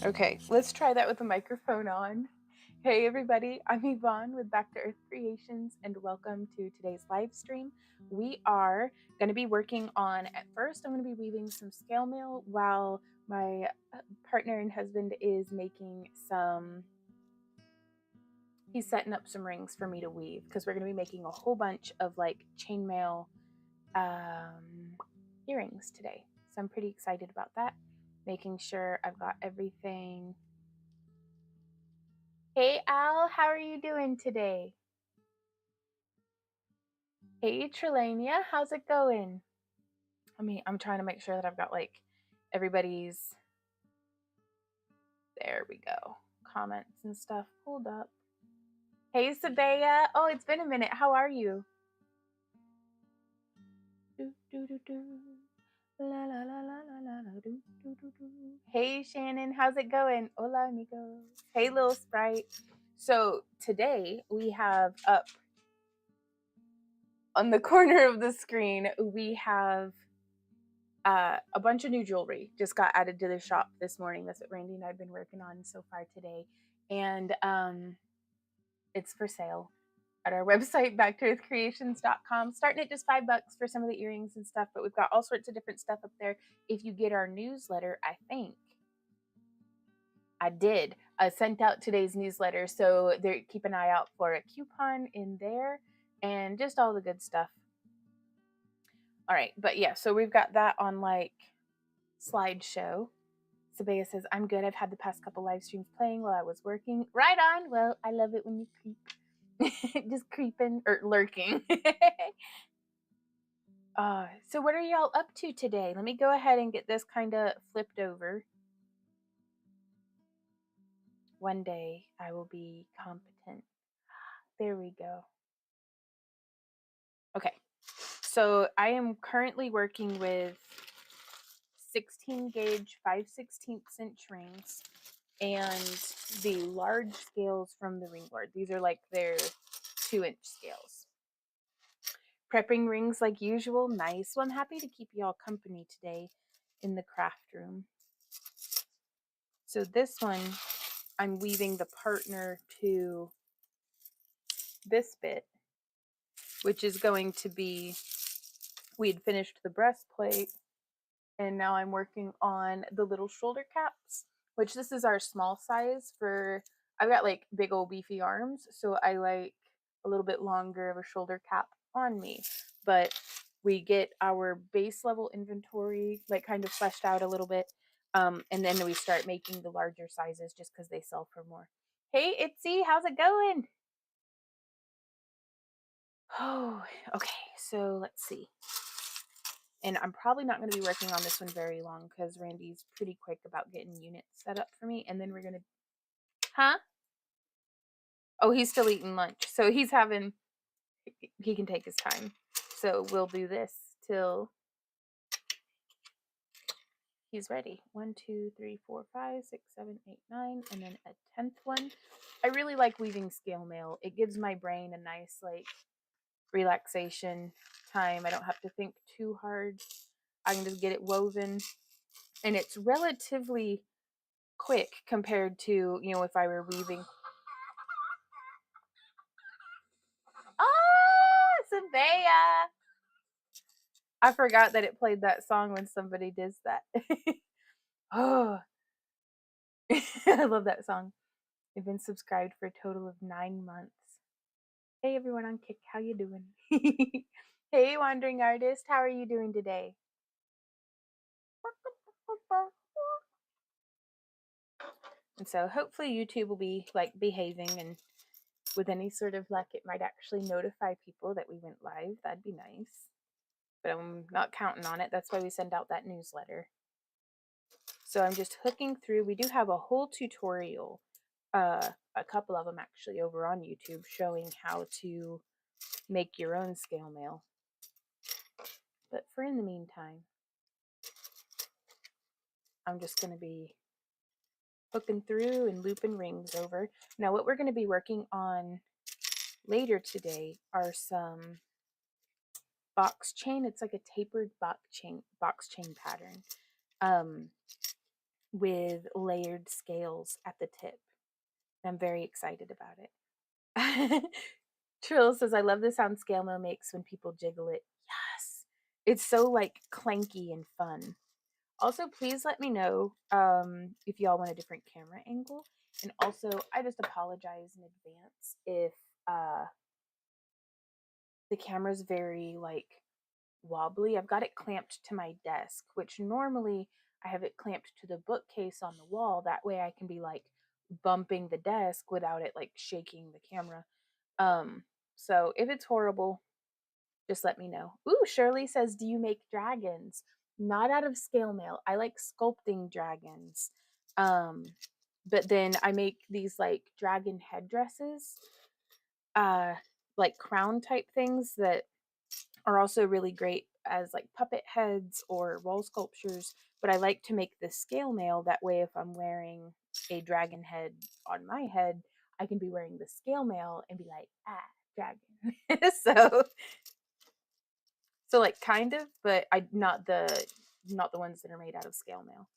Okay, let's try that with the microphone on. Hey everybody, I'm Yvonne with Back to Earth Creations and welcome to today's live stream. We are going to be working on, at first I'm going to be weaving some scale mail while my partner and husband is making he's setting up some rings for me to weave because we're going to be making a whole bunch of like chainmail earrings today. So I'm pretty excited about that. Making sure I've got everything. Hey Al, how are you doing today? Hey Trelania, how's it going? I'm trying to make sure that I've got like everybody's, there we go, comments and stuff pulled up. Hey Sabaya, oh, it's been a minute. How are you? Hey Shannon, how's it going? Hola amigos. Hey Little Sprite. So today we have up on the corner of the screen, we have a bunch of new jewelry just got added to the shop this morning. That's what Randy and I have been working on so far today. And it's for sale at our website, backtoearthcreations.com, starting at just $5 for some of the earrings and stuff, but we've got all sorts of different stuff up there. If you get our newsletter, I think I sent out today's newsletter, so there, keep an eye out for a coupon in there and just all the good stuff. All right, but yeah, so we've got that on like slideshow. Sabaya says, I'm good. I've had the past couple live streams playing while I was working. Right on. Well, I love it when you creep. Just creeping or lurking. So what are y'all up to today? Let me go ahead and get this kind of flipped over. One day I will be competent. There we go. Okay. So I am currently working with 16 gauge 5/16 inch rings and the large scales from the ring board. These are like their 2-inch scales. Prepping rings like usual. Nice. Well, I'm happy to keep y'all company today in the craft room. So this one, I'm weaving the partner to this bit, which is going to be, we had finished the breastplate and now I'm working on the little shoulder caps, which this is our small size for, I've got like big old beefy arms, so I like a little bit longer of a shoulder cap on me. But we get our base level inventory like kind of fleshed out a little bit, and then we start making the larger sizes just because they sell for more. Hey Itzy, how's it going? Oh, okay, so let's see. And I'm probably not going to be working on this one very long because Randy's pretty quick about getting units set up for me. And then we're going to, huh? Oh, he's still eating lunch. So he's having, he can take his time. So we'll do this till he's ready. 1, 2, 3, 4, 5, 6, 7, 8, 9, and then a 10th one. I really like weaving scale mail. It gives my brain a nice like relaxation time. I don't have to think too hard. I can just get it woven. And it's relatively quick compared to, you know, if I were weaving. Ah, Sabaya! I forgot that it played that song when somebody does that. Oh, I love that song. I've been subscribed for a total of 9 months. Hey everyone on Kick, how you doing? Hey Wandering Artist, how are you doing today? And so hopefully YouTube will be like behaving, and with any sort of luck, it might actually notify people that we went live. That'd be nice. But I'm not counting on it. That's why we send out that newsletter. So I'm just hooking through. We do have a whole tutorial, a couple of them actually over on YouTube, showing how to make your own scale mail. But for in the meantime, I'm just going to be hooking through and looping rings over. Now what we're going to be working on later today are some box chain. It's like a tapered box chain pattern. with layered scales at the tip. I'm very excited about it. Trill says, I love the sound scale mail makes when people jiggle it. Yes. It's so like clanky and fun. Also, please let me know if y'all want a different camera angle. And also, I just apologize in advance if the camera's very like wobbly. I've got it clamped to my desk, which normally I have it clamped to the bookcase on the wall. That way I can be like bumping the desk without it like shaking the camera. So if it's horrible, just let me know. Ooh, Shirley says, do you make dragons? Not out of scale mail. I like sculpting dragons. But then I make these like dragon headdresses, like crown type things that are also really great as like puppet heads or wall sculptures. But I like to make the scale mail. That way, if I'm wearing a dragon head on my head, I can be wearing the scale mail and be like, dragon. So like kind of, but I not the ones that are made out of scale mail.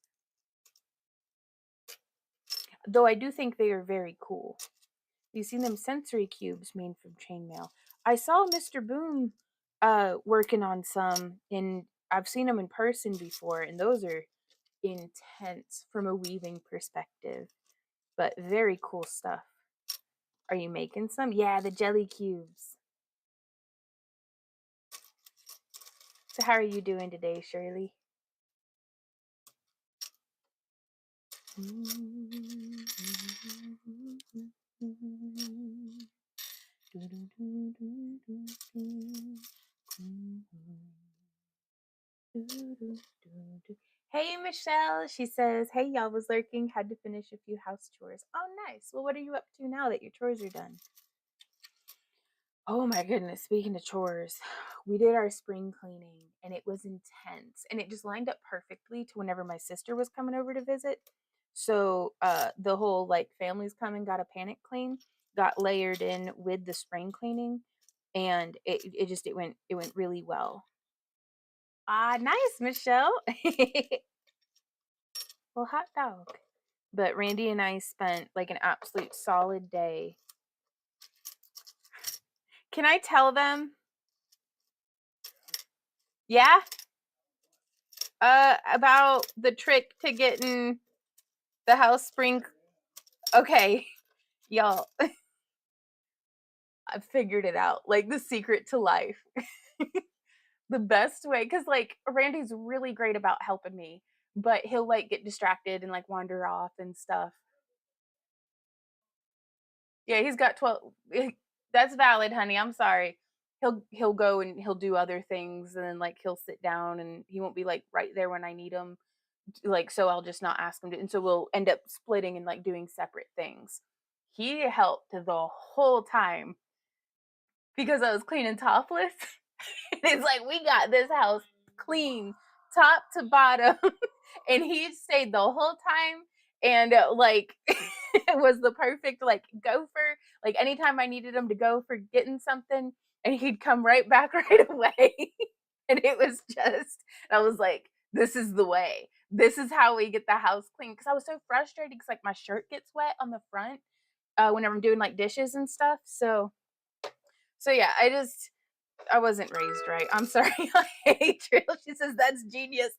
Though I do think they are very cool. You've seen them sensory cubes made from chainmail. I saw Mr. Boom working on some, and I've seen them in person before, and those are intense from a weaving perspective, but very cool stuff. Are you making some? Yeah, the jelly cubes. So how are you doing today, Shirley? Hey, Michelle. She says, hey, y'all, was lurking, had to finish a few house chores. Oh, nice. Well, what are you up to now that your chores are done? Oh my goodness, speaking of chores, we did our spring cleaning and it was intense and it just lined up perfectly to whenever my sister was coming over to visit. So the whole like families coming got a panic clean, got layered in with the spring cleaning, and it went really well. Ah, nice, Michelle. Well, hot dog. But Randy and I spent like an absolute solid day. Can I tell them? Yeah? About the trick to getting the house spring. Okay, y'all. I figured it out. Like the secret to life. The best way, because like Randy's really great about helping me, but he'll like get distracted and like wander off and stuff. Yeah, he's got 12. That's valid, honey. I'm sorry. He'll go and he'll do other things, and then like he'll sit down and he won't be like right there when I need him. Like, so I'll just not ask him to, and so we'll end up splitting and like doing separate things. He helped the whole time because I was cleaning topless. It's like we got this house clean top to bottom, and he stayed the whole time, and like it was the perfect like gopher. Like anytime I needed him to go for getting something, and he'd come right back right away. And it was just, I was like, this is the way. This is how we get the house clean. Because I was so frustrated because like my shirt gets wet on the front whenever I'm doing like dishes and stuff. So yeah, I wasn't raised right. I'm sorry. I hate Trill. She says that's genius.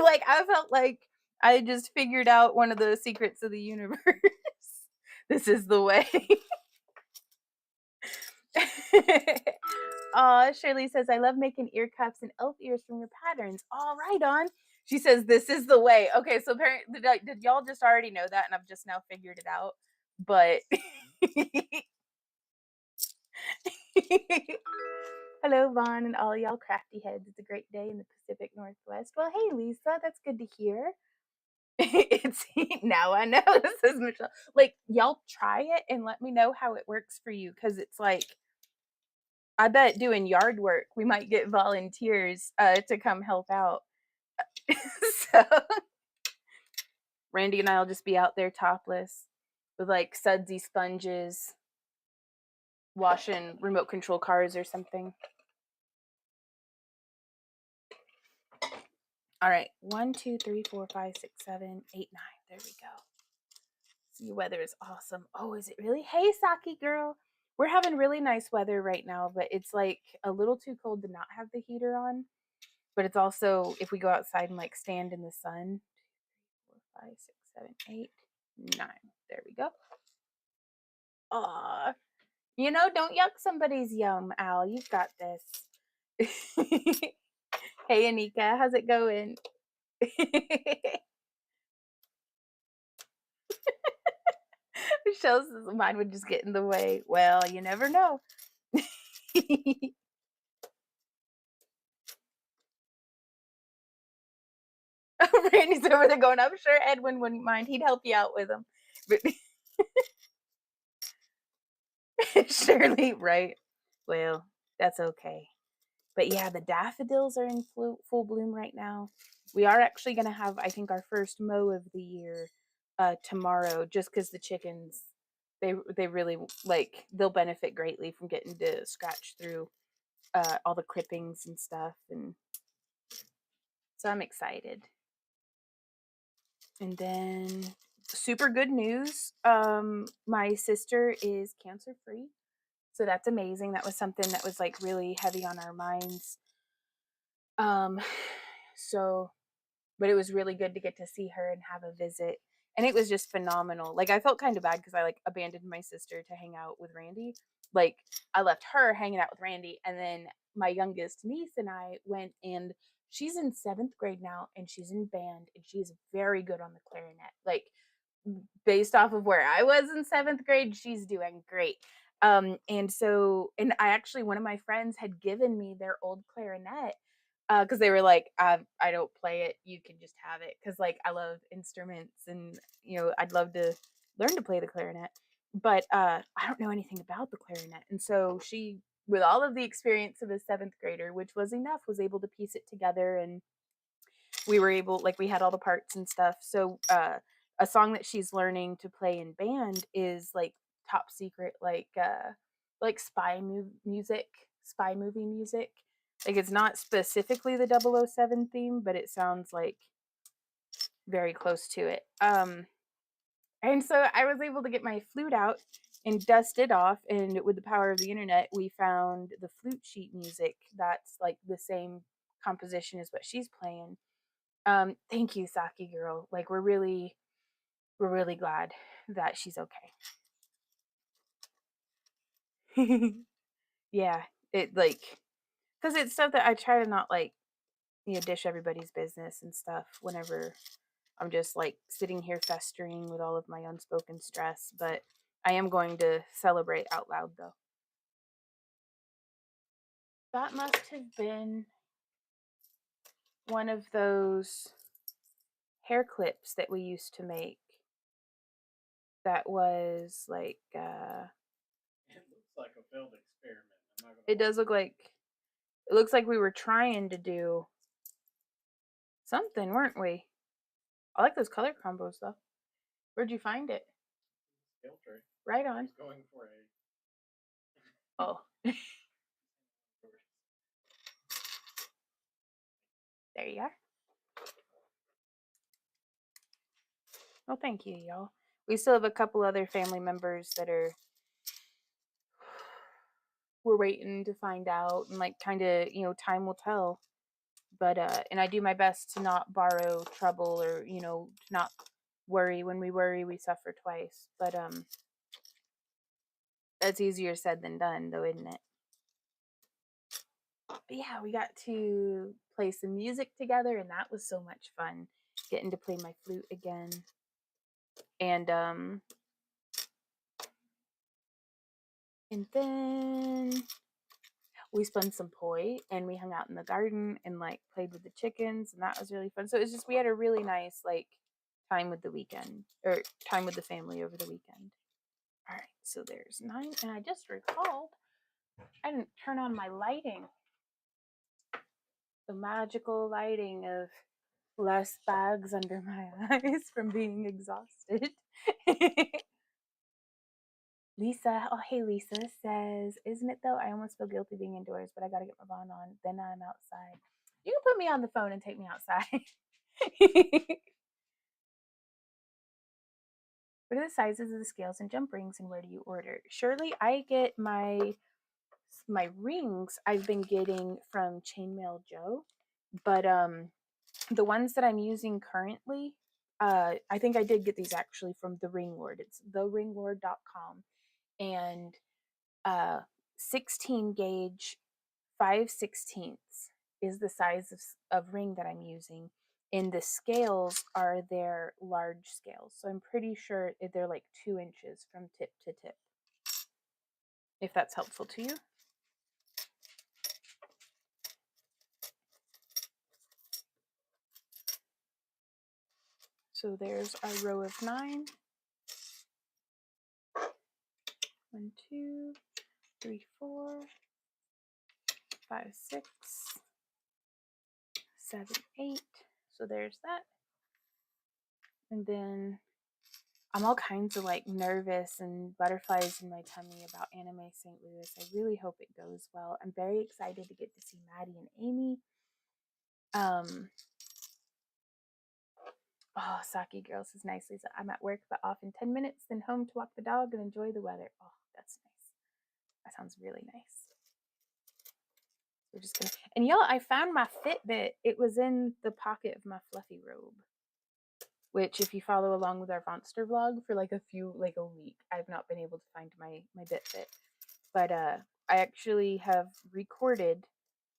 Like I felt like I just figured out one of the secrets of the universe. This is the way. Shirley says, I love making ear cuffs and elf ears from your patterns. All right, on. She says, this is the way. Okay, so apparently, did y'all just already know that and I've just now figured it out? But hello, Vaughn, and all y'all crafty heads. It's a great day in the Pacific Northwest. Well, hey, Lisa, that's good to hear. It's now I know. This is Michelle. Like, y'all try it and let me know how it works for you, because it's like, I bet doing yard work, we might get volunteers to come help out. So Randy and I will just be out there topless with like sudsy sponges, washing remote control cars or something. All right, 1, 2, 3, 4, 5, 6, 7, 8, 9. There we go. See, weather is awesome. Oh, is it really? Hey, Saki girl. We're having really nice weather right now, but it's like a little too cold to not have the heater on. But it's also, if we go outside and like stand in the sun, 2, 3, 4, 5, 6, 7, 8, 9. There we go. Aw. You know, don't yuck somebody's yum, Al. You've got this. Hey, Anika, how's it going? Michelle's mine would just get in the way. Well, you never know. Randy's over there going, I'm sure Edwin wouldn't mind. He'd help you out with him. But Shirley, right? Well, that's okay. But yeah, the daffodils are in full bloom right now. We are actually going to have, I think, our first mow of the year tomorrow, just because the chickens, they really like, they'll benefit greatly from getting to scratch through all the clippings and stuff. And so I'm excited. And then super good news. My sister is cancer free. So that's amazing. That was something that was like really heavy on our minds. Um, so, but it was really good to get to see her and have a visit. And it was just phenomenal. Like I felt kind of bad because I like abandoned my sister to hang out with Randy. Like I left her hanging out with Randy, and then my youngest niece and I went, and she's in 7th grade now, and she's in band, and she's very good on the clarinet. Like based off of where I was in 7th grade, she's doing great. And so, and I actually, one of my friends had given me their old clarinet because they were like, I don't play it, you can just have it, because like I love instruments, and you know, I'd love to learn to play the clarinet, but I don't know anything about the clarinet. And so she, with all of the experience of a 7th grader, which was enough, was able to piece it together, and we were able, like we had all the parts and stuff. So a song that she's learning to play in band is like top secret, like music, spy movie music. Like it's not specifically the 007 theme, but it sounds like very close to it. And so I was able to get my flute out and dust it off, and with the power of the internet, we found the flute sheet music that's like the same composition as what she's playing. Thank you, Saki girl. Like we're really glad that she's okay. Yeah, it like, because it's stuff that I try to not like, you know, dish everybody's business and stuff whenever I'm just like sitting here festering with all of my unspoken stress. But I am going to celebrate out loud though. That must have been one of those hair clips that we used to make. That was like it looks like a failed experiment. It does look like, it looks like we were trying to do something, weren't we? I like those color combos though. Where'd you find it? Filter. Right on. I was going for a. Oh. There you are. Well, thank you, y'all. We still have a couple other family members that we're waiting to find out, and like kind of, you know, time will tell. But and I do my best to not borrow trouble, or you know, to not worry. When we worry, we suffer twice. But that's easier said than done though, isn't it? But yeah, we got to play some music together, and that was so much fun, getting to play my flute again. And then we spun some poi, and we hung out in the garden and like played with the chickens, and that was really fun. So it's just, we had a really nice like time with the weekend, or time with the family over the weekend. All right, so there's 9, and I just recalled I didn't turn on my lighting. The magical lighting of less bags under my eyes from being exhausted. Lisa, oh hey Lisa, says, isn't it though? I almost feel guilty being indoors, but I gotta get my bonnet on. Then I'm outside. You can put me on the phone and take me outside. What are the sizes of the scales and jump rings, and where do you order? Surely I get my rings I've been getting from Chainmail Joe, but the ones that I'm using currently, I think I did get these actually from the Ring Lord. It's theringlord.com, and 16 gauge 5/16 is the size of ring that I'm using, and the scales are their large scales, so I'm pretty sure they're like 2 inches from tip to tip, if that's helpful to you. So there's our row of 9. 1, 2, 3, 4, 5, 6, 7, 8. So there's that. And then I'm all kinds of like nervous and butterflies in my tummy about Anime St. Louis. I really hope it goes well. I'm very excited to get to see Maddie and Amy. Oh, Saki Girl says nicely. So I'm at work, but off in 10 minutes, then home to walk the dog and enjoy the weather. Oh, that's nice. That sounds really nice. We're just gonna, and y'all, I found my Fitbit. It was in the pocket of my fluffy robe. Which, if you follow along with our Monster vlog for like a week, I've not been able to find my Fitbit. But I actually have recorded,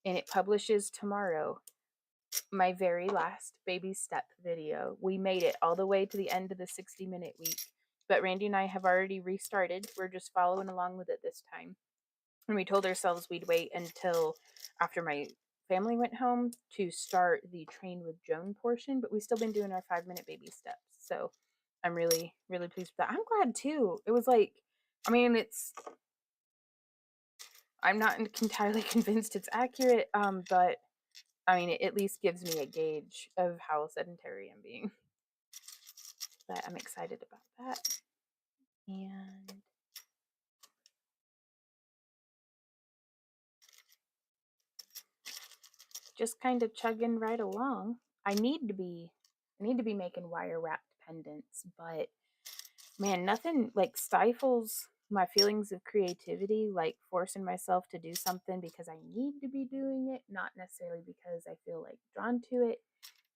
and it publishes tomorrow, my very last baby step video. We made it all the way to the end of the 60-minute week, but Randy and I have already restarted. We're just following along with it this time. And we told ourselves we'd wait until after my family went home to start the train with Joan portion, but we've still been doing our 5-minute baby steps. So I'm really, really pleased with that. I'm glad too. It was like, I mean, I'm not entirely convinced it's accurate, but I mean, it at least gives me a gauge of how sedentary I'm being. But I'm excited about that. And just kind of chugging right along. I need to be making wire wrapped pendants, but man, nothing like stifles my feelings of creativity, like forcing myself to do something because I need to be doing it, not necessarily because I feel like drawn to it.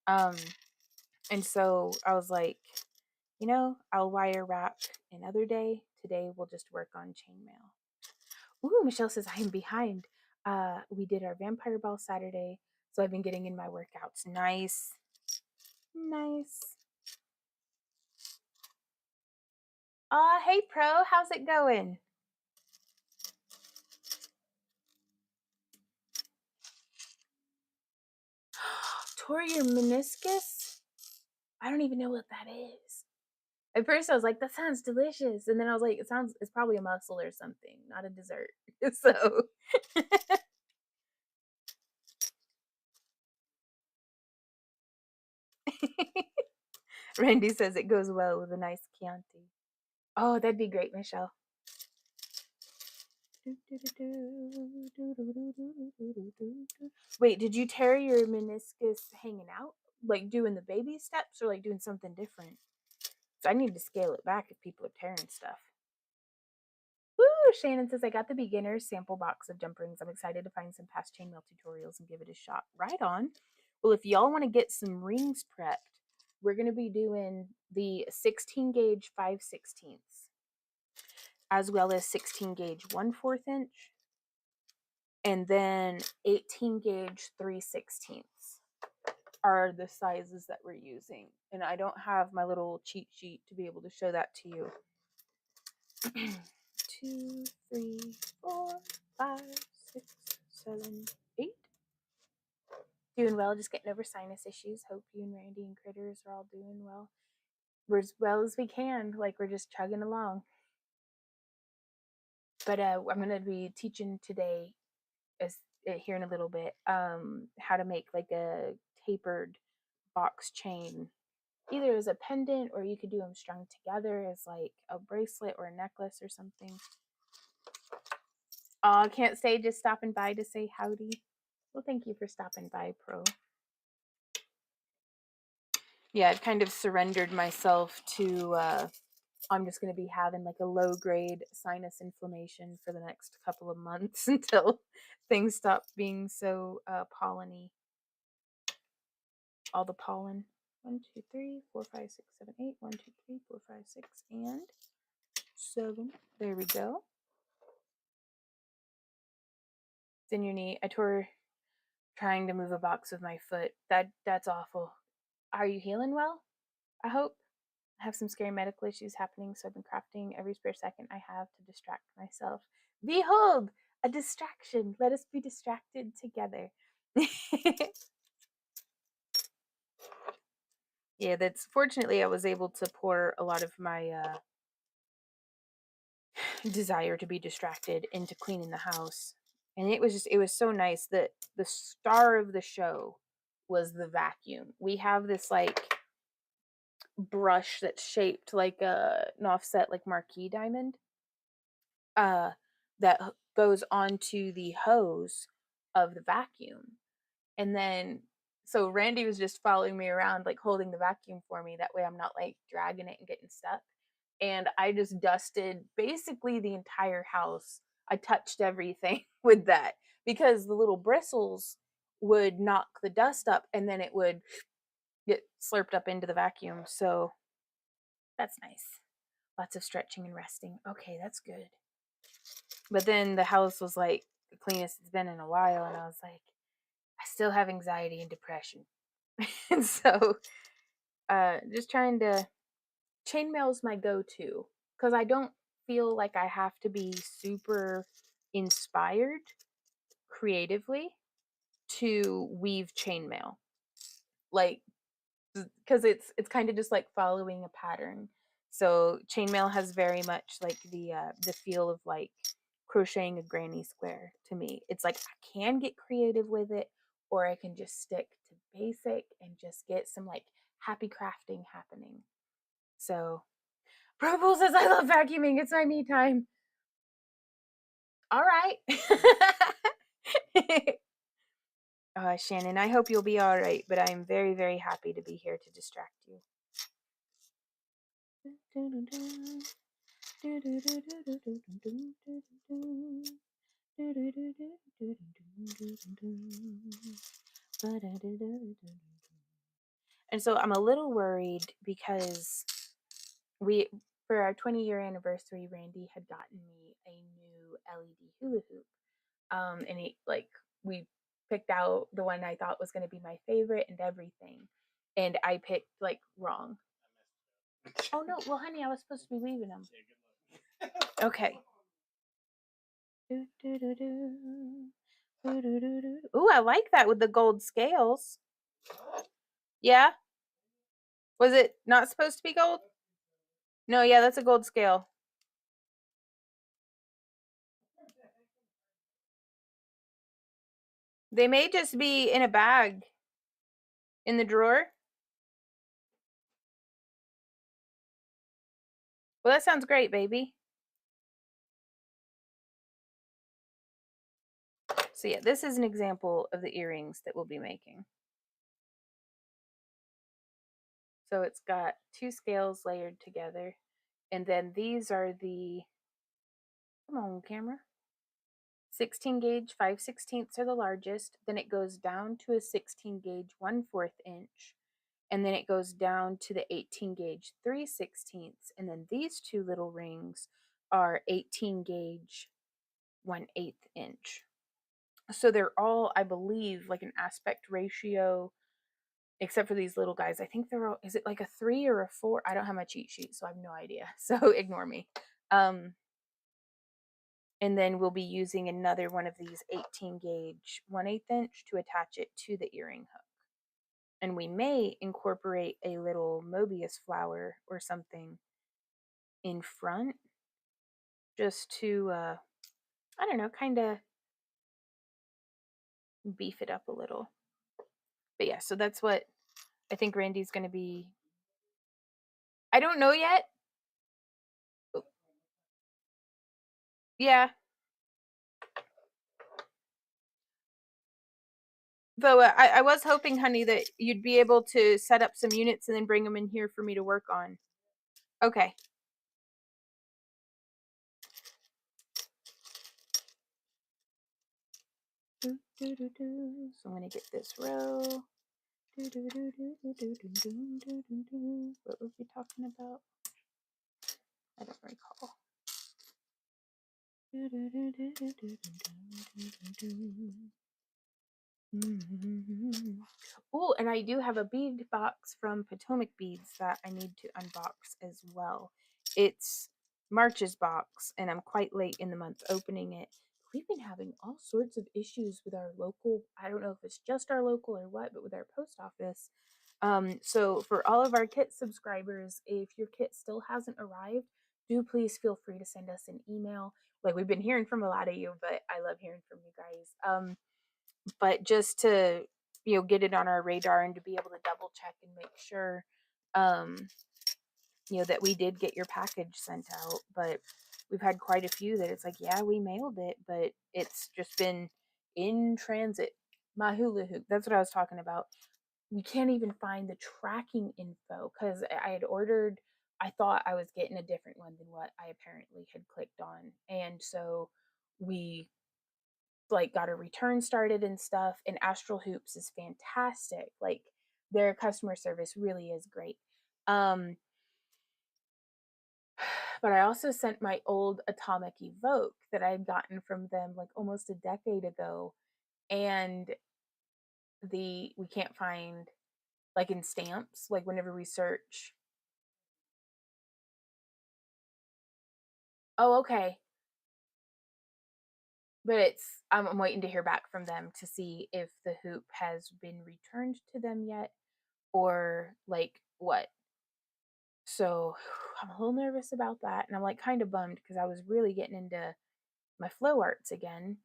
And so I was like, I'll wire wrap another day. Today we'll just work on chainmail. Ooh, Michelle says I am behind. We did our vampire ball Saturday, so I've been getting in my workouts. Nice. Hey Pro, how's it going? Tore your meniscus? I don't even know what that is. At first I was like, that sounds delicious. And then I was like, it's probably a muscle or something, not a dessert. So Randy says it goes well with a nice Chianti. Oh, that'd be great, Michelle. Wait, did you tear your meniscus hanging out? Like doing the baby steps or like doing something different? So I need to scale it back if people are tearing stuff. Woo! Shannon says, I got the beginner's sample box of jump rings. I'm excited to find some past chainmail tutorials and give it a shot. Right on. Well, if y'all want to get some rings prepped, we're going to be doing the 16 gauge 5/16, as well as 16 gauge 1/4 inch, and then 18 gauge 3/16 are the sizes that we're using. And I don't have my little cheat sheet to be able to show that to you. 2, 3, 4, 5, 6, 7, 8. Doing well, just getting over sinus issues. Hope you and Randy and Critters are all doing well. We're as well as we can. Like, we're just chugging along. But I'm going to be teaching today, here in a little bit, how to make like a tapered box chain, either as a pendant or you could do them strung together as like a bracelet or a necklace or something. Oh, I can't say just stopping by to say howdy. Well, thank you for stopping by, Pro. Yeah, I've kind of surrendered myself to I'm just going to be having like a low grade sinus inflammation for the next couple of months until things stop being so polleny. All the pollen. 1, 2, 3, 4, 5, 6, 7, 8. 1, 2, 3, 4, 5, 6, and 7. There we go. It's in your knee. I tore trying to move a box with my foot. That's awful. Are you healing well? I hope. I have some scary medical issues happening, so I've been crafting every spare second I have to distract myself. Behold, a distraction. Let us be distracted together. Yeah, that's fortunately I was able to pour a lot of my desire to be distracted into cleaning the house. And it was so nice that the star of the show was the vacuum. We have this like brush that's shaped like an offset like marquee diamond uh that goes onto the hose of the vacuum. And then so Randy was just following me around like holding the vacuum for me, that way I'm not like dragging it and getting stuck. And I just dusted basically the entire house. I touched everything with that because the little bristles would knock the dust up and then it would get slurped up into the vacuum. So that's nice. Lots of stretching and resting. Okay, that's good. But then the house was like the cleanest it's been in a while, and I was like, I still have anxiety and depression. And so just trying to chainmail's my go-to because I don't feel like I have to be super inspired creatively to weave chainmail. Like because it's kind of just like following a pattern. So chainmail has very much like the feel of like crocheting a granny square to me. It's like I can get creative with it, or I can just stick to basic and just get some like happy crafting happening. So Pro says I love vacuuming. It's my me time. All right. Shannon, I hope you'll be all right, but I am very, very happy to be here to distract you. And so I'm a little worried because we, for our 20-year anniversary, Randy had gotten me a new LED hula hoop. And it like we picked out the one I thought was going to be my favorite and everything, and I picked like wrong. Oh no, well honey, I was supposed to be leaving them. Okay. Ooh, I like that with the gold scales. Yeah. Was it not supposed to be gold? No, yeah, that's a gold scale. They may just be in a bag in the drawer. Well, that sounds great, baby. So yeah, this is an example of the earrings that we'll be making. So it's got 2 scales layered together. And then these are the, come on camera, 16 gauge 5/16 are the largest. Then it goes down to a 16 gauge 1/4 inch. And then it goes down to the 18 gauge 3/16. And then these 2 little rings are 18 gauge 1/8 inch. So they're all, I believe, like an aspect ratio, except for these little guys. I think they're all, is it like a 3 or a 4? I don't have my cheat sheet, so I have no idea. So ignore me. And then we'll be using another one of these 18 gauge 1/8 inch to attach it to the earring hook. And we may incorporate a little Mobius flower or something in front just to, I don't know, kind of beef it up a little. But yeah, so that's what I think Randy's going to be. I don't know yet. Yeah. Though I was hoping, honey, that you'd be able to set up some units and then bring them in here for me to work on. Okay. So I'm going to get this row. What were we talking about? I don't recall. Oh, and I do have a bead box from Potomac Beads that I need to unbox as well. It's March's box, and I'm quite late in the month opening it. We've been having all sorts of issues with our local, I don't know if it's just our local or what, but with our post office. So for all of our kit subscribers, if your kit still hasn't arrived, do please feel free to send us an email. Like, we've been hearing from a lot of you, but I love hearing from you guys. But just to, get it on our radar and to be able to double check and make sure, that we did get your package sent out. But we've had quite a few that it's like, yeah, we mailed it, but it's just been in transit. My hula hoop, that's what I was talking about. We can't even find the tracking info because I had ordered, I thought I was getting a different one than what I apparently had clicked on. And so we got a return started and stuff, and Astral Hoops is fantastic. Like, their customer service really is great. But I also sent my old Atomic Evoke that I had gotten from them like almost a decade ago, and we can't find, like, in stamps, like whenever we search. Oh, okay. But I'm waiting to hear back from them to see if the hoop has been returned to them yet, or like what. So I'm a little nervous about that, and I'm like kind of bummed because I was really getting into my flow arts again.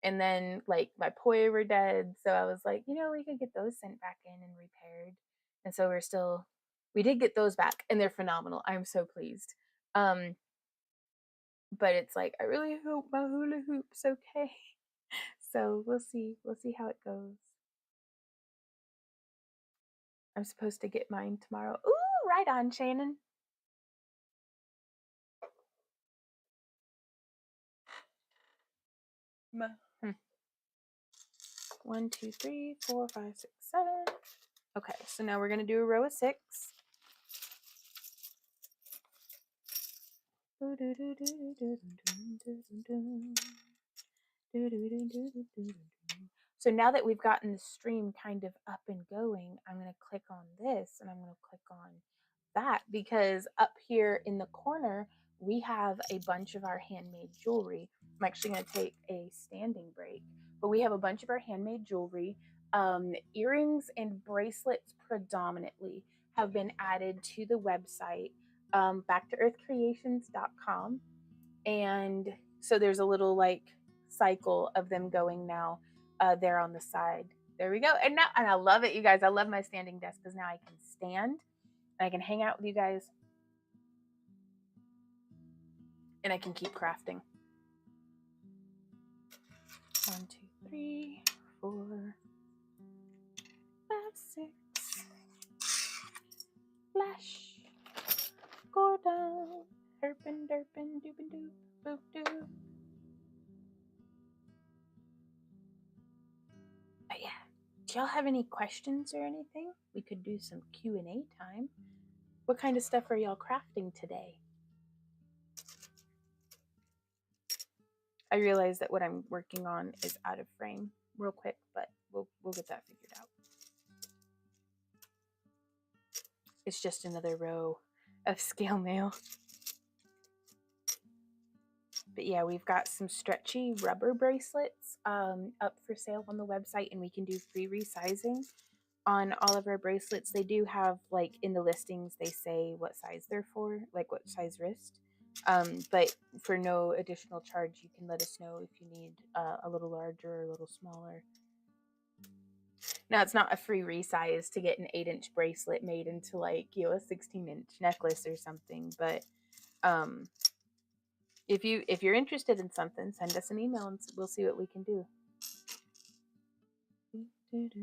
And then, like, my poi were dead, so I was like, we could get those sent back in and repaired. And so we did get those back, and they're phenomenal. I'm so pleased. But it's like, I really hope my hula hoop's okay. So we'll see. We'll see how it goes. I'm supposed to get mine tomorrow. Ooh, right on, Shannon. Hmm. 1, 2, 3, 4, 5, 6, 7. Okay, so now we're gonna do a row of 6. So now that we've gotten the stream kind of up and going, I'm going to click on this and I'm going to click on that, because up here in the corner, we have a bunch of our handmade jewelry. I'm actually going to take a standing break, but we have a bunch of our handmade jewelry. Earrings and bracelets predominantly have been added to the website, backtoearthcreations.com. And so there's a little like cycle of them going now there on the side. There we go. And I love it, you guys. I love my standing desk because now I can stand and I can hang out with you guys and I can keep crafting. 1, 2, 3, 4, 5, 6. Flash. Go down. Herpin, derpin, doopin, doop, boop, doop. But yeah, do y'all have any questions or anything? We could do some Q&A time. What kind of stuff are y'all crafting today? I realize that what I'm working on is out of frame real quick, but we'll get that figured out. It's just another row of scale mail. But yeah, we've got some stretchy rubber bracelets up for sale on the website, and we can do free resizing on all of our bracelets. They do have, like, in the listings, they say what size they're for, like what size wrist. But for no additional charge, you can let us know if you need a little larger or a little smaller. Now, it's not a free resize to get an 8-inch bracelet made into, like, a 16-inch necklace or something. But if you're interested in something, send us an email and we'll see what we can do. And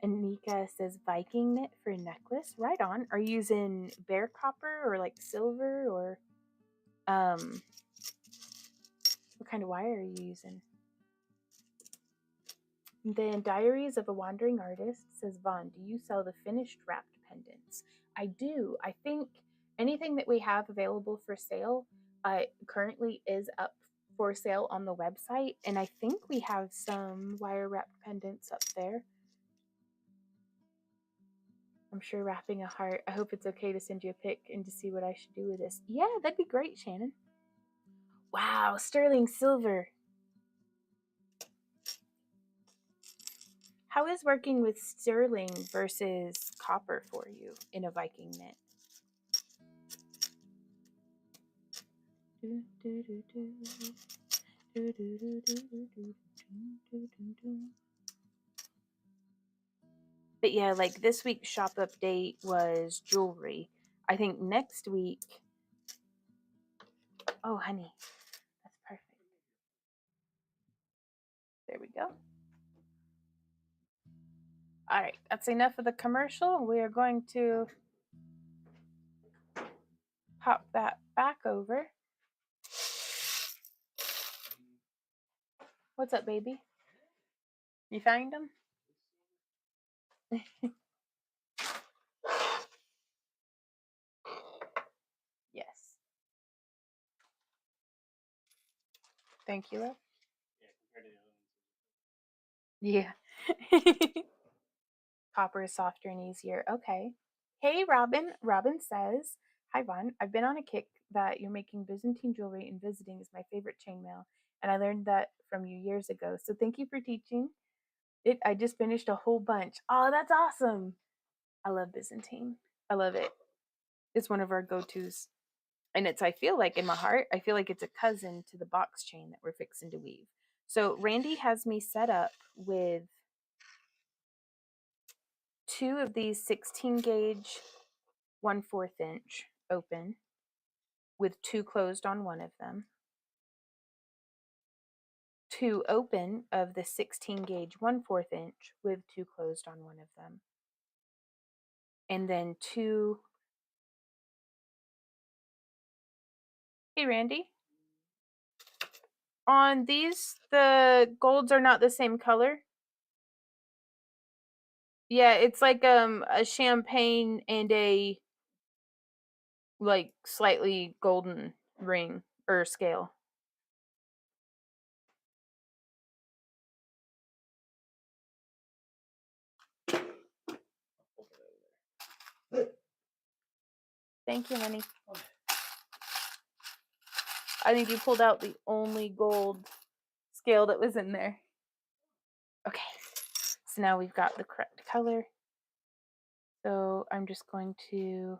Nika says Viking knit for a necklace. Right on. Are you using bear copper or like silver or what kind of wire are you using? And then Diaries of a Wandering Artist says, Vaughn, do you sell the finished wrapped pendants? I do. I think anything that we have available for sale currently is up for sale on the website. And I think we have some wire wrapped pendants up there. I'm sure wrapping a heart. I hope it's okay to send you a pic and to see what I should do with this. Yeah, that'd be great, Shannon. Wow, sterling silver. How is working with sterling versus copper for you in a Viking knit? But yeah, like this week's shop update was jewelry. I think next week. Oh, honey, that's perfect. There we go. All right, that's enough of the commercial. We are going to pop that back over. What's up, baby? You find them? Yes. Thank you, love. Yeah, compared to the other ones. Yeah. Copper is softer and easier. Okay. Hey, Robin. Robin says, Hi, Vaughn. I've been on a kick that you're making Byzantine jewelry and visiting is my favorite chainmail. And I learned that from you years ago. So thank you for teaching it. I just finished a whole bunch. Oh, that's awesome. I love Byzantine. I love it. It's one of our go-tos. And I feel like in my heart, I feel like it's a cousin to the box chain that we're fixing to weave. So Randy has me set up with 2 of these 16 gauge 1/4 inch open with 2 closed on one of them. 2 open of the 16 gauge 1/4 inch with 2 closed on one of them. And then 2. Hey, Randy. On these, the golds are not the same color. Yeah, it's like a champagne and a like slightly golden ring or scale. Thank you, honey. I think you pulled out the only gold scale that was in there. Okay, so now we've got the correct color. So I'm just going to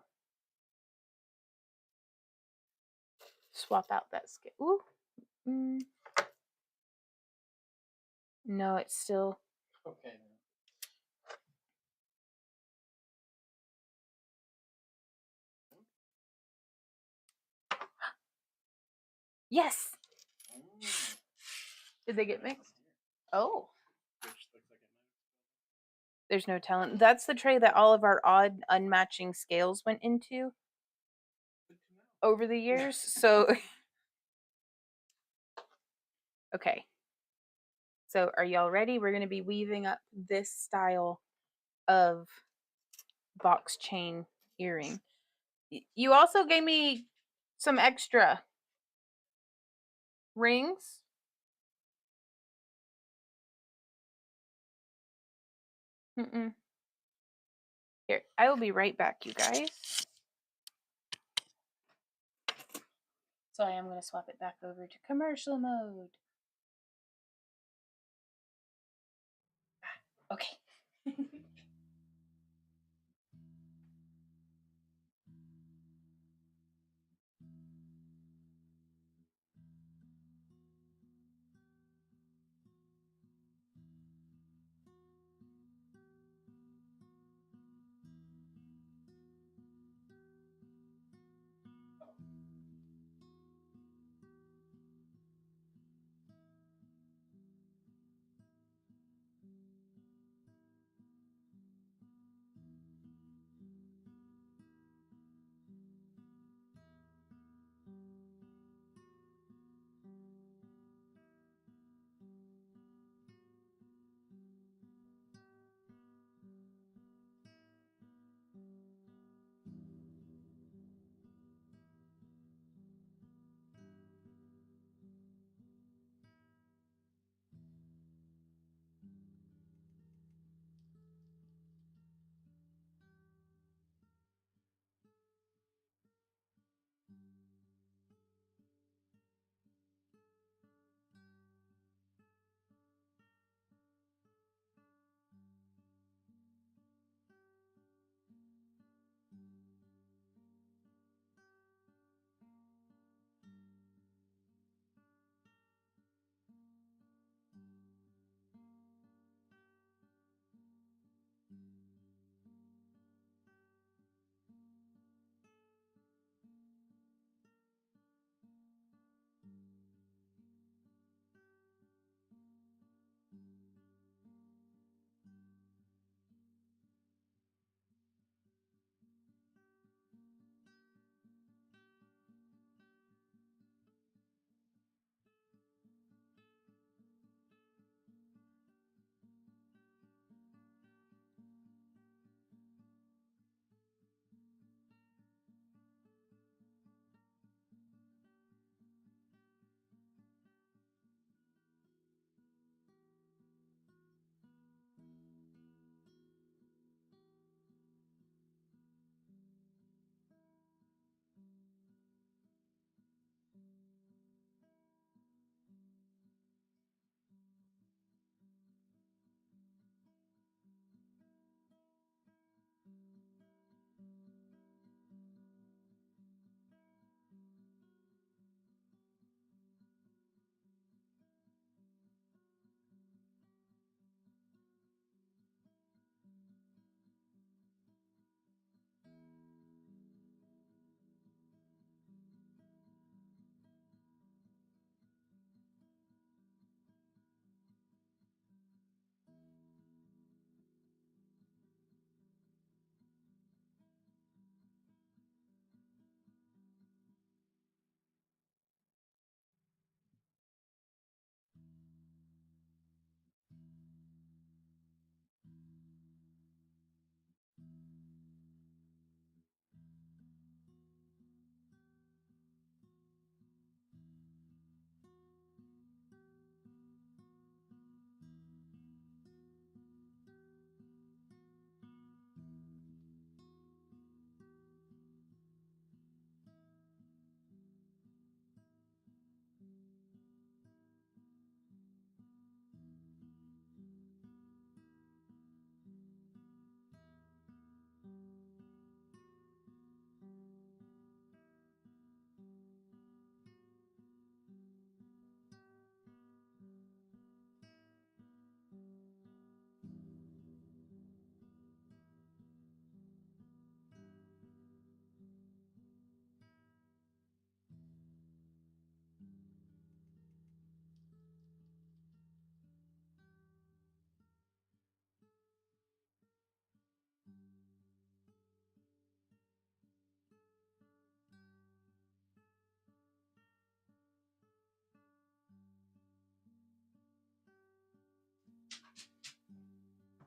swap out that scale. Ooh. No, it's still. Okay. Yes. Did they get mixed? Oh. Which looks like it might. There's no telling. That's the tray that all of our odd unmatching scales went into over the years. So, okay. So, are y'all ready? We're going to be weaving up this style of box chain earring. You also gave me some extra rings. Here, I will be right back, you guys. So I am going to swap it back over to commercial mode. Okay.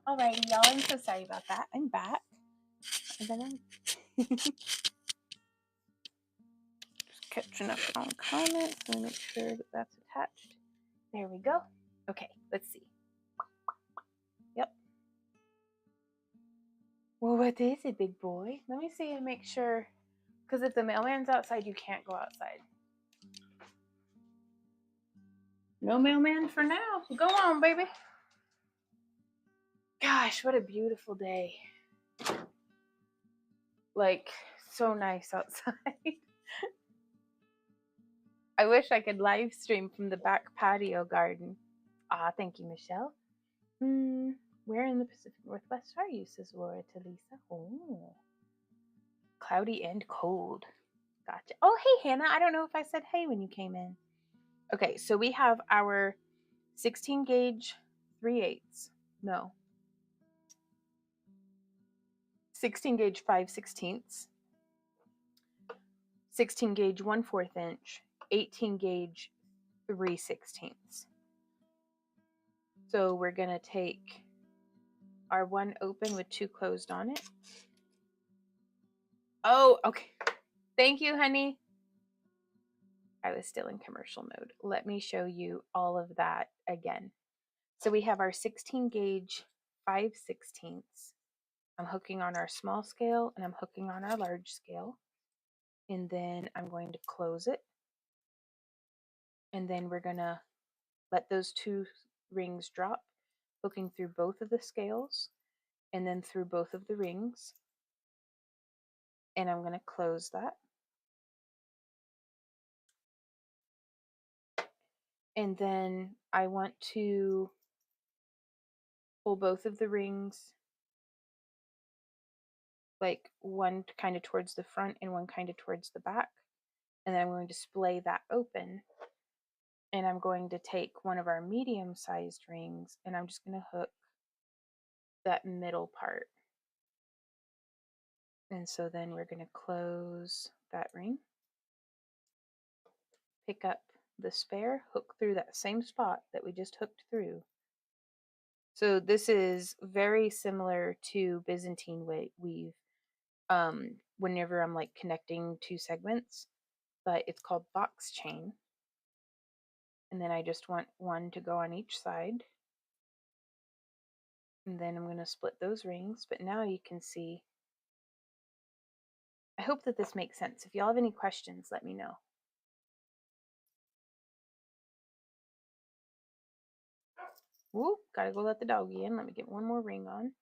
Alrighty, y'all. I'm so sorry about that. I'm back. And then I'm just catching up on comments. Let me make sure that that's attached. There we go. Okay, let's see. Yep. Well, what is it, big boy? Let me see and make sure. Because if the mailman's outside, you can't go outside. No mailman for now. Go on, baby. Gosh, what a beautiful day. Like, so nice outside. I wish I could live stream from the back patio garden. Ah, thank you, Michelle. Where in the Pacific Northwest are you, says Laura to Lisa. Oh, cloudy and cold. Gotcha. Oh, hey, Hannah. I don't know if I said hey when you came in. Okay, so we have our 16 gauge 3/8. No. 16 gauge 5/16, 16 gauge 1/4 inch, 18 gauge 3/16. So we're going to take our one open with two closed on it. Oh, okay. Thank you, honey. I was still in commercial mode. Let me show you all of that again. So we have our 16 gauge 5/16. I'm hooking on our small scale and I'm hooking on our large scale. And then I'm going to close it. And then we're going to let those two rings drop, hooking through both of the scales and then through both of the rings. And I'm going to close that. And then I want to pull both of the rings, like one kind of towards the front and one kind of towards the back. And then I'm going to splay that open. And I'm going to take one of our medium-sized rings and I'm just going to hook that middle part. And so then we're going to close that ring, pick up the spare, hook through that same spot that we just hooked through. So this is very similar to Byzantine weave whenever I'm like connecting two segments, but it's called box chain. And then I just want one to go on each side. And then I'm going to split those rings, but now you can see. I hope that this makes sense. If y'all have any questions, let me know. Woo, gotta go let the doggy in. Let me get one more ring on.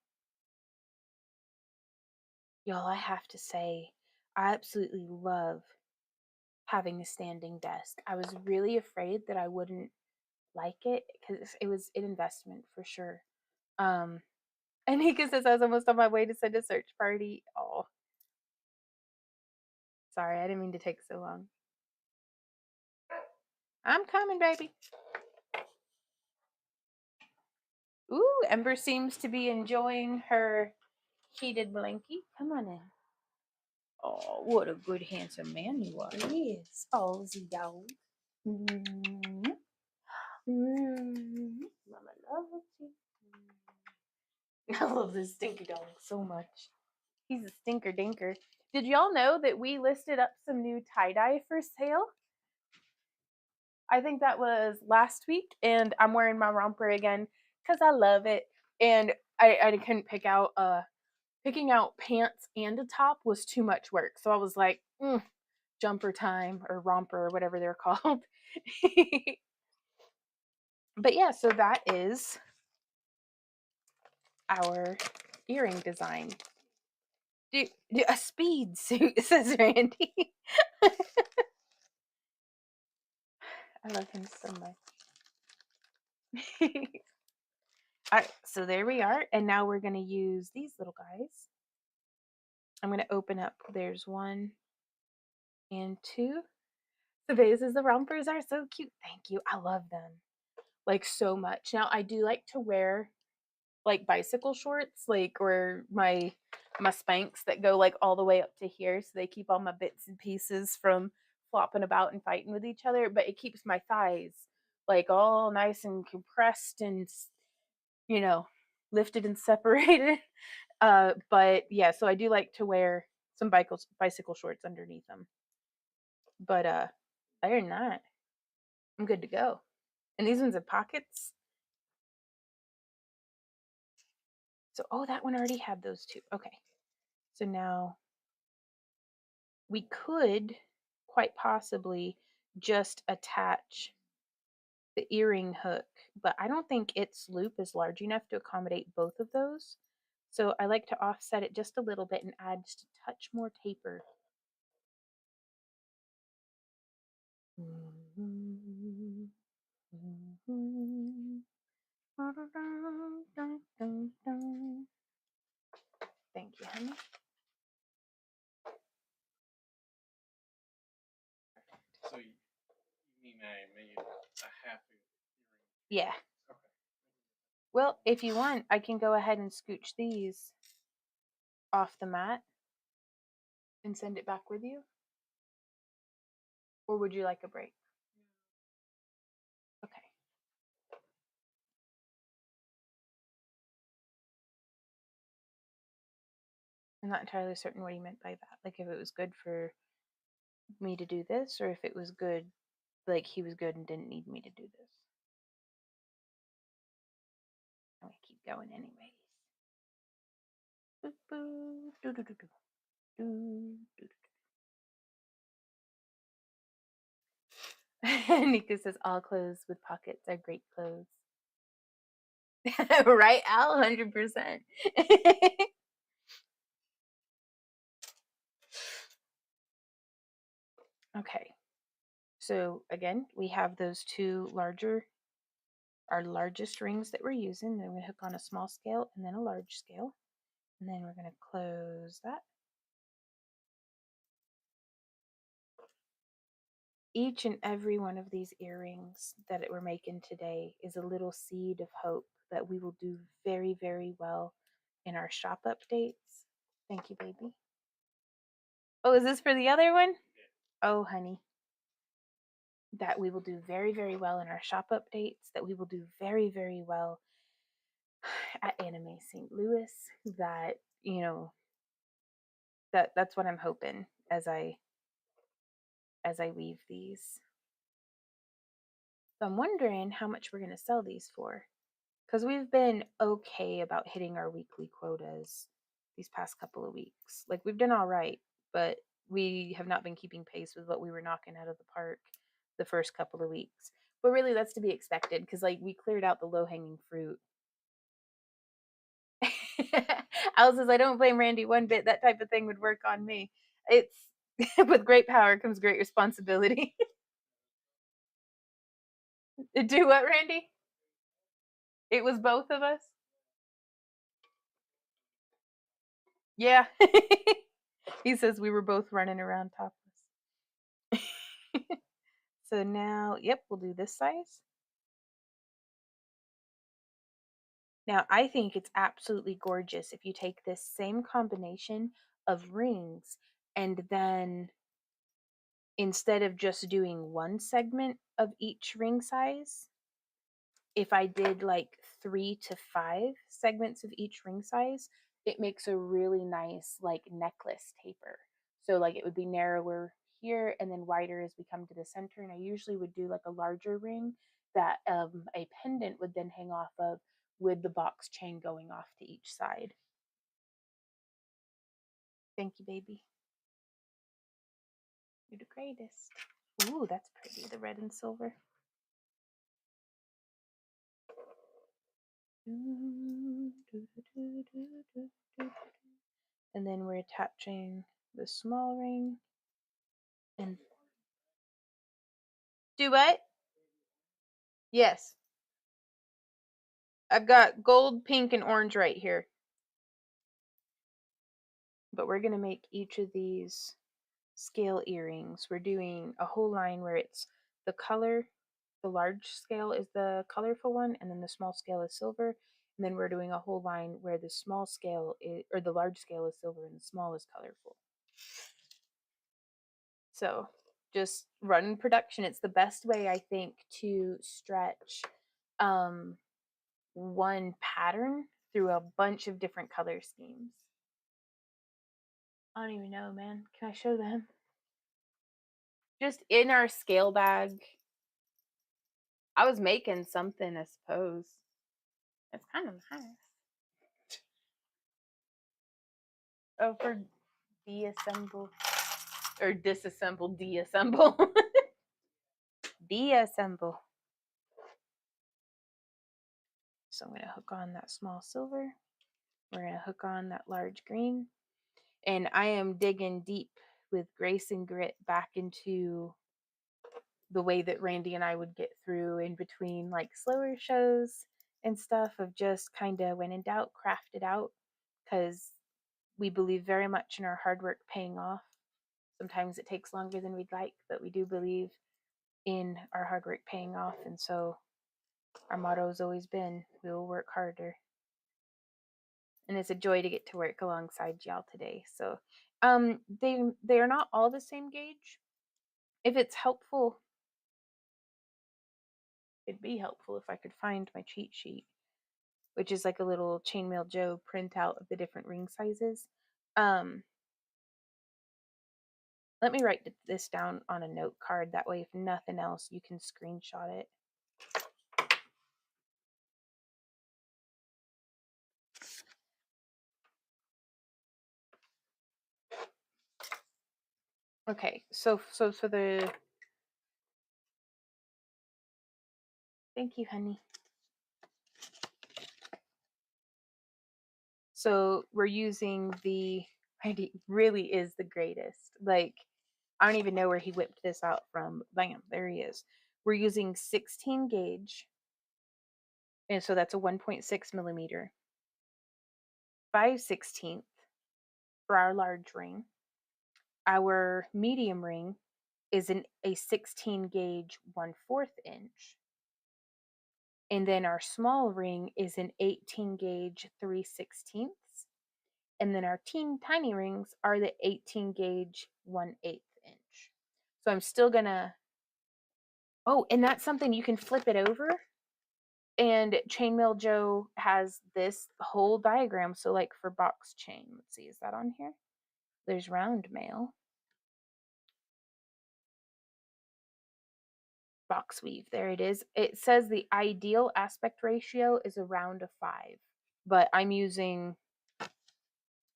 Y'all, I have to say, I absolutely love having a standing desk. I was really afraid that I wouldn't like it because it was an investment for sure. And Nika says I was almost on my way to send a search party. Oh, sorry, I didn't mean to take so long. I'm coming, baby. Ooh, Ember seems to be enjoying her heated blankie. Come on in. Oh, what a good, handsome man you are. Yes. Oh, the dog. Mm-hmm. Mm-hmm. Mama loves you. I love this stinky dog so much. He's a stinker dinker. Did y'all know that we listed up some new tie-dye for sale? I think that was last week, and I'm wearing my romper again because I love it. And I couldn't pick out picking out pants and a top was too much work. So I was like, jumper time or romper or whatever they're called. But yeah, so that is our earring design. Do a speed suit, says Randy. I love him so much. All right, so there we are. And now we're going to use these little guys. I'm going to open up. There's 1 and 2. The vases, the rompers are so cute. Thank you. I love them like so much. Now I do like to wear like bicycle shorts, like, or my Spanx that go like all the way up to here, so they keep all my bits and pieces from flopping about and fighting with each other, but it keeps my thighs like all nice and compressed and, you know, lifted and separated. But yeah, so I do like to wear some bicycle shorts underneath them. But other than that, I'm good to go. And these ones have pockets. So, oh, that one already had those two. Okay. So now we could quite possibly just attach the earring hook, but I don't think its loop is large enough to accommodate both of those. So I like to offset it just a little bit and add just a touch more taper. Thank you, honey. So you mean I made a half earring? Yeah. Okay. Well, if you want, I can go ahead and scooch these off the mat and send it back with you. Or would you like a break? Okay. I'm not entirely certain what he meant by that. Like if it was good for me to do this or if it was good, like he was good and didn't need me to do this. I'm going to keep going anyways. Boop, boop, doo, doo, doo, doo. Doo, doo, doo. Nika says all clothes with pockets are great clothes. Right, Al? 100%. Okay. So again, we have those two our largest rings that we're using. Then we're going to hook on a small scale and then a large scale. And then we're going to close that. Each and every one of these earrings that we're making today is a little seed of hope that we will do very, very well in our shop updates. Thank you, baby. Oh, is this for the other one? Oh, honey. That we will do very, very well in our shop updates, that we will do very, very well at Anime St. Louis, that, that's what I'm hoping as I weave these. So I'm wondering how much we're going to sell these for. Because we've been okay about hitting our weekly quotas these past couple of weeks. Like we've done all right, but we have not been keeping pace with what we were knocking out of the park the first couple of weeks. But really, that's to be expected because like we cleared out the low hanging fruit. Al says, I don't blame Randy one bit. That type of thing would work on me. It's with great power comes great responsibility. Do what, Randy? It was both of us. Yeah. He says we were both running around topless. So now, yep, we'll do this size. Now, I think it's absolutely gorgeous if you take this same combination of rings and then instead of just doing one segment of each ring size, if I did like 3 to 5 segments of each ring size, it makes a really nice like necklace taper. So like it would be narrower here and then wider as we come to the center. And I usually would do like a larger ring that a pendant would then hang off of with the box chain going off to each side. Thank you, baby. You're the greatest. Ooh, that's pretty, the red and silver. And then we're attaching the small ring and do what? Yes. I've got gold, pink, and orange right here. But we're going to make each of these scale earrings. We're doing a whole line where it's the color, the large scale is the colorful one, and then the small scale is silver. And then we're doing a whole line where the small scale is, or the large scale is silver and the small is colorful. So just run production. It's the best way, I think, to stretch one pattern through a bunch of different color schemes. I don't even know, man. Can I show them? Just in our scale bag. I was making something, I suppose. It's kind of nice. Oh, for deassemble. Or disassemble, deassemble. Deassemble. So I'm going to hook on that small silver. We're going to hook on that large green. And I am digging deep with grace and grit back into the way that Randy and I would get through in between like slower shows and stuff, of just kind of, when in doubt, craft it out, because we believe very much in our hard work paying off. Sometimes it takes longer than we'd like, but we do believe in our hard work paying off. And so our motto has always been, we will work harder. And it's a joy to get to work alongside y'all today. So they are not all the same gauge. If it's helpful, it'd be helpful if I could find my cheat sheet, which is like a little Chainmail Joe printout of the different ring sizes. Let me write this down on a note card. That way, if nothing else, you can screenshot it. Okay, so for the, thank you, honey. So we're using the, Randy really is the greatest. Like, I don't even know where he whipped this out from. Bam, there he is. We're using 16 gauge. And so that's a 1.6 millimeter. 5/16 for our large ring. Our medium ring is a 16 gauge 1/4 inch. And then our small ring is an 18 gauge 3/16. And then our tiny rings are the 18 gauge 1/8 inch. So I'm still gonna, oh, and that's something you can flip it over. And Chainmail Joe has this whole diagram. So like for box chain, let's see, is that on here? There's round mail. Box weave, there it is. It says the ideal aspect ratio is around a 5, but I'm using,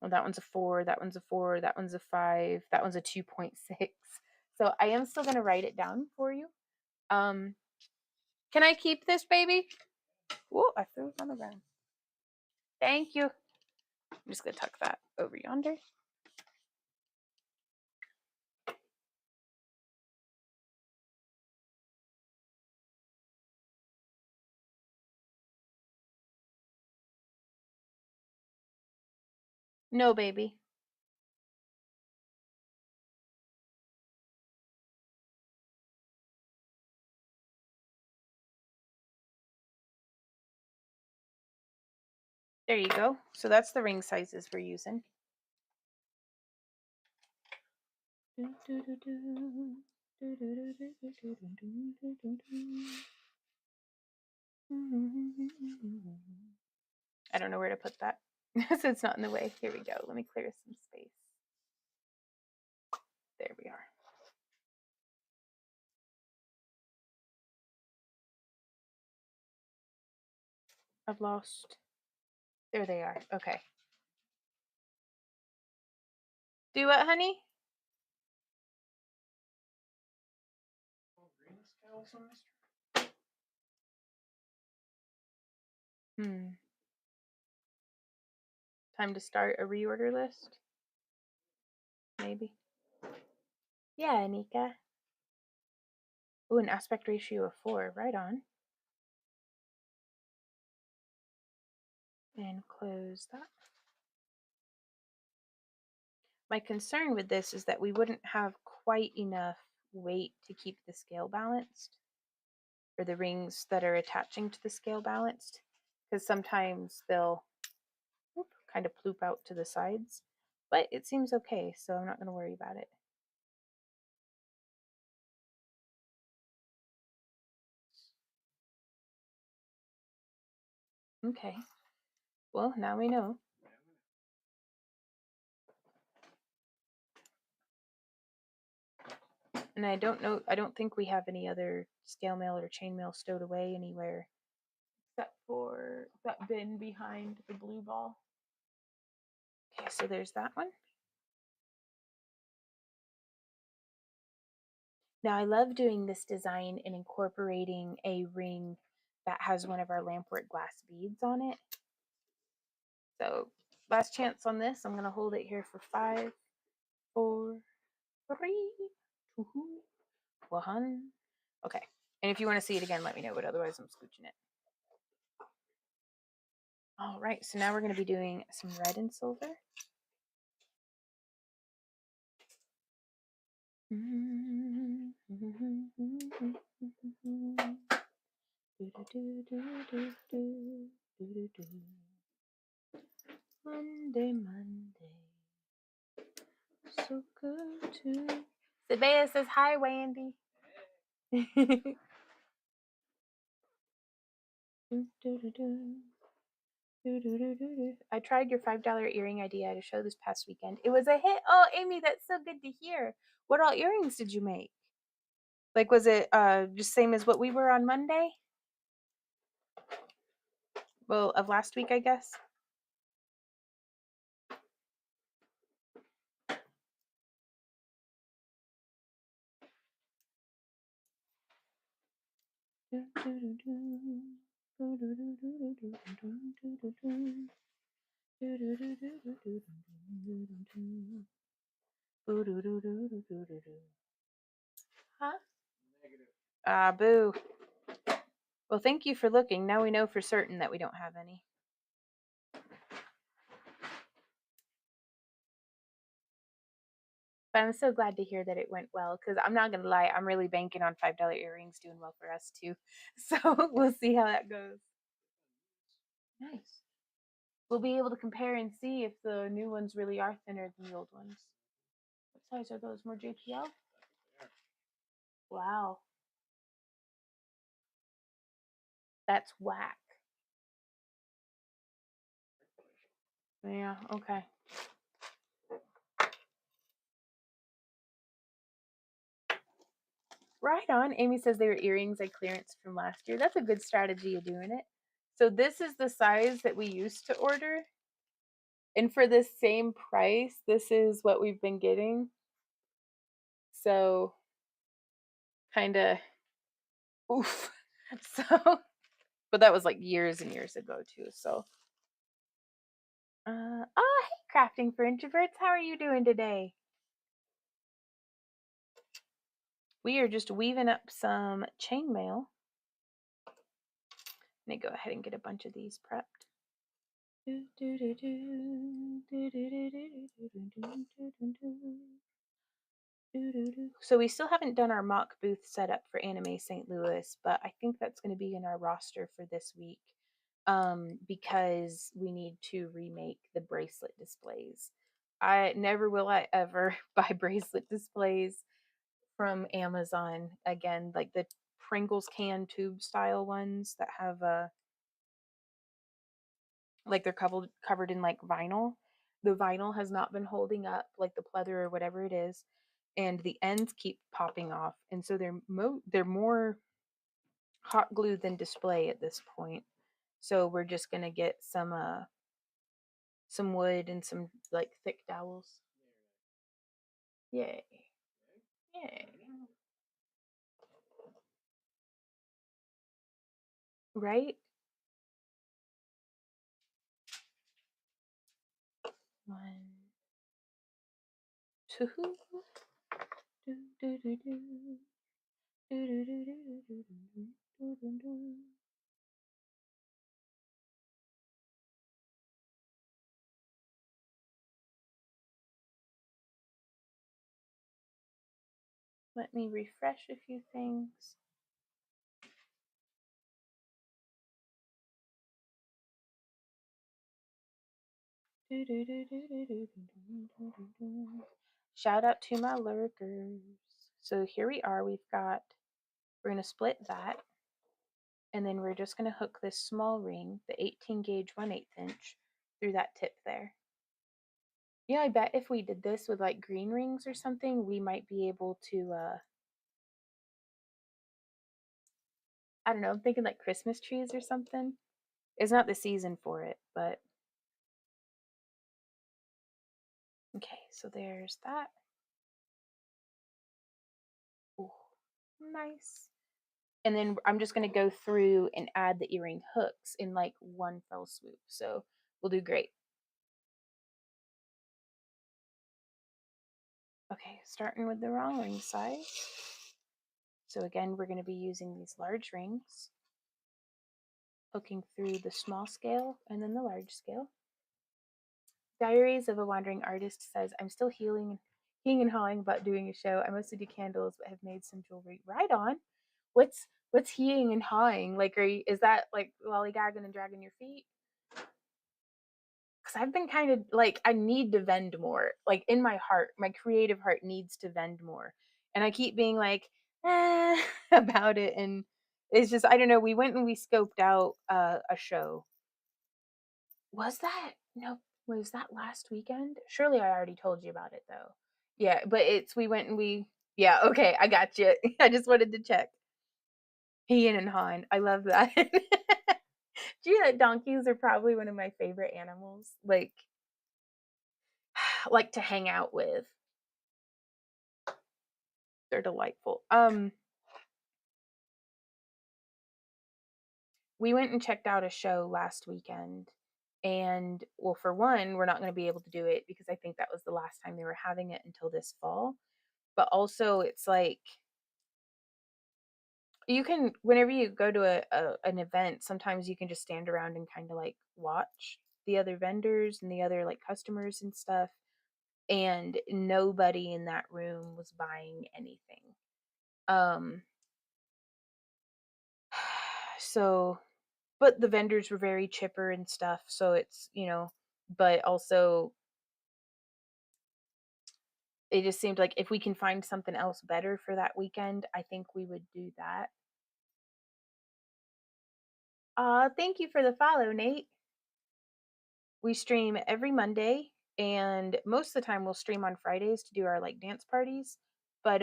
well, that one's a 4, that one's a 4, that one's a 5, that one's a 2.6. So I am still going to write it down for you. Can I keep this, baby? Whoa, I threw it on the ground. Thank you. I'm just going to tuck that over yonder. No, baby. There you go. So that's the ring sizes we're using. I don't know where to put that, so it's not in the way. Here we go. Let me clear some space. There we are. I've lost. There they are. Okay. Do what, honey? Time to start a reorder list? Maybe. Yeah, Anika. Ooh, an aspect ratio of 4. Right on. And close that. My concern with this is that we wouldn't have quite enough weight to keep the scale balanced, or the rings that are attaching to the scale balanced, because sometimes they'll kind of ploop out to the sides, but it seems okay, so I'm not going to worry about it. Okay. Well, now we know. And I don't think we have any other scale mail or chain mail stowed away anywhere except for that bin behind the blue ball. Okay, so there's that one. Now I love doing this design and incorporating a ring that has one of our lampwork glass beads on it. So last chance on this. I'm going to hold it here for 5, 4, 3, 2, 1. Okay. And if you want to see it again, let me know, but otherwise I'm scooching it. All right, so now we're going to be doing some red and silver. Monday, Monday. So good to. Sabea says hi, Wendy. I tried your $5 earring idea at a show this past weekend. It was a hit. Oh, Amy, that's so good to hear. What all earrings did you make? Like, was it just same as what we were on Monday? Well, of last week, I guess. Huh? Negative. Ah, boo. Well, thank you for looking. Now we know for certain that we don't have any. But I'm so glad to hear that it went well, because I'm not going to lie, I'm really banking on $5 earrings doing well for us too. So we'll see how that goes. Nice. We'll be able to compare and see if the new ones really are thinner than the old ones. What size are those? More JPL? Wow. That's whack. Yeah, okay. Right on. Amy says they were earrings I clearanced from last year. That's a good strategy of doing it. So this is the size that we used to order. And for this same price, this is what we've been getting. So kind of oof. So, but that was like years and years ago too. So, oh, hey, Crafting for Introverts. How are you doing today? We are just weaving up some chainmail. Let me go ahead and get a bunch of these prepped. So we still haven't done our mock booth setup for Anime St. Louis, but I think that's going to be in our roster for this week, because we need to remake the bracelet displays. I never will I ever buy bracelet displays from Amazon again, like the Pringles can tube style ones that have like they're covered in like vinyl. The vinyl has not been holding up, like the pleather or whatever it is, and the ends keep popping off, and so they're more hot glue than display at this point. So we're just gonna get some wood and some like thick dowels. Yay! Yay! Right? 1, 2. Let me refresh a few things. Shout out to my lurkers. So here we are. We're going to split that. And then we're just going to hook this small ring, the 18 gauge 1/8 inch, through that tip there. You know, I bet if we did this with like green rings or something, we might be able to I don't know, I'm thinking like Christmas trees or something. It's not the season for it, but okay, so there's that. Ooh, nice. And then I'm just going to go through and add the earring hooks in like one fell swoop. So we'll do great. Okay, starting with the wrong ring size. So again, we're going to be using these large rings, hooking through the small scale and then the large scale. Diaries of a Wandering Artist says, I'm still healing and hawing about doing a show. I mostly do candles, but have made some jewelry. Right on. What's heeing and hawing? Like, is that like lollygagging and dragging your feet? Because I've been kind of like, I need to vend more. Like in my heart, my creative heart needs to vend more, and I keep being like, about it, and it's just I don't know. We went and we scoped out a show. Was that no? Was that last weekend? Surely I already told you about it though. Yeah, but it's we went and we yeah, okay, I got you. I just wanted to check. Hien and Han. I love that. Do you know that donkeys are probably one of my favorite animals? Like to hang out with. They're delightful. We went and checked out a show last weekend, and well, for one, we're not going to be able to do it because I think that was the last time they were having it until this fall. But also, it's like you can whenever you go to an event, sometimes you can just stand around and kind of like watch the other vendors and the other like customers and stuff, and nobody in that room was buying anything. Um so but the vendors were very chipper and stuff, so it's, but also it just seemed like if we can find something else better for that weekend, I think we would do that. Thank you for the follow, Nate. We stream every Monday, and most of the time we'll stream on Fridays to do our like dance parties. But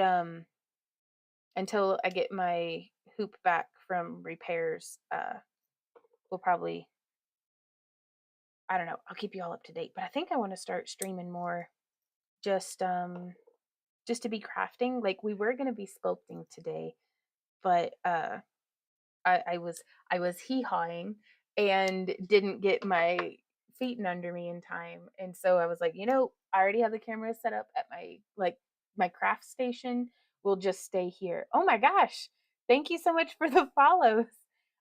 until I get my hoop back from repairs, we'll probably I don't know, I'll keep you all up to date. But I think I want to start streaming more just just to be crafting. Like we were gonna be sculpting today, but I was hee hawing and didn't get my feet under me in time, and so I was like, I already have the camera set up at my craft station. We'll just stay here. Oh my gosh! Thank you so much for the follows.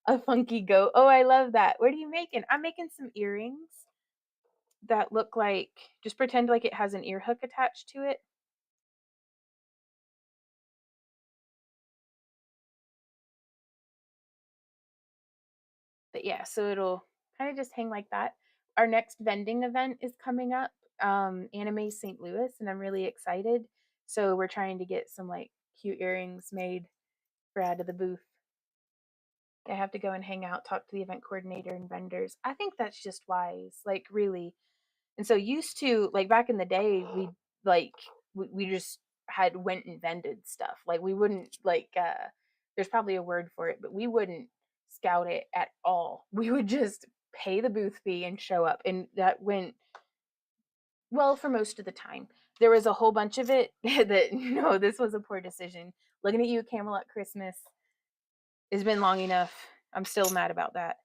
A funky goat. Oh, I love that. What are you making? I'm making some earrings that look like just pretend like it has an ear hook attached to it. But yeah, so it'll kind of just hang like that. Our next vending event is coming up, Anime St. Louis, and I'm really excited. So we're trying to get some like cute earrings made for out of the booth. I have to go and hang out, talk to the event coordinator and vendors. I think that's just wise, like really. And so used to like back in the day, like we just had went and vended stuff. Like we wouldn't there's probably a word for it, but we wouldn't scout it at all. We would just pay the booth fee and show up. And that went well for most of the time. There was a whole bunch of it that no, this was a poor decision. Looking at you, Camelot Christmas. It's been long enough. I'm still mad about that.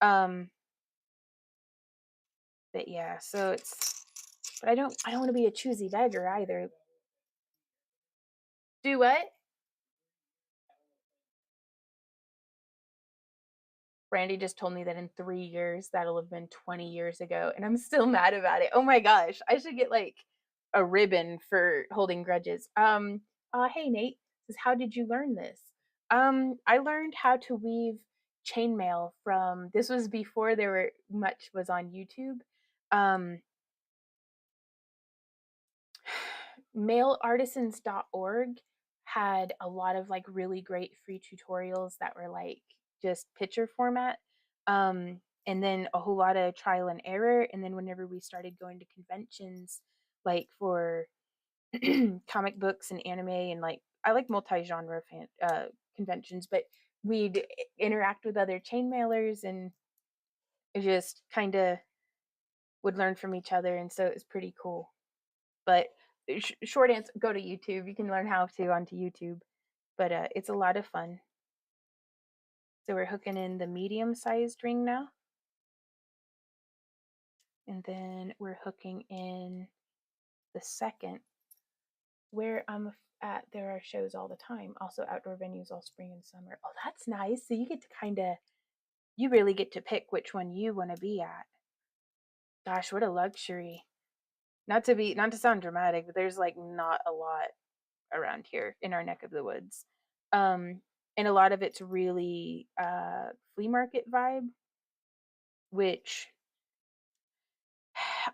Um, but yeah, so but I don't want to be a choosy beggar either. Do what? Brandy just told me that in 3 years that'll have been 20 years ago, and I'm still mad about it. Oh my gosh, I should get like a ribbon for holding grudges. Hey Nate, says how did you learn this? I learned how to weave chainmail from this was before there were much was on YouTube. Um, mailartisans.org had a lot of like really great free tutorials that were like just picture format. and then a whole lot of trial and error. And then whenever we started going to conventions, like for comic books and anime, and like I like multi-genre conventions, but we'd interact with other chainmailers and it just kind of would learn from each other, and so it was pretty cool. But short answer, go to YouTube. You can learn how to onto YouTube, but it's a lot of fun. So we're hooking in the medium-sized ring now, and then we're hooking in the second. Where I'm at, there are shows all the time. Also outdoor venues all spring and summer. Oh, that's nice. So you get to you really get to pick which one you want to be at. Gosh, what a luxury. Not to sound dramatic, but there's like not a lot around here in our neck of the woods. Um, and a lot of it's really flea market vibe, which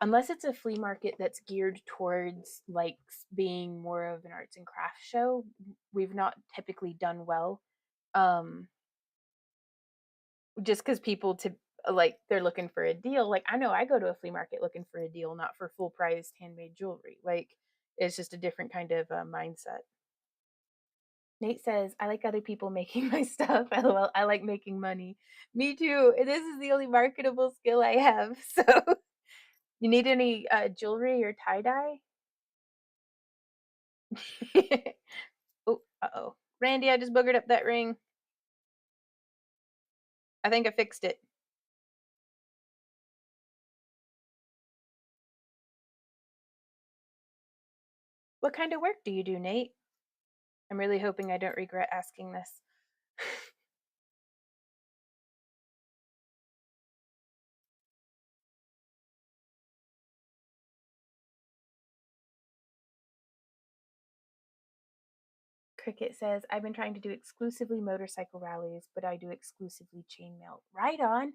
unless it's a flea market that's geared towards like being more of an arts and crafts show, we've not typically done well. Um, just because people to like they're looking for a deal. Like I know I go to a flea market looking for a deal, not for full priced handmade jewelry. Like it's just a different kind of mindset. Nate says, I like other people making my stuff. LOL, I like making money. Me too. This is the only marketable skill I have. So, you need any jewelry or tie dye? Oh, uh-oh. Randy, I just boogered up that ring. I think I fixed it. What kind of work do you do, Nate? I'm really hoping I don't regret asking this. Cricket says, I've been trying to do exclusively motorcycle rallies, but I do exclusively chainmail. Right on.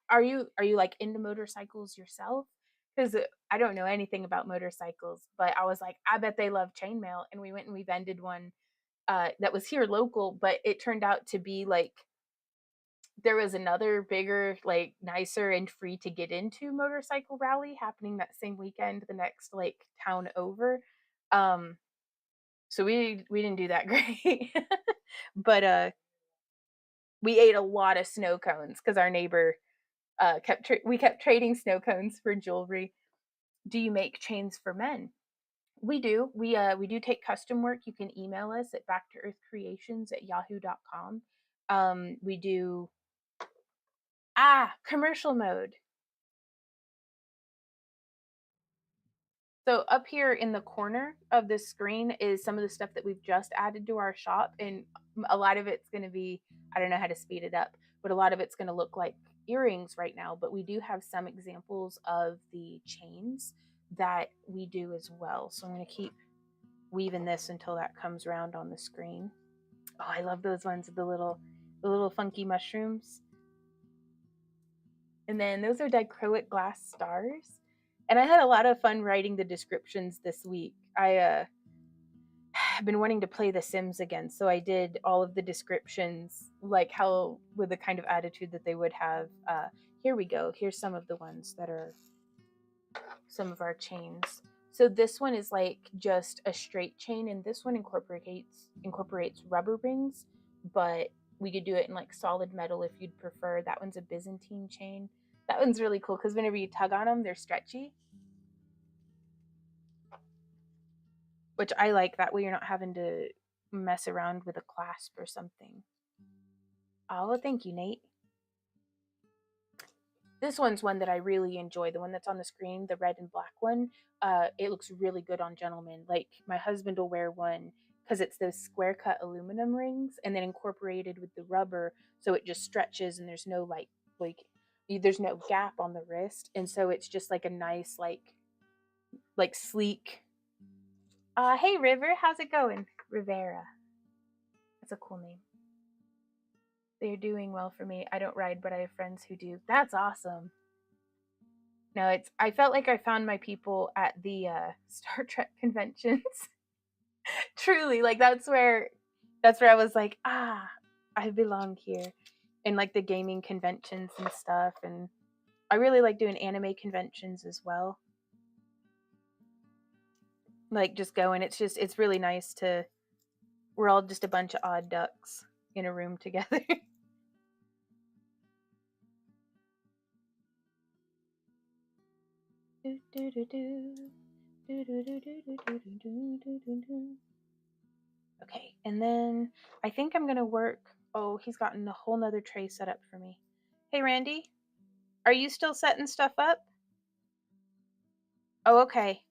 Are you like into motorcycles yourself? Because I don't know anything about motorcycles, but I was like, I bet they love chainmail. And we went and we vended one that was here local, but it turned out to be like there was another bigger, like nicer and free to get into motorcycle rally happening that same weekend, the next like town over. Um, so we didn't do that great. But we ate a lot of snow cones because our neighbor we kept trading snow cones for jewelry. Do you make chains for men? We do. We do take custom work. You can email us at backtoearthcreations@yahoo.com. We do commercial mode. So up here in the corner of this screen is some of the stuff that we've just added to our shop, and a lot of it's going to be, I don't know how to speed it up, but a lot of it's going to look like earrings right now, but we do have some examples of the chains that we do as well. So I'm going to keep weaving this until that comes around on the screen. Oh, I love those ones with the little funky mushrooms. And then those are dichroic glass stars. And I had a lot of fun writing the descriptions this week. I've been wanting to play The Sims again, so I did all of the descriptions, like how with the kind of attitude that they would have. Here we go. Here's some of the ones that are some of our chains. So this one is like just a straight chain, and this one incorporates rubber rings, but we could do it in like solid metal if you'd prefer. That one's a Byzantine chain. That one's really cool because whenever you tug on them, they're stretchy, which I like. That way you're not having to mess around with a clasp or something. Oh, well, thank you, Nate. This one's one that I really enjoy. The one that's on the screen, the red and black one. It looks really good on gentlemen. Like my husband will wear one because it's those square cut aluminum rings and then incorporated with the rubber, so it just stretches and there's no like there's no gap on the wrist, and so it's just like a nice like sleek. Hey River, how's it going? Rivera. That's a cool name. They're doing well for me. I don't ride, but I have friends who do. That's awesome. No, I felt like I found my people at the Star Trek conventions. Truly, like that's where I was like, I belong here. And like the gaming conventions and stuff, and I really like doing anime conventions as well. Like just going, it's really nice to, we're all just a bunch of odd ducks in a room together. Okay, and then I think I'm gonna work. Oh, he's gotten a whole nother tray set up for me. Hey, Randy, are you still setting stuff up? Oh, okay.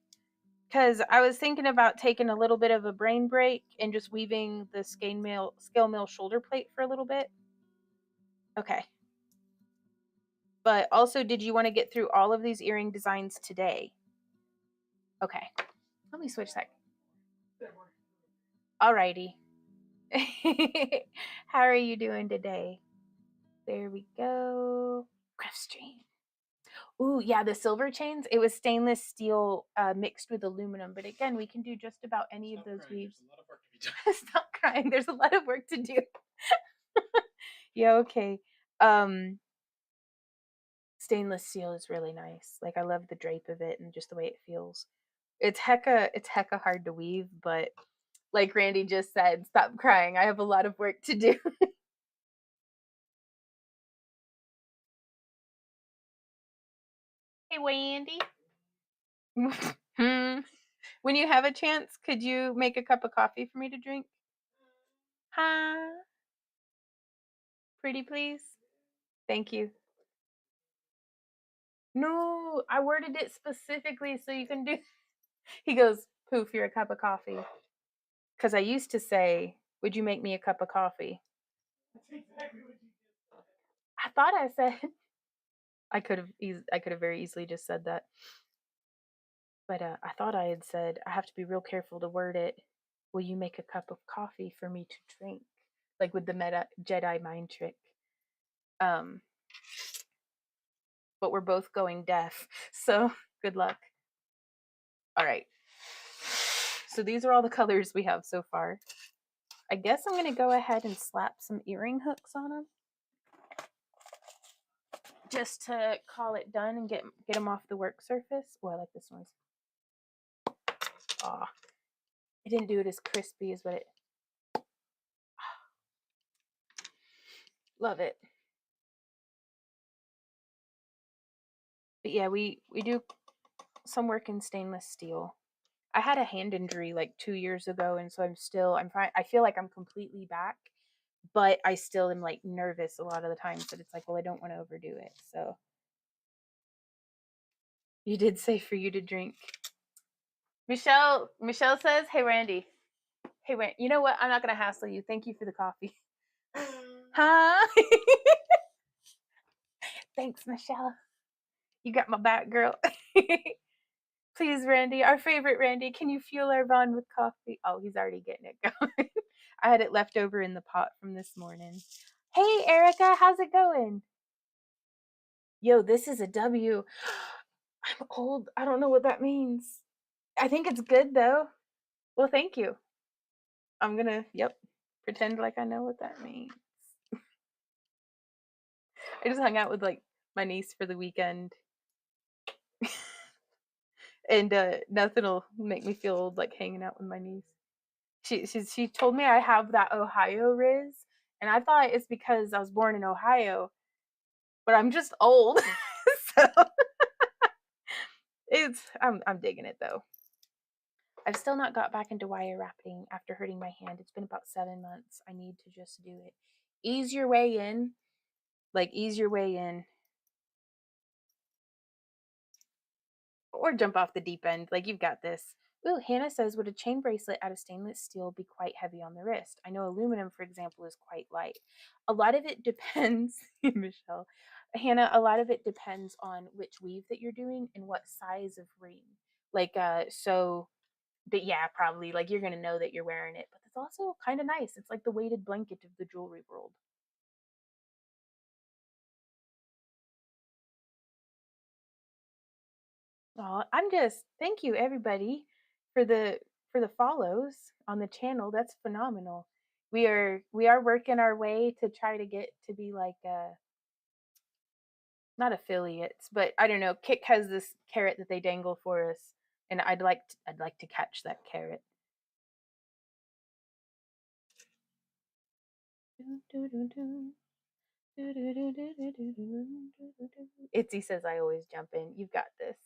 Because I was thinking about taking a little bit of a brain break and just weaving the scale mill shoulder plate for a little bit. Okay. But also, did you want to get through all of these earring designs today? Okay. Let me switch that. Alrighty. How are you doing today? There we go. Craft stream. Ooh, yeah, the silver chains. It was stainless steel mixed with aluminum. But again, we can do just about any of those weaves. There's a lot of work to be done. Stop crying. There's a lot of work to do. Yeah, okay. Stainless steel is really nice. Like I love the drape of it and just the way it feels. It's hecka hard to weave, but like Randy just said, stop crying. I have a lot of work to do. Hey, Wendy. When you have a chance, could you make a cup of coffee for me to drink? Huh? Pretty please? Thank you. No, I worded it specifically so you can do. He goes, poof, you're a cup of coffee. Because I used to say, would you make me a cup of coffee? That's exactly what you did. I thought I said. I could have very easily just said that. But I thought I had said, I have to be real careful to word it. Will you make a cup of coffee for me to drink? Like with the Jedi mind trick. But we're both going deaf. So good luck. All right. So these are all the colors we have so far. I guess I'm going to go ahead and slap some earring hooks on them. Just to call it done and get them off the work surface. Oh, I like this noise. Aw. I didn't do it as crispy as what it... Love it. But yeah, we do some work in stainless steel. I had a hand injury like 2 years ago, and so I'm fine. I feel like I'm completely back, but I still am like nervous a lot of the times. But it's like, well, I don't want to overdo it. So you did say for you to drink. Michelle says, "Hey Randy, hey Randy, you know what? I'm not gonna hassle you. Thank you for the coffee." Huh? Thanks, Michelle. You got my back, girl. Please, Randy, our favorite Randy, can you fuel our bond with coffee? Oh, he's already getting it going. I had it left over in the pot from this morning. Hey, Erica, how's it going? Yo, this is a W. I'm old. I don't know what that means. I think it's good, though. Well, thank you. I'm gonna, pretend like I know what that means. I just hung out with, like, my niece for the weekend. And nothing will make me feel old like hanging out with my niece. She told me I have that Ohio Riz, and I thought it's because I was born in Ohio, but I'm just old. So I'm digging it though. I've still not got back into wire wrapping after hurting my hand. It's been about 7 months. I need to just do it. Ease your way in. Ease your way in. Or jump off the deep end. Like, you've got this. Ooh, Hannah says, would a chain bracelet out of stainless steel be quite heavy on the wrist? I know aluminum, for example, is quite light. A lot of it depends, Michelle. Hannah, a lot of it depends on which weave that you're doing and what size of ring. But yeah, probably, like, you're going to know that you're wearing it. But it's also kind of nice. It's like the weighted blanket of the jewelry world. Oh, thank you everybody for the follows on the channel. That's phenomenal. We are working our way to try to get to be like not affiliates, but I don't know. Kick has this carrot that they dangle for us, and I'd like to catch that carrot. Itzy says I always jump in. You've got this.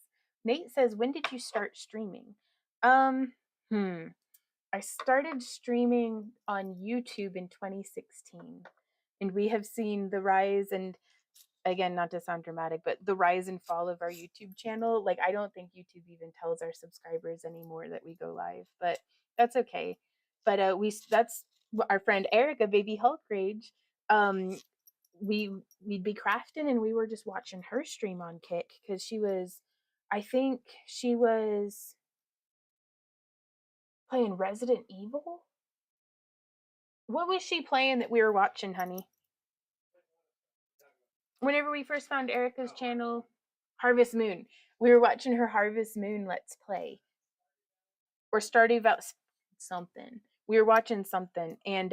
Nate says, when did you start streaming? Um, hmm. I started streaming on YouTube in 2016, and we have seen the rise and, again, not to sound dramatic, but the rise and fall of our YouTube channel. Like, I don't think YouTube even tells our subscribers anymore that we go live, but that's okay. But that's our friend Erica, Baby Hulk Rage. Um, we'd be crafting and we were just watching her stream on Kick because I think she was playing Resident Evil. What was she playing that we were watching, honey? Whenever we first found Erica's channel, Harvest Moon. We were watching her Harvest Moon Let's Play. Or Stardew Valley something. We were watching something and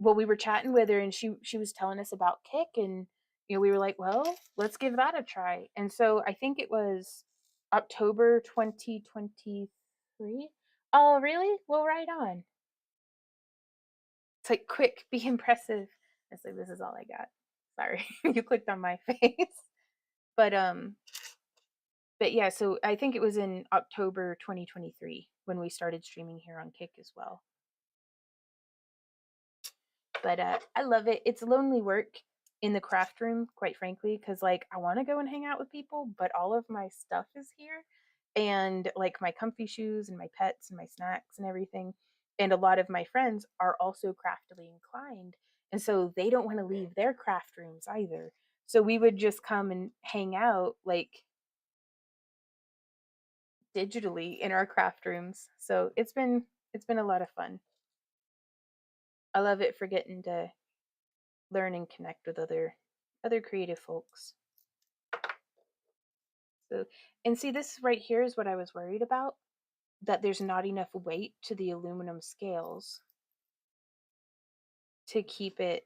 well, we were chatting with her and she was telling us about Kick and we were like, well, let's give that a try. And so I think it was October 2023. Oh, really? Well, right on. It's like, quick, be impressive. It's like, this is all I got. Sorry, you clicked on my face. But yeah, so I think it was in October 2023 when we started streaming here on Kick as well. But I love it. It's lonely work in the craft room, quite frankly, because like I want to go and hang out with people, but all of my stuff is here, and like my comfy shoes and my pets and my snacks and everything. And a lot of my friends are also craftily inclined, and so they don't want to leave their craft rooms either. So we would just come and hang out like digitally in our craft rooms. So it's been a lot of fun. I love it for getting to learn and connect with other creative folks. So, and see, this right here is what I was worried about, that there's not enough weight to the aluminum scales to keep it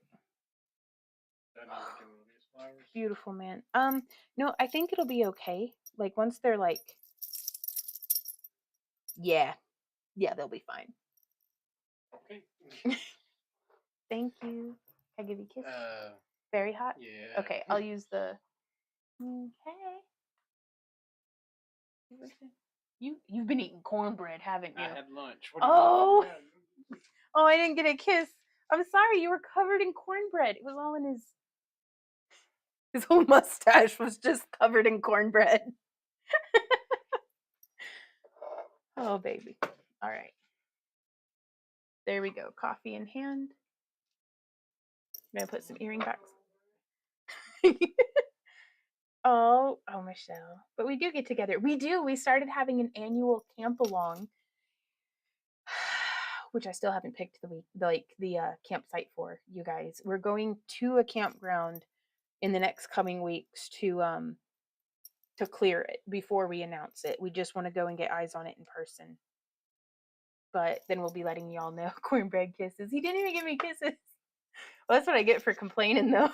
beautiful, man. No, I think it'll be okay. Like once they're like, yeah, they'll be fine. Okay. Thank you. Can I give you a kiss? Very hot? Yeah. Okay, I'll use the, okay. You've been eating cornbread, haven't you? I had lunch. Oh, oh, I didn't get a kiss. I'm sorry. You were covered in cornbread. It was all in his whole mustache was just covered in cornbread. Oh, baby. All right. There we go. Coffee in hand. I'm gonna put some earring backs. Oh, Michelle. But we do get together. We do. We started having an annual camp along, which I still haven't picked the campsite for you guys. We're going to a campground in the next coming weeks to clear it before we announce it. We just want to go and get eyes on it in person. But then we'll be letting y'all know. Cornbread kisses. He didn't even give me kisses. Well, that's what I get for complaining, though.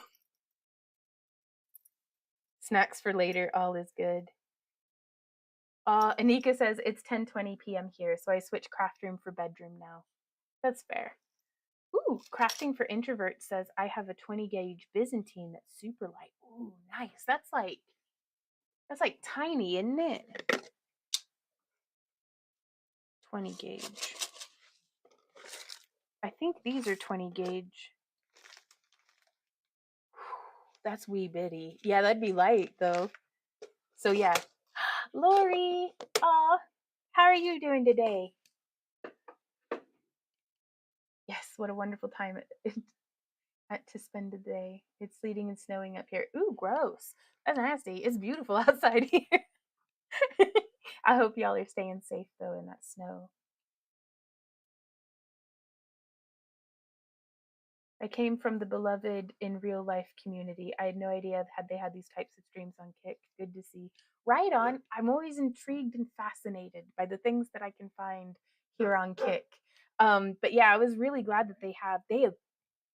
Snacks for later. All is good. Anika says it's 10:20 p.m. here, so I switched craft room for bedroom now. That's fair. Ooh, crafting for introverts says I have a 20 gauge Byzantine that's super light. Ooh, nice. That's like tiny, isn't it? 20 gauge. I think these are 20 gauge. That's wee bitty. Yeah, that'd be light though. So yeah. Lori, aw, how are you doing today? Yes, what a wonderful time to spend a day. It's sleeting and snowing up here. Ooh, gross. That's nasty. It's beautiful outside here. I hope y'all are staying safe though in that snow. I came from the beloved in real life community. I had no idea they had these types of streams on Kick. Good to see. Right on. I'm always intrigued and fascinated by the things that I can find here on Kick. But yeah, I was really glad that they have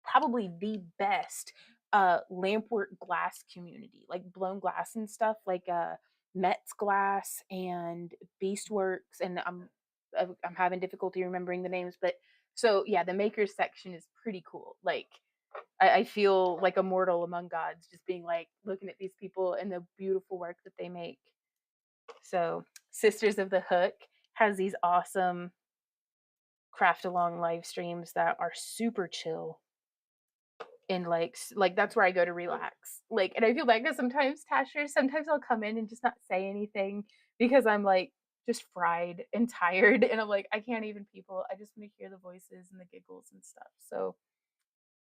probably the best lampwork glass community, like blown glass and stuff, like Met's Glass and Beastworks, and I'm having difficulty remembering the names, but so yeah, the makers section is pretty cool. Like I feel like a mortal among gods, just being like looking at these people and the beautiful work that they make. So Sisters of the Hook has these awesome craft along live streams that are super chill, and like that's where I go to relax. Like, and I feel bad because sometimes Tasher, sometimes I'll come in and just not say anything because I'm like just fried and tired, and I'm like I can't even people. I just want to hear the voices and the giggles and stuff. So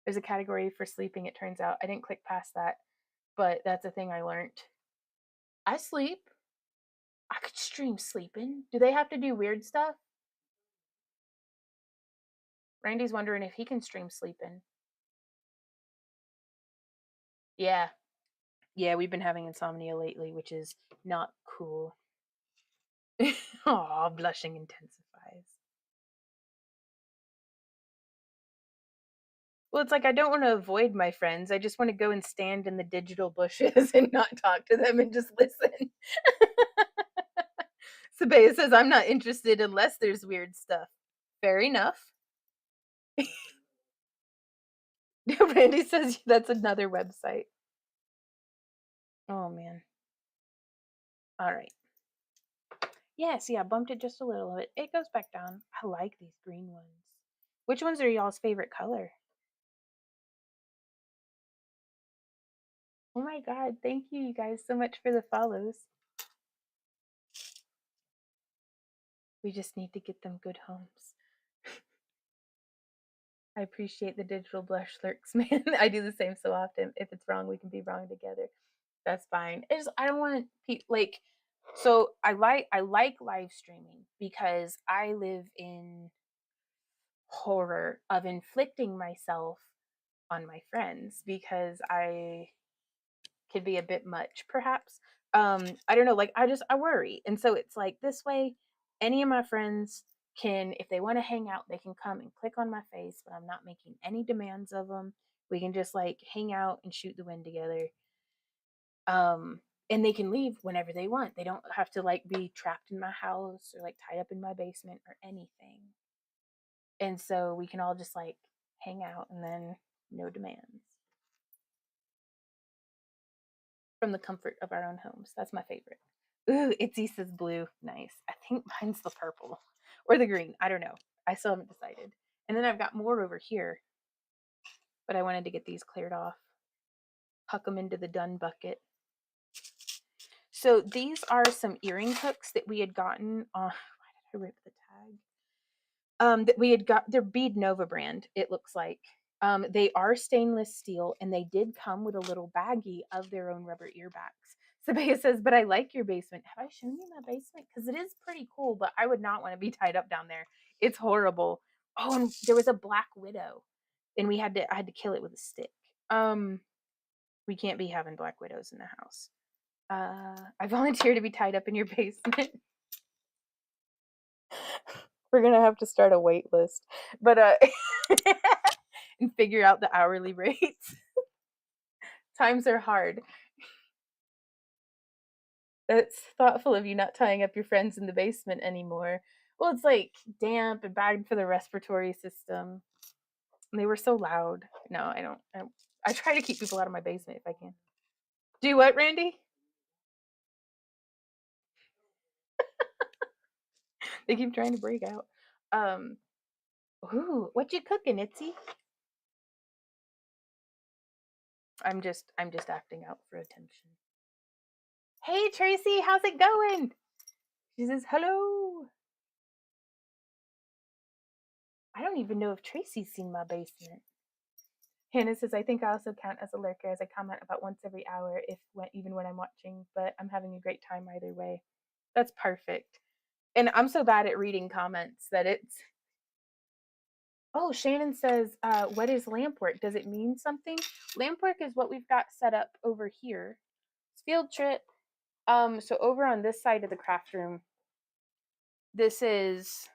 there's a category for sleeping. It turns out I didn't click past that, but that's a thing I learned. I sleep. I could stream sleeping. Do they have to do weird stuff? Randy's wondering if he can stream sleeping. Yeah. Yeah, we've been having insomnia lately, which is not cool. Aw, blushing intensifies. Well, it's like I don't want to avoid my friends. I just want to go and stand in the digital bushes and not talk to them and just listen. Sabea says, I'm not interested unless there's weird stuff. Fair enough. Randy says that's another website. Oh, man. All right. Yeah, see, I bumped it just a little bit. It goes back down. I like these green ones. Which ones are y'all's favorite color? Oh my god, thank you guys so much for the follows. We just need to get them good homes. I appreciate the digital blush lurks, man. I do the same so often. If it's wrong, we can be wrong together. That's fine. I don't want people like so I like live streaming because I live in horror of inflicting myself on my friends because I could be a bit much perhaps. I don't know, like I worry. And so it's like this way any of my friends can, if they want to hang out, they can come and click on my face, but I'm not making any demands of them. We can just like hang out and shoot the wind together. Um and they can leave whenever they want. They don't have to like be trapped in my house or like tied up in my basement or anything. And so we can all just like hang out and then no demands. From the comfort of our own homes. That's my favorite. Ooh, Itzy says blue. Nice. I think mine's the purple or the green. I don't know. I still haven't decided. And then I've got more over here, but I wanted to get these cleared off. Huck them into the done bucket. So these are some earring hooks that we had gotten on. Why did I rip the tag? That we had got. They're Bead Nova brand. It looks like. They are stainless steel, and they did come with a little baggie of their own rubber ear backs. Sabea says, "But I like your basement. Have I shown you my basement? Because it is pretty cool, but I would not want to be tied up down there. It's horrible. Oh, and there was a black widow, and I had to kill it with a stick. We can't be having black widows in the house. I volunteer to be tied up in your basement. We're gonna have to start a wait list, but and figure out the hourly rates. Times are hard. That's thoughtful of you not tying up your friends in the basement anymore. Well, it's like damp and bad for the respiratory system. And they were so loud. No, I don't. I try to keep people out of my basement if I can. Do what, Randy? They keep trying to break out. Ooh, what you cooking, Itzy? I'm just acting out for attention. Hey Tracy, how's it going? She says hello. I don't even know if Tracy's seen my basement. Hannah says, I think I also count as a lurker as I comment about once every hour, even when I'm watching, but I'm having a great time either way. That's perfect. And I'm so bad at reading comments that it's. Oh, Shannon says, what is lampwork? Does it mean something? Lampwork is what we've got set up over here. It's field trip. So over on this side of the craft room, this is,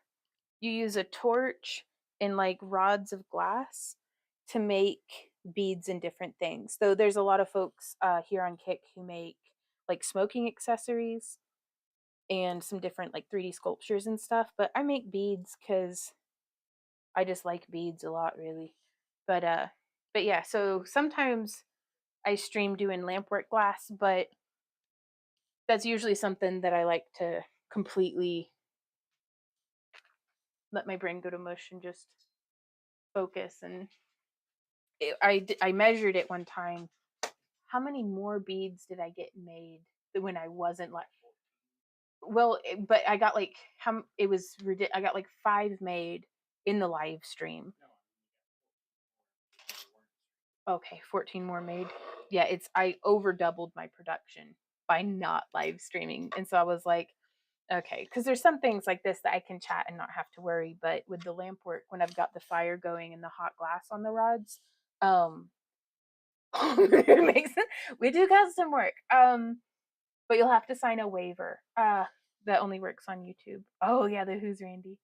you use a torch and like rods of glass to make beads and different things. Though there's a lot of folks here on Kick who make like smoking accessories and some different like 3D sculptures and stuff. But I make beads because I just like beads a lot, really. But yeah, so sometimes I stream doing lampwork glass, but that's usually something that I like to completely let my brain go to mush and just focus. And I measured it one time. How many more beads did I get made when I wasn't like, well, but I got like how it was I got like 5 made in the live stream. Okay, 14 more made. Yeah, I over doubled my production by not live streaming. And so I was like, okay, because there's some things like this that I can chat and not have to worry. But with the lamp work, when I've got the fire going and the hot glass on the rods, it makes it, we do custom work. But you'll have to sign a waiver. That only works on YouTube. Oh yeah, the Who's Randy.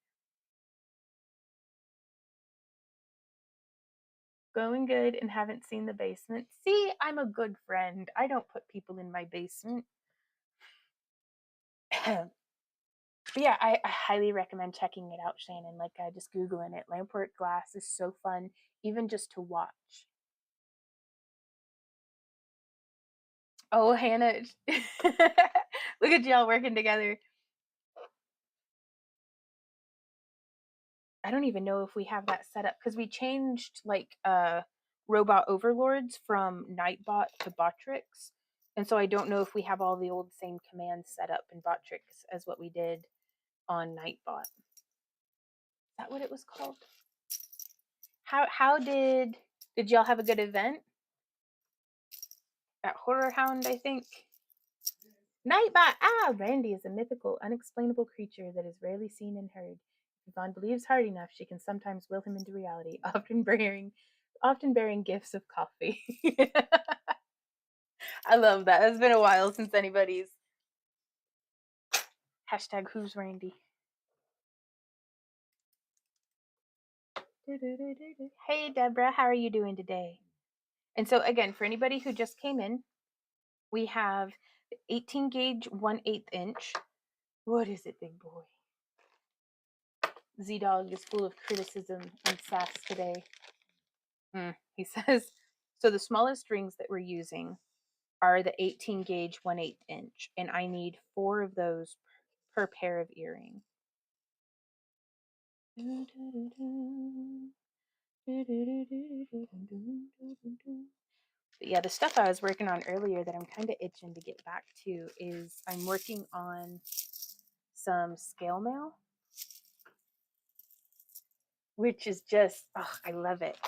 Going good and haven't seen the basement. See, I'm a good friend. I don't put people in my basement. But yeah, I highly recommend checking it out, Shannon. Like just Googling it. Lampwork glass is so fun, even just to watch. Oh, Hannah. Look at y'all working together. I don't even know if we have that set up because we changed like robot overlords from Nightbot to Botrix. And so I don't know if we have all the old same commands set up in Botrix as what we did on Nightbot. Is that what it was called? How did y'all have a good event? At Horror Hound, I think. Nightbot! Randy is a mythical, unexplainable creature that is rarely seen and heard. If Yvonne believes hard enough, she can sometimes will him into reality, often bearing gifts of coffee. I love that. It's been a while since anybody's hashtag Who's Randy. Hey Deborah, how are you doing today? And so again, for anybody who just came in, we have 18 gauge 1/8 inch. What is it, big boy? Z-Dog is full of criticism and sass today. He says, so the smallest rings that we're using are the 18 gauge 1/8 inch, and I need 4 of those per pair of earring. But yeah, the stuff I was working on earlier that I'm kind of itching to get back to is I'm working on some scale mail, which is just, oh, I love it.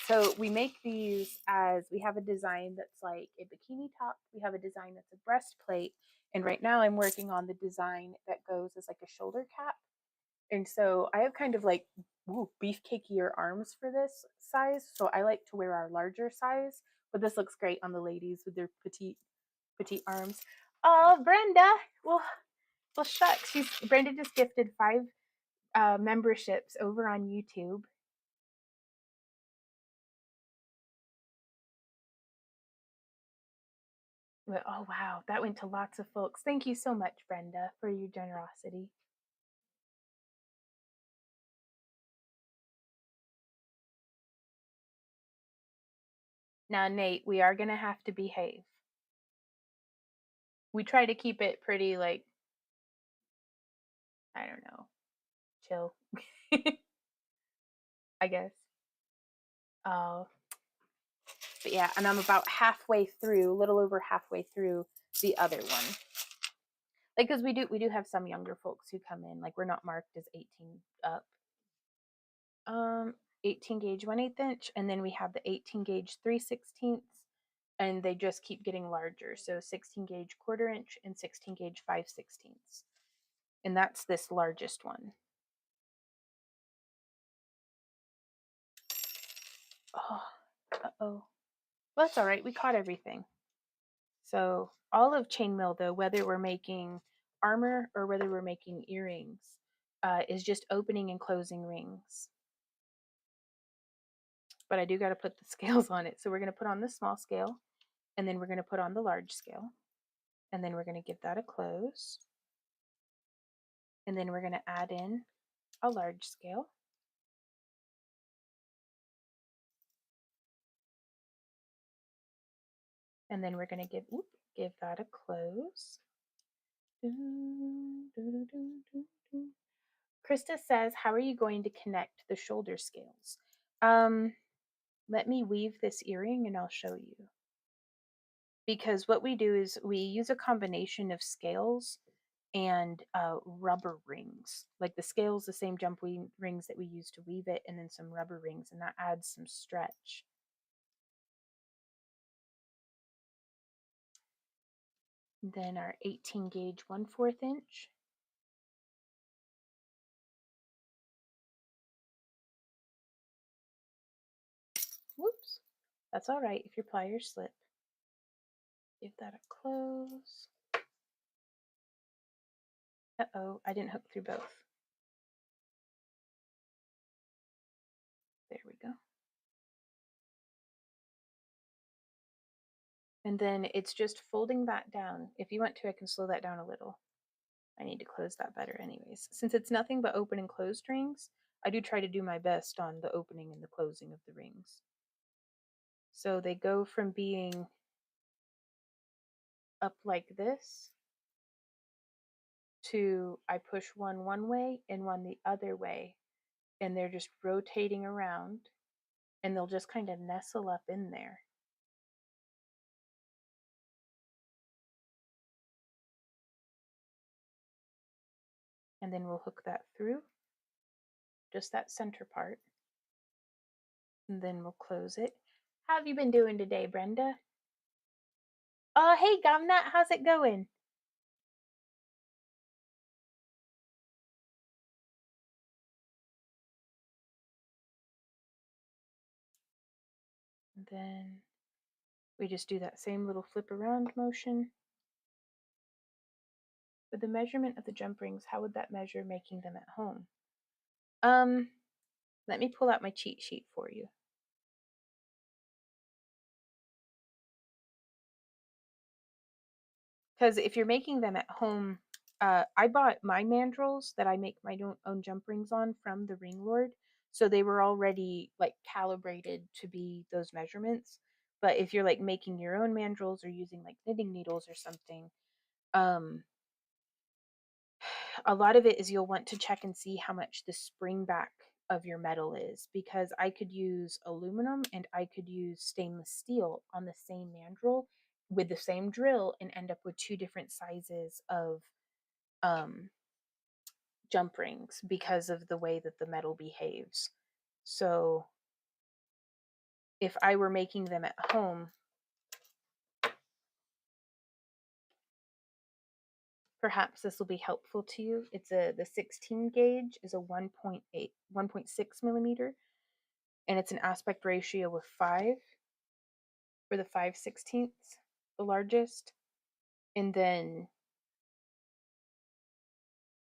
So we make these as, we have a design that's like a bikini top, we have a design that's a breastplate, and right now I'm working on the design that goes as like a shoulder cap. And so I have kind of like beefcakier arms for this size, so I like to wear our larger size, but this looks great on the ladies with their petite arms. Oh, Brenda! Well, shucks. Brenda just gifted 5 memberships over on YouTube. But, oh wow, that went to lots of folks. Thank you so much, Brenda, for your generosity. Now, Nate, we are gonna have to behave. We try to keep it pretty, like, I don't know, chill. I guess. But yeah, and I'm about halfway through, a little over halfway through the other one. Like, because we do have some younger folks who come in, like we're not marked as 18 up. 18 gauge 1/8 inch, and then we have the 18 gauge 3/16, and they just keep getting larger. So 16 gauge 1/4 inch and 16 gauge 5/16, and that's this largest one. Oh, uh-oh. Well, that's all right. We caught everything. So all of chainmail, though, whether we're making armor or whether we're making earrings, is just opening and closing rings. but I do got to put the scales on it. So we're going to put on the small scale, and then we're going to put on the large scale, and then we're going to give that a close, and then we're going to add in a large scale. And then we're going to give that a close. Krista says, how are you going to connect the shoulder scales? Let me weave this earring and I'll show you. Because what we do is we use a combination of scales and rubber rings. Like the scales, the same jump rings that we use to weave it, and then some rubber rings, and that adds some stretch. Then our 18 gauge 1/4 inch. Whoops, that's all right if your pliers slip. Give that a close. Uh-oh, I didn't hook through both. There we go. And then it's just folding that down. If you want to, I can slow that down a little. I need to close that better anyways. Since it's nothing but open and closed rings, I do try to do my best on the opening and the closing of the rings. So they go from being up like this to I push one way and one the other way, and they're just rotating around, and they'll just kind of nestle up in there. And then we'll hook that through, just that center part. And then we'll close it. How have you been doing today, Brenda? Oh, hey, Gamnat, how's it going? And then we just do that same little flip around motion. With the measurement of the jump rings, how would that measure making them at home? Let me pull out my cheat sheet for you. Because if you're making them at home, I bought my mandrels that I make my own jump rings on from the Ring Lord, so they were already like calibrated to be those measurements. But if you're like making your own mandrels or using like knitting needles or something, a lot of it is you'll want to check and see how much the spring back of your metal is, because I could use aluminum and I could use stainless steel on the same mandrel with the same drill and end up with two different sizes of jump rings because of the way that the metal behaves. So if I were making them at home, perhaps this will be helpful to you. It's the 16 gauge is a 1.6 millimeter, and it's an aspect ratio of 5 for the 5/16, the largest. And then,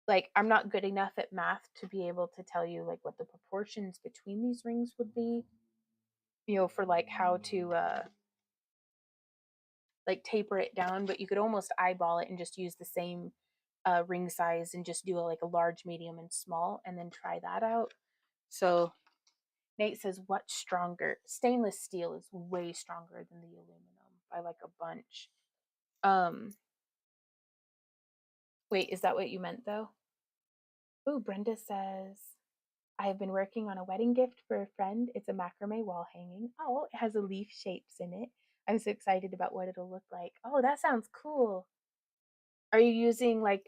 like, I'm not good enough at math to be able to tell you like what the proportions between these rings would be, for like how to like taper it down, but you could almost eyeball it and just use the same ring size and just do like a large, medium, and small, and then try that out. So Nate says, what's stronger? Stainless steel is way stronger than the aluminum by like a bunch. Wait, is that what you meant though? Oh, Brenda says, I have been working on a wedding gift for a friend. It's a macrame wall hanging. Oh, it has a leaf shapes in it. I'm so excited about what it'll look like. Oh, that sounds cool. Are you using like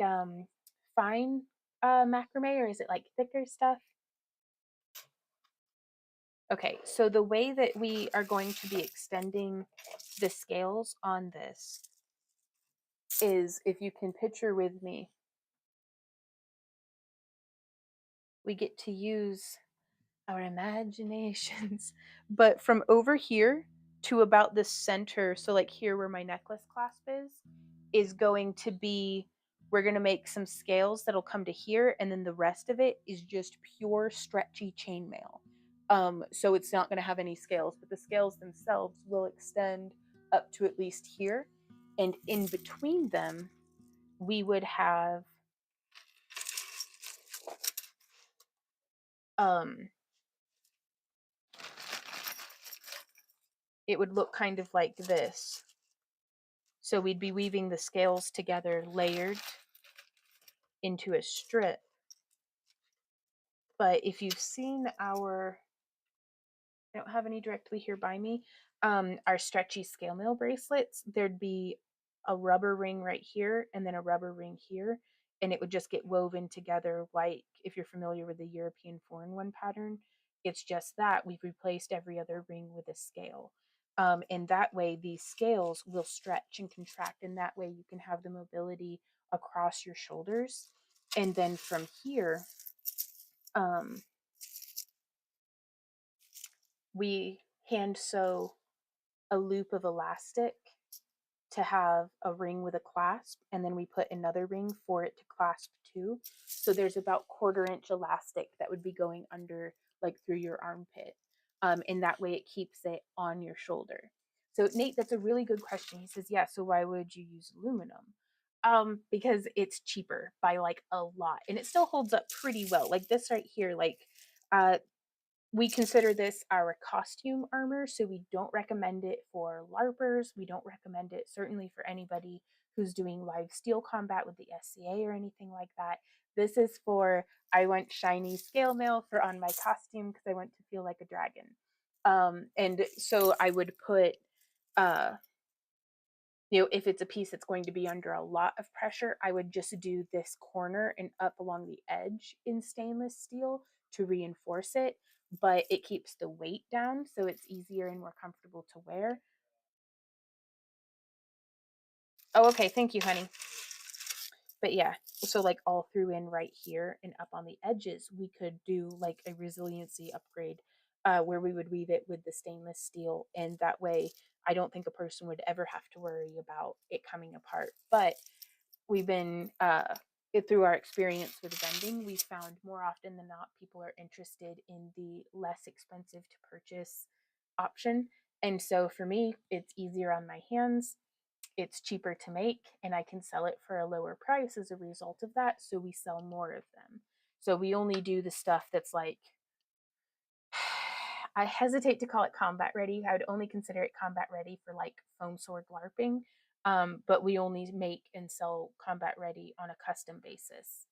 fine macrame, or is it like thicker stuff? Okay, so the way that we are going to be extending the scales on this is, if you can picture with me, we get to use our imaginations. But from over here to about the center, so like here where my necklace clasp is going to be, we're going to make some scales that'll come to here, and then the rest of it is just pure stretchy chainmail. So it's not going to have any scales, but the scales themselves will extend up to at least here. And in between them, we would have it would look kind of like this. So we'd be weaving the scales together layered into a strip. But if you've seen our, I don't have any directly here by me, our stretchy scale mail bracelets, there'd be a rubber ring right here and then a rubber ring here. And it would just get woven together like if you're familiar with the European foreign one pattern. It's just that we've replaced every other ring with a scale. And that way these scales will stretch and contract, and that way you can have the mobility across your shoulders. And then from here, we hand sew a loop of elastic to have a ring with a clasp, and then we put another ring for it to clasp too. So there's about 1/4 inch elastic that would be going under, like through your armpit. And that way it keeps it on your shoulder. So Nate, that's a really good question. He says, yeah, so why would you use aluminum? Because it's cheaper by like a lot, and it still holds up pretty well. Like this right here, like we consider this our costume armor, so we don't recommend it for LARPers. We don't recommend it certainly for anybody who's doing live steel combat with the SCA or anything like that. This is for, I want shiny scale mail for on my costume because I want to feel like a dragon. And so I would put, uh, if it's a piece that's going to be under a lot of pressure, I would just do this corner and up along the edge in stainless steel to reinforce it, but it keeps the weight down so it's easier and more comfortable to wear. Oh, okay. Thank you, honey. But yeah, so like all through in right here and up on the edges, we could do like a resiliency upgrade where we would weave it with the stainless steel. And that way, I don't think a person would ever have to worry about it coming apart. But we've been through our experience with vending, we found more often than not people are interested in the less expensive to purchase option. And so for me, it's easier on my hands, it's cheaper to make, and I can sell it for a lower price as a result of that. So we sell more of them. So we only do the stuff that's like, I hesitate to call it combat ready. I would only consider it combat ready for like foam sword LARPing. But we only make and sell combat ready on a custom basis.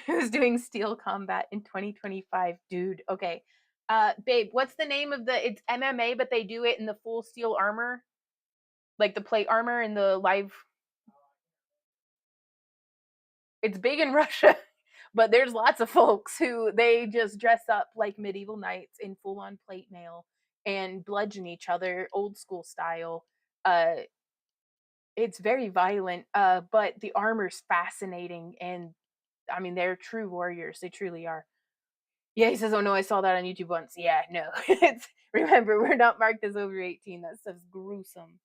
Who's doing steel combat in 2025? Dude, okay. Babe, what's the name of the, it's MMA, but they do it in the full steel armor? Like the plate armor and the live. It's big in Russia. But there's lots of folks who they just dress up like medieval knights in full on plate mail and bludgeon each other old school style. Uh, it's very violent, but the armor's fascinating, and I mean they're true warriors. They truly are. Yeah, he says, "Oh no, I saw that on YouTube once." Yeah, no, it's remember we're not marked as over 18. That stuff's gruesome.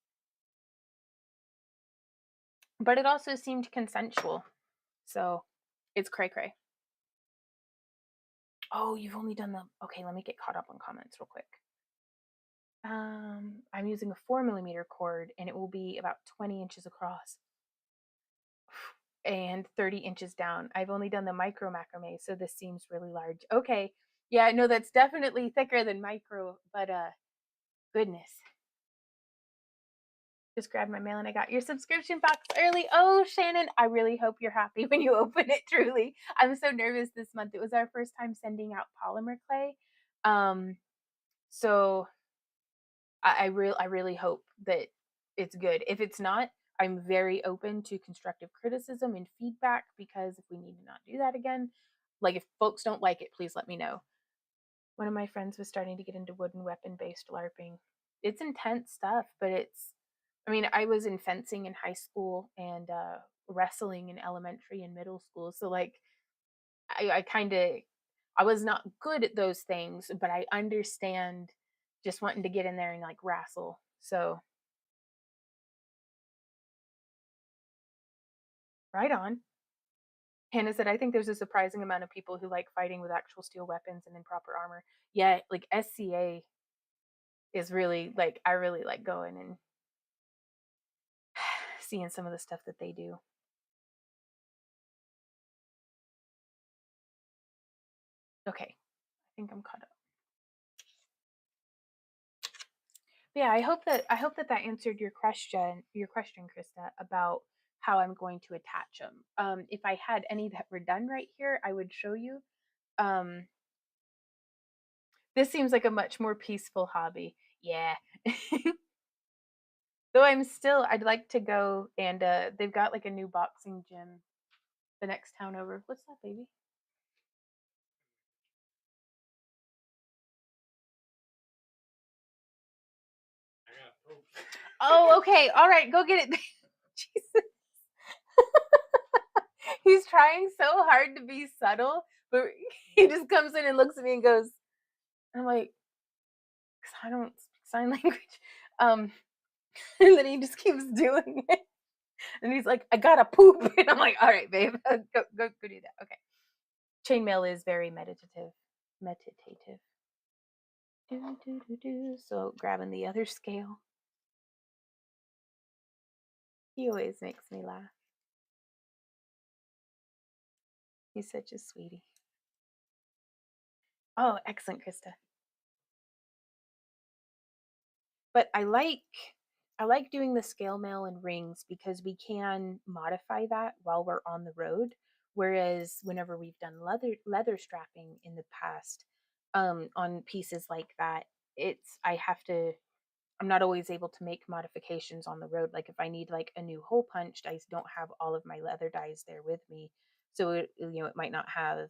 But it also seemed consensual, so it's cray cray. Oh, you've only done the. Okay, let me get caught up on comments real quick. I'm using a 4mm cord, and it will be about 20 inches across and 30 inches down. I've only done the micro macrame, so this seems really large. Okay, yeah, no, that's definitely thicker than micro, but goodness. Just grabbed my mail and I got your subscription box early. Oh, Shannon, I really hope you're happy when you open it, truly. I'm so nervous this month. It was our first time sending out polymer clay. So I really hope that it's good. If it's not, I'm very open to constructive criticism and feedback, because if we need to not do that again, like if folks don't like it, please let me know. One of my friends was starting to get into wooden weapon based LARPing. It's intense stuff, but it's, I mean, I was in fencing in high school and wrestling in elementary and middle school. So like I kind of, I was not good at those things, but I understand just wanting to get in there and like wrestle. So right on. Hannah said, I think there's a surprising amount of people who like fighting with actual steel weapons and in proper armor. Yeah, like SCA is really like, I really like going and seeing some of the stuff that they do. Okay, I think I'm caught up. But yeah, I hope that answered your question, Krista, about how I'm going to attach them. If I had any that were done right here, I would show you. Um, this seems like a much more peaceful hobby. Yeah. Though I'd like to go and they've got like a new boxing gym the next town over. What's that, baby? I got Pope. Oh, okay. All right, go get it. Jesus. He's trying so hard to be subtle, but he just comes in and looks at me and goes, I'm like, because I don't speak sign language. Um, and then he just keeps doing it. And he's like, I gotta poop. And I'm like, all right, babe, go do that. Okay. Chainmail is very meditative. Meditative. Do, do, do, do. So grabbing the other scale. He always makes me laugh. He's such a sweetie. Oh, excellent, Krista. But I like doing the scale mail and rings because we can modify that while we're on the road. Whereas whenever we've done leather strapping in the past, on pieces like that, I'm not always able to make modifications on the road. Like if I need like a new hole punched, I don't have all of my leather dies there with me. So it might not have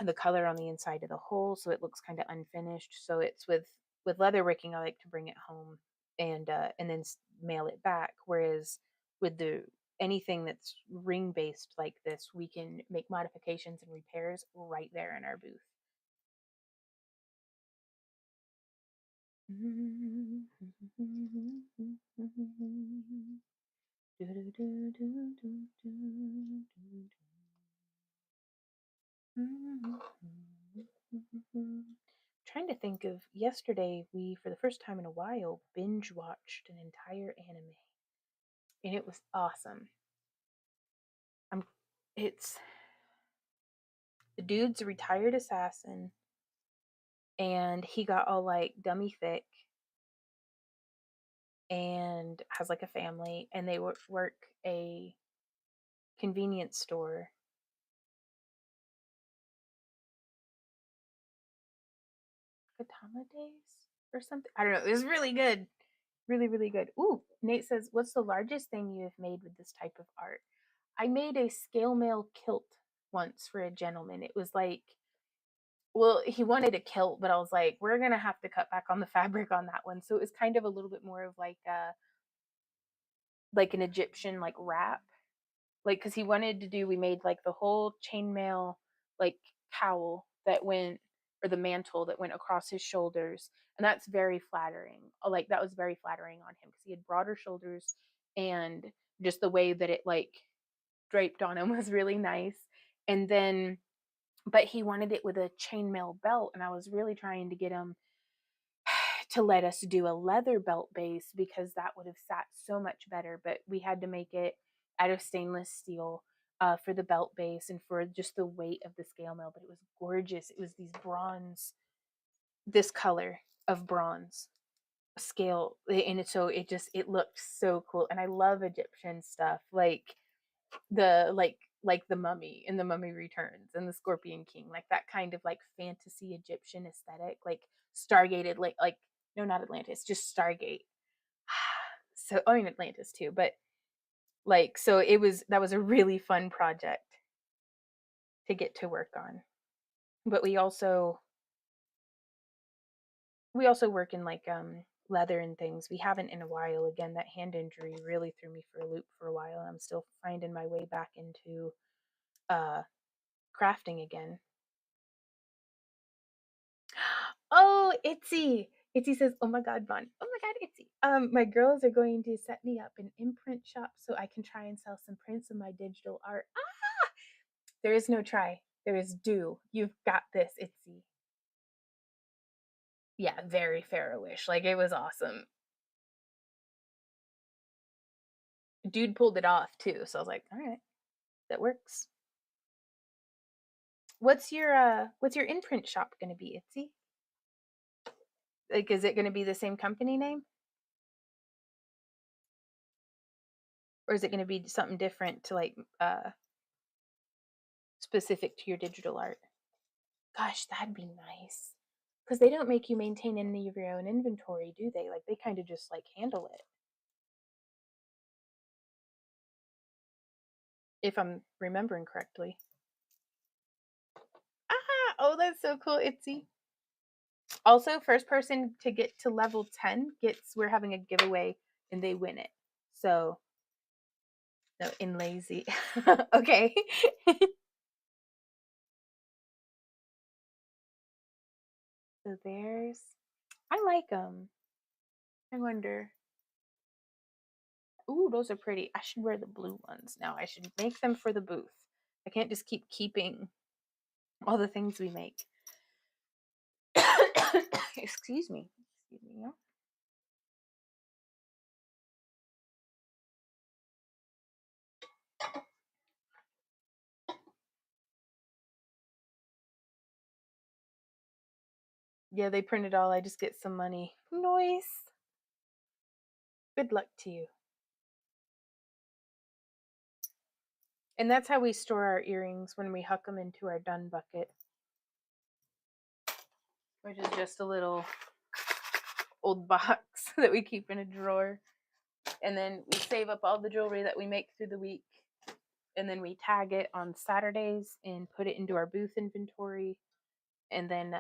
the color on the inside of the hole, so it looks kind of unfinished. So it's with leather wicking, I like to bring it home and then mail it back. Whereas with the anything that's ring based like this, we can make modifications and repairs right there in our booth. Trying to think of yesterday, we, for the first time in a while, binge watched an entire anime. And it was awesome. I'm it's the dude's a retired assassin and he got all like dummy thick and has like a family and they work a convenience store. Katama Days or something. I don't know. It was really good. Really, really good. Ooh, Nate says, what's the largest thing you have made with this type of art? I made a scale mail kilt once for a gentleman. It was like, well, he wanted a kilt, but I was like, we're gonna have to cut back on the fabric on that one. So it was kind of a little bit more of like an Egyptian like wrap, like because he wanted to do. We made like the whole chainmail like cowl that went or the mantle that went across his shoulders, and that's very flattering. Like that was very flattering on him because he had broader shoulders, and just the way that it like draped on him was really nice. And then, but he wanted it with a chainmail belt, and I was really trying to get him to let us do a leather belt base because that would have sat so much better. But we had to make it out of stainless steel for the belt base and for just the weight of the scale mail. But it was gorgeous. It was these bronze, this color of bronze scale, and so it looked so cool. And I love Egyptian stuff, like the Mummy and the Mummy Returns and the Scorpion King, like that kind of like fantasy Egyptian aesthetic, like Stargated, like no, not Atlantis, just Stargate. So I mean Atlantis too, but like so that was a really fun project to get to work on. But we also work in like leather and things. We haven't in a while. Again, that hand injury really threw me for a loop for a while. I'm still finding my way back into uh crafting again. Oh, Itzy. Itzy says, "Oh my God, Vaughn. Oh my God, Itzy. My girls are going to set me up an imprint shop so I can try and sell some prints of my digital art." Ah, There is no try. There is do. You've got this, Itzy. Yeah, very Pharaoh-ish. Like, it was awesome. Dude pulled it off too, so I was like, all right, that works. What's your imprint shop gonna be, Itzy? Like, is it gonna be the same company name? Or is it gonna be something different to like specific to your digital art? Gosh, that'd be nice. Because they don't make you maintain any of your own inventory, do they? Like, they kind of just like handle it. If I'm remembering correctly. Ah, oh, that's so cool, Itzy. Also, first person to get to level 10 we're having a giveaway and they win it. So, no, in lazy. Okay. So there's, I like them. I wonder. Ooh, those are pretty. I should wear the blue ones now. I should make them for the booth. I can't just keep keeping all the things we make. Excuse me. Excuse me. Yeah. Yeah, they print it all. I just get some money. Nice. Good luck to you. And that's how we store our earrings when we huck them into our done bucket, which is just a little old box that we keep in a drawer. And then we save up all the jewelry that we make through the week. And then we tag it on Saturdays and put it into our booth inventory. And then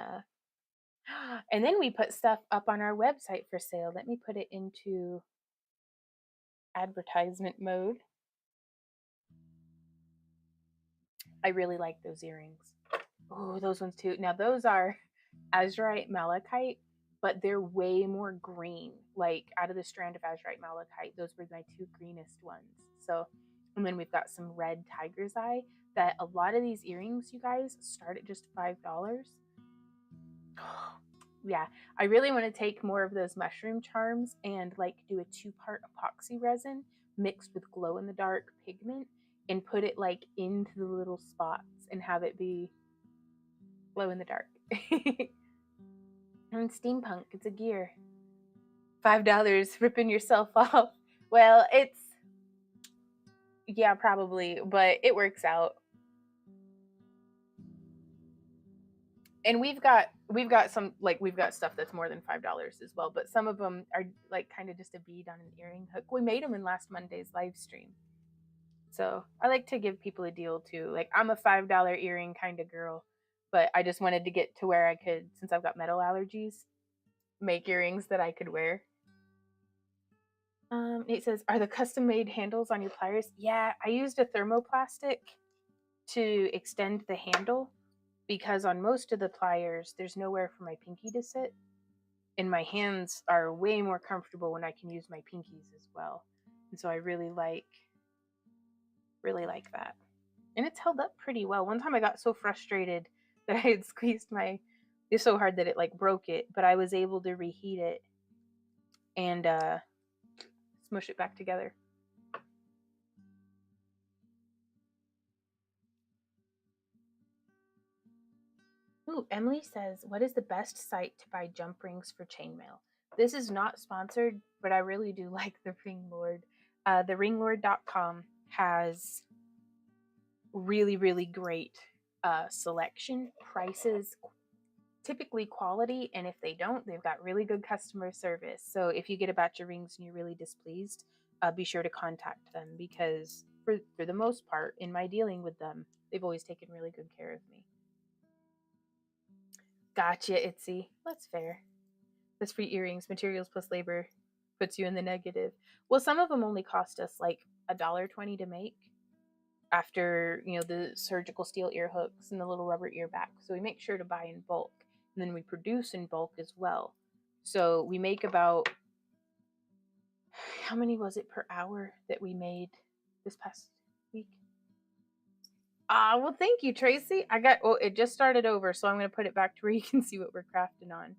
we put stuff up on our website for sale. Let me put it into advertisement mode. I really like those earrings. Oh, those ones too. Now those are azurite malachite, but they're way more green. Like, out of the strand of azurite malachite, those were my two greenest ones. So, and then we've got some red tiger's eye. That a lot of these earrings, you guys, start at just $5. Yeah, I really want to take more of those mushroom charms and like do a 2-part epoxy resin mixed with glow in the dark pigment and put it like into the little spots and have it be glow in the dark. And steampunk, it's a gear. $5 ripping yourself off. Well, it's, yeah, probably, but it works out. And we've got some, like, we've got stuff that's more than $5 as well, but some of them are like kind of just a bead on an earring hook. We made them in last Monday's live stream. So I like to give people a deal too. Like, I'm a $5 earring kind of girl, but I just wanted to get to where I could, since I've got metal allergies, make earrings that I could wear. It says, are the custom made handles on your pliers? Yeah, I used a thermoplastic to extend the handle because on most of the pliers, there's nowhere for my pinky to sit. And my hands are way more comfortable when I can use my pinkies as well. And so I really like that. And it's held up pretty well. One time I got so frustrated that I had squeezed it's so hard that it like broke it, but I was able to reheat it and smush it back together. Ooh, Emily says, what is the best site to buy jump rings for chainmail? This is not sponsored, but I really do like the Ring Lord. TheRingLord.com has really, really great selection, prices, typically quality, and if they don't, they've got really good customer service. So if you get a batch of rings and you're really displeased, be sure to contact them, because for the most part, in my dealing with them, they've always taken really good care of me. Gotcha, Itzy. That's fair. That's free earrings, materials plus labor puts you in the negative. Well, some of them only cost us like $1.20 to make after, the surgical steel ear hooks and the little rubber ear back. So we make sure to buy in bulk. And then we produce in bulk as well. So we make about, how many was it per hour that we made this past week? Well, thank you, Tracy. It just started over, so I'm going to put it back to where you can see what we're crafting on.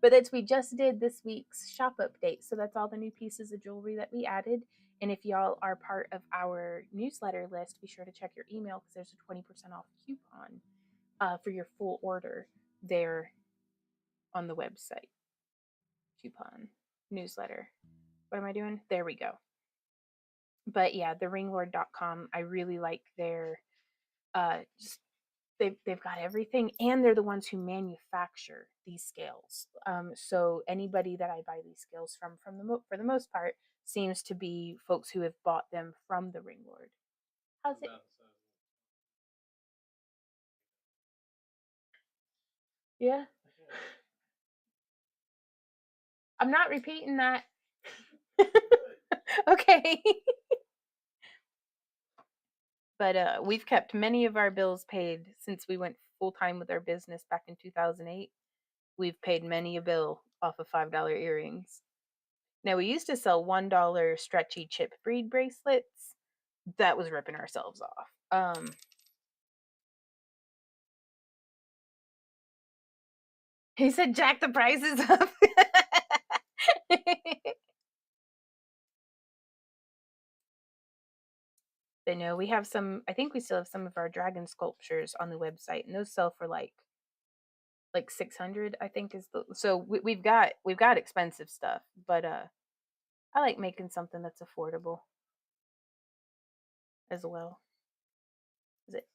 But we just did this week's shop update, so that's all the new pieces of jewelry that we added. And if y'all are part of our newsletter list, be sure to check your email because there's a 20% off coupon for your full order there on the website. Coupon newsletter. What am I doing? There we go. But yeah, the ringlord.com, I really like their just they've got everything, and they're the ones who manufacture these scales. So anybody that I buy these scales from for the most part seems to be folks who have bought them from the Ring Lord. How's it? Yeah. I'm not repeating that. Okay. But we've kept many of our bills paid since we went full time with our business back in 2008. We've paid many a bill off of $5 earrings. Now, we used to sell $1 stretchy chip bead bracelets. That was ripping ourselves off. He said, "Jack the prices up." But no, we have some. I think we still have some of our dragon sculptures on the website, and those sell for like 600. I think is the. So we've got expensive stuff, but I like making something that's affordable as well. Is it?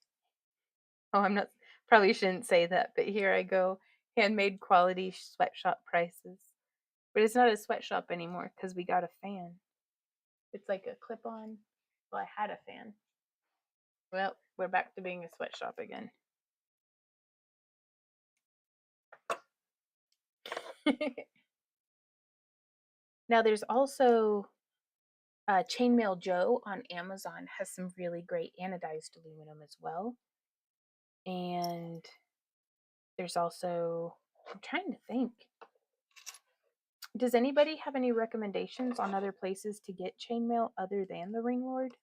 Oh, I'm not. Probably shouldn't say that, but here I go. Handmade quality sweatshop prices. But it's not a sweatshop anymore because we got a fan. It's like a clip on. Well, I had a fan. Well, we're back to being a sweatshop again. Now, there's also Chainmail Joe on Amazon has some really great anodized aluminum as well. And there's also, I'm trying to think. Does anybody have any recommendations on other places to get chainmail other than the Ring Lord?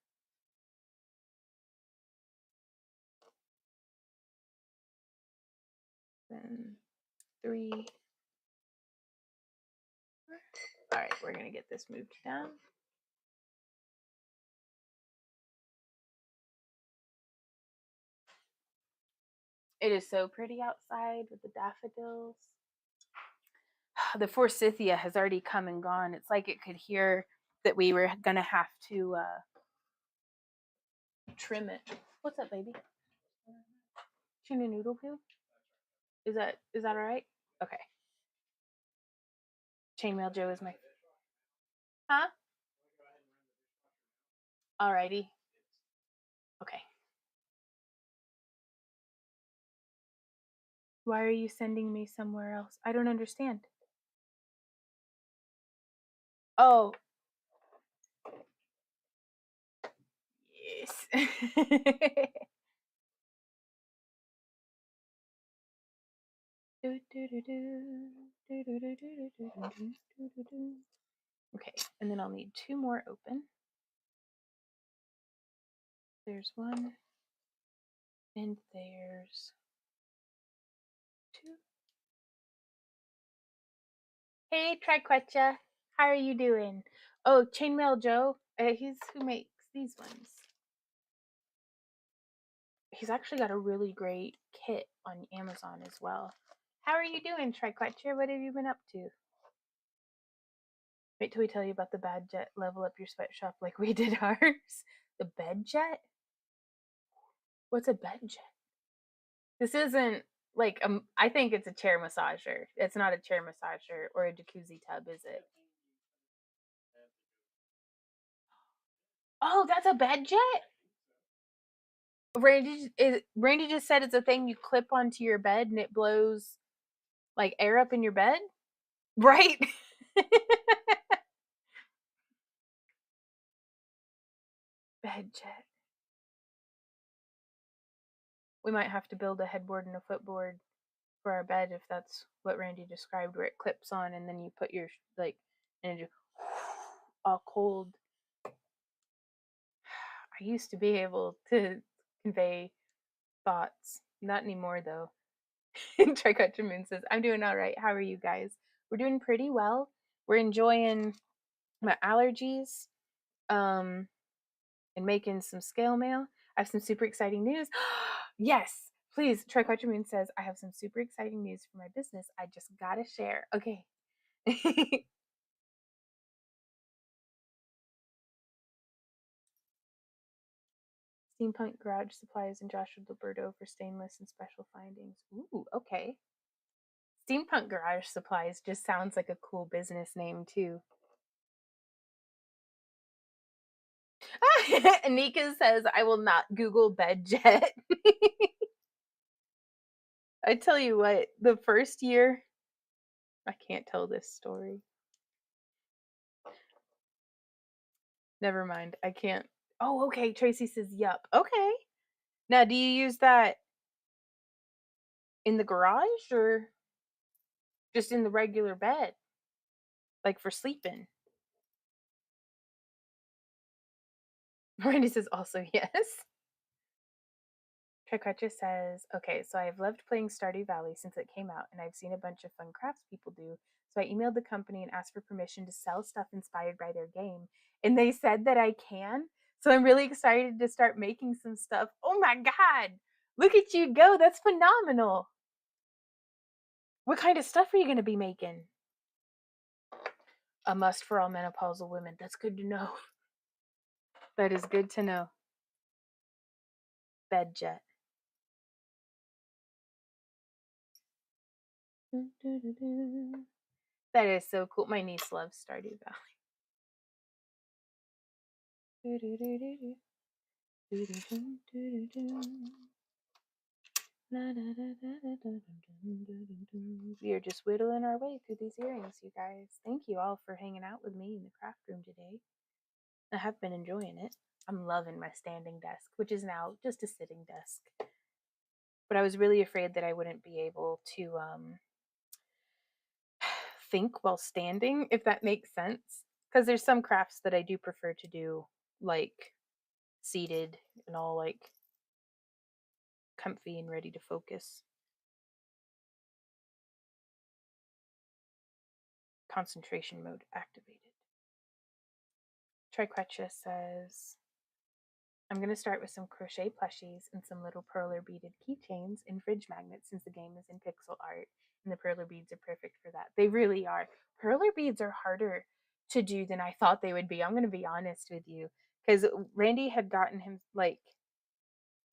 Then 3. All right, we're going to get this moved down. It is so pretty outside with the daffodils. The forsythia has already come and gone. It's like it could hear that we were going to have to trim it. What's up, baby? Tuna noodle poo? Is that all right? Okay. Chainmail Joe is my. Huh? Alrighty. Okay. Why are you sending me somewhere else? I don't understand. Oh. Yes. Okay, and then I'll need 2 more open. There's 1, and there's 2. Hey, Triquetcha, how are you doing? Oh, Chainmail Joe, he's who makes these ones. He's actually got a really great kit on Amazon as well. How are you doing, Triquetcha? What have you been up to? Wait till we tell you about the bad jet. Level up your sweatshop like we did ours. The bed jet? What's a bed jet? This isn't like I think it's a chair massager. It's not a chair massager or a jacuzzi tub, is it? Oh, that's a bed jet? Randy just said it's a thing you clip onto your bed and it blows like air up in your bed? Right? Bed jet. We might have to build a headboard and a footboard for our bed if that's what Randy described, where it clips on and then you put your like and it just all cold. I used to be able to convey thoughts. Not anymore though. Triculture Moon says, I'm doing all right. How are you guys? We're doing pretty well. We're enjoying my allergies and making some scale mail. I have some super exciting news. Yes, please. Triculture Moon says, I have some super exciting news for my business. I just gotta share. Okay. Steampunk Garage Supplies and Joshua Gilberto for stainless and special findings. Ooh, okay. Steampunk Garage Supplies just sounds like a cool business name, too. Anika says, I will not Google bed jet. I tell you what, the first year, I can't tell this story. Never mind. I can't. Oh, okay. Tracy says, yup. Okay. Now, do you use that in the garage or just in the regular bed? Like for sleeping? Randy says, also, yes. Triquetcha says, okay, so I've loved playing Stardew Valley since it came out, and I've seen a bunch of fun crafts people do. So I emailed the company and asked for permission to sell stuff inspired by their game. And they said that I can. So I'm really excited to start making some stuff. Oh my God. Look at you go. That's phenomenal. What kind of stuff are you going to be making? A must for all menopausal women. That's good to know. That is good to know. Bed jet. That is so cool. My niece loves Stardew Valley. We are just whittling our way through these earrings, you guys. Thank you all for hanging out with me in the craft room today. I have been enjoying it. I'm loving my standing desk, which is now just a sitting desk. But I was really afraid that I wouldn't be able to think while standing, if that makes sense. Because there's some crafts that I do prefer to do, like seated and all like comfy and ready to focus. Concentration mode activated. Triquetcha says, I'm going to start with some crochet plushies and some little perler beaded keychains and fridge magnets since the game is in pixel art and the perler beads are perfect for that. They really are. Perler beads are harder to do than I thought they would be. I'm going to be honest with you, because Randy had gotten him like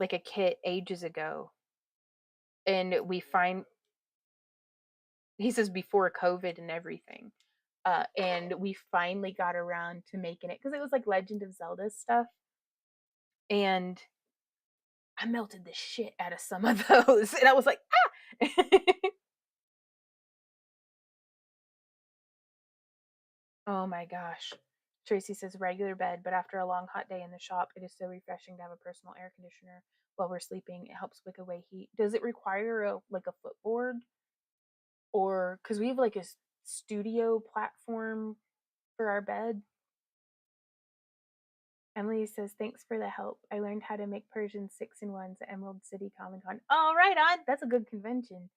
a kit ages ago, and he says before COVID and everything. And we finally got around to making it because it was like Legend of Zelda stuff. And I melted the shit out of some of those. And I was like, ah! Oh my gosh. Tracy says regular bed, but after a long hot day in the shop, it is so refreshing to have a personal air conditioner while we're sleeping. It helps wick away heat. Does it require a footboard? Or because we have like a studio platform for our bed? Emily says, thanks for the help. I learned how to make Persian 6-in-1s at Emerald City Comic Con. Oh, right on. That's a good convention.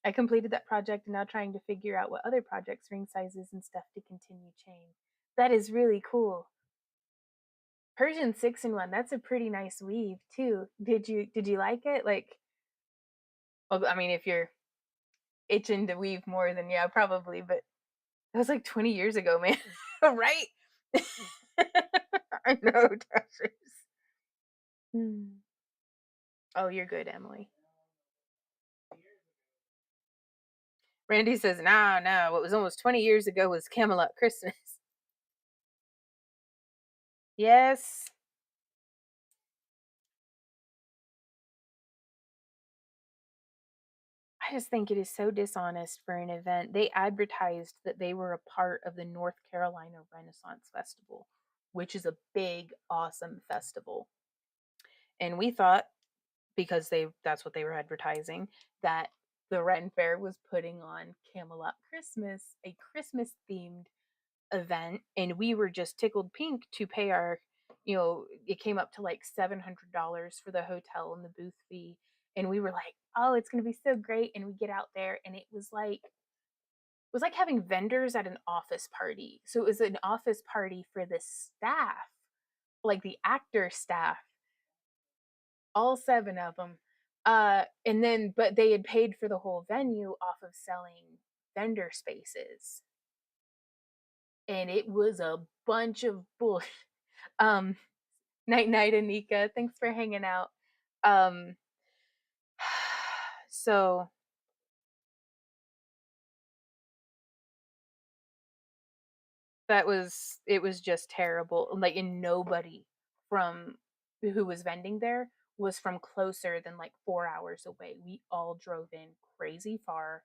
I completed that project and now trying to figure out what other projects, ring sizes, and stuff to continue chain. That is really cool. Persian 6-in-1, that's a pretty nice weave too. Did you like it? Like, well, I mean, if you're itching to weave more, then yeah, probably. But that was like 20 years ago, man. Right? I know, Trashers. Oh, you're good, Emily. Randy says, no. What was almost 20 years ago was Camelot Christmas. Yes. I just think it is so dishonest for an event. They advertised that they were a part of the North Carolina Renaissance Festival, which is a big, awesome festival. And we thought, because that's what they were advertising, that the Ren Fair was putting on Camelot Christmas, a Christmas themed event, and we were just tickled pink to pay our it came up to like $700 for the hotel and the booth fee. And we were like, oh, it's going to be so great. And we get out there and it was like having vendors at an office party. So it was an office party for the staff, like the actor staff, all 7 of them. And then, but they had paid for the whole venue off of selling vendor spaces. And it was a bunch of bull. Um, Night night, Anika. Thanks for hanging out. Um, so it was just terrible. Like, and nobody from who was vending there was from closer than like 4 hours away. We all drove in crazy far,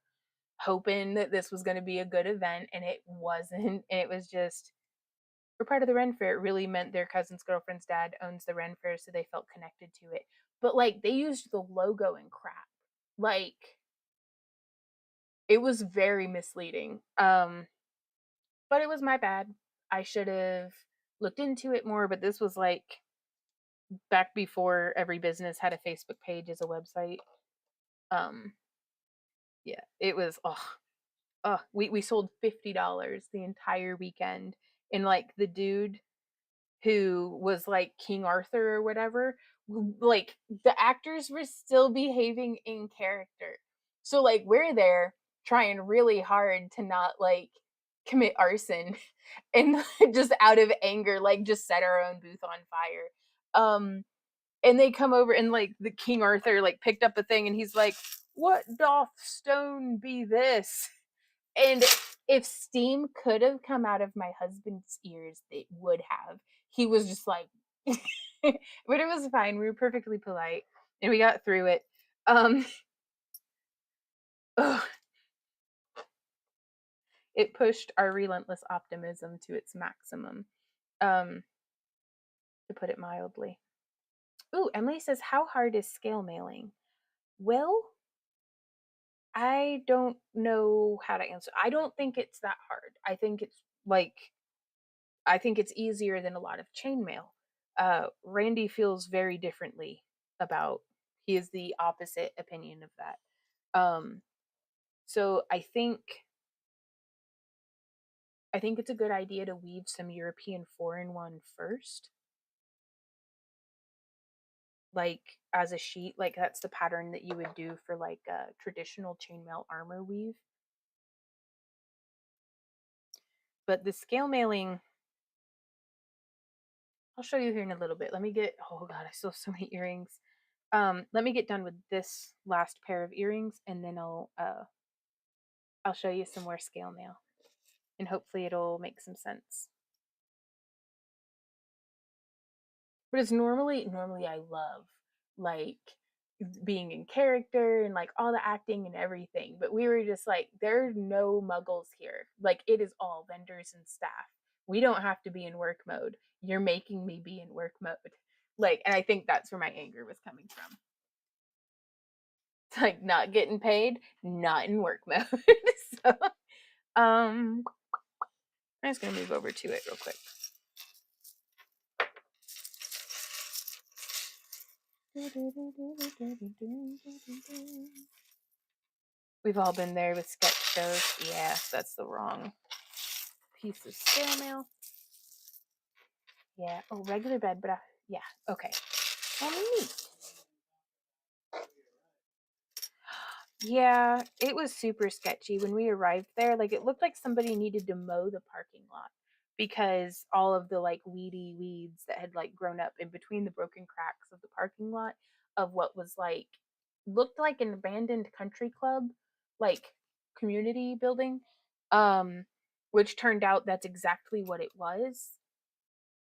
hoping that this was going to be a good event, and it wasn't. It was just, we're part of the Ren Fair. It really meant their cousin's girlfriend's dad owns the Ren Fair, so they felt connected to it. But like, they used the logo and crap. Like, it was very misleading. But it was my bad. I should have looked into it more, but this was like back before every business had a Facebook page as a website. Um, yeah, it was we sold $50 the entire weekend. And like the dude who was like King Arthur or whatever, like the actors were still behaving in character. So like we're there trying really hard to not like commit arson and just out of anger like just set our own booth on fire. And they come over and like the King Arthur like picked up a thing and he's like, "What doth stone be this?" And if steam could have come out of my husband's ears, it would have. He was just like, but it was fine. We were perfectly polite and we got through it. Um, ugh, it pushed our relentless optimism to its maximum, um, to put it mildly. Ooh, Emily says, how hard is scale mailing? Well, I don't know how to answer. I don't think it's that hard. I think it's easier than a lot of chainmail. Randy feels very differently about. He is the opposite opinion of that. Um, so I think it's a good idea to weave some European 4-in-1 first, like as a sheet. Like that's the pattern that you would do for like a traditional chainmail armor weave. But the scale mailing, I'll show you here in a little bit. Let me get, oh god, I still have so many earrings. Let me get done with this last pair of earrings and then I'll show you some more scale mail and hopefully it'll make some sense. But it's normally I love like being in character and like all the acting and everything. But we were just like, there's no muggles here. Like it is all vendors and staff. We don't have to be in work mode. You're making me be in work mode. Like, and I think that's where my anger was coming from. It's like not getting paid, not in work mode. So I'm just gonna move over to it real quick. We've all been there with sketch shows. Yeah, that's the wrong piece of scale mail. Yeah. Oh, regular bed, but yeah. Okay. Well, neat. Yeah, it was super sketchy when we arrived there. Like it looked like somebody needed to mow the parking lot because all of the like weedy weeds that had like grown up in between the broken cracks of the parking lot of what was like looked like an abandoned country club, like community building, um, which turned out that's exactly what it was.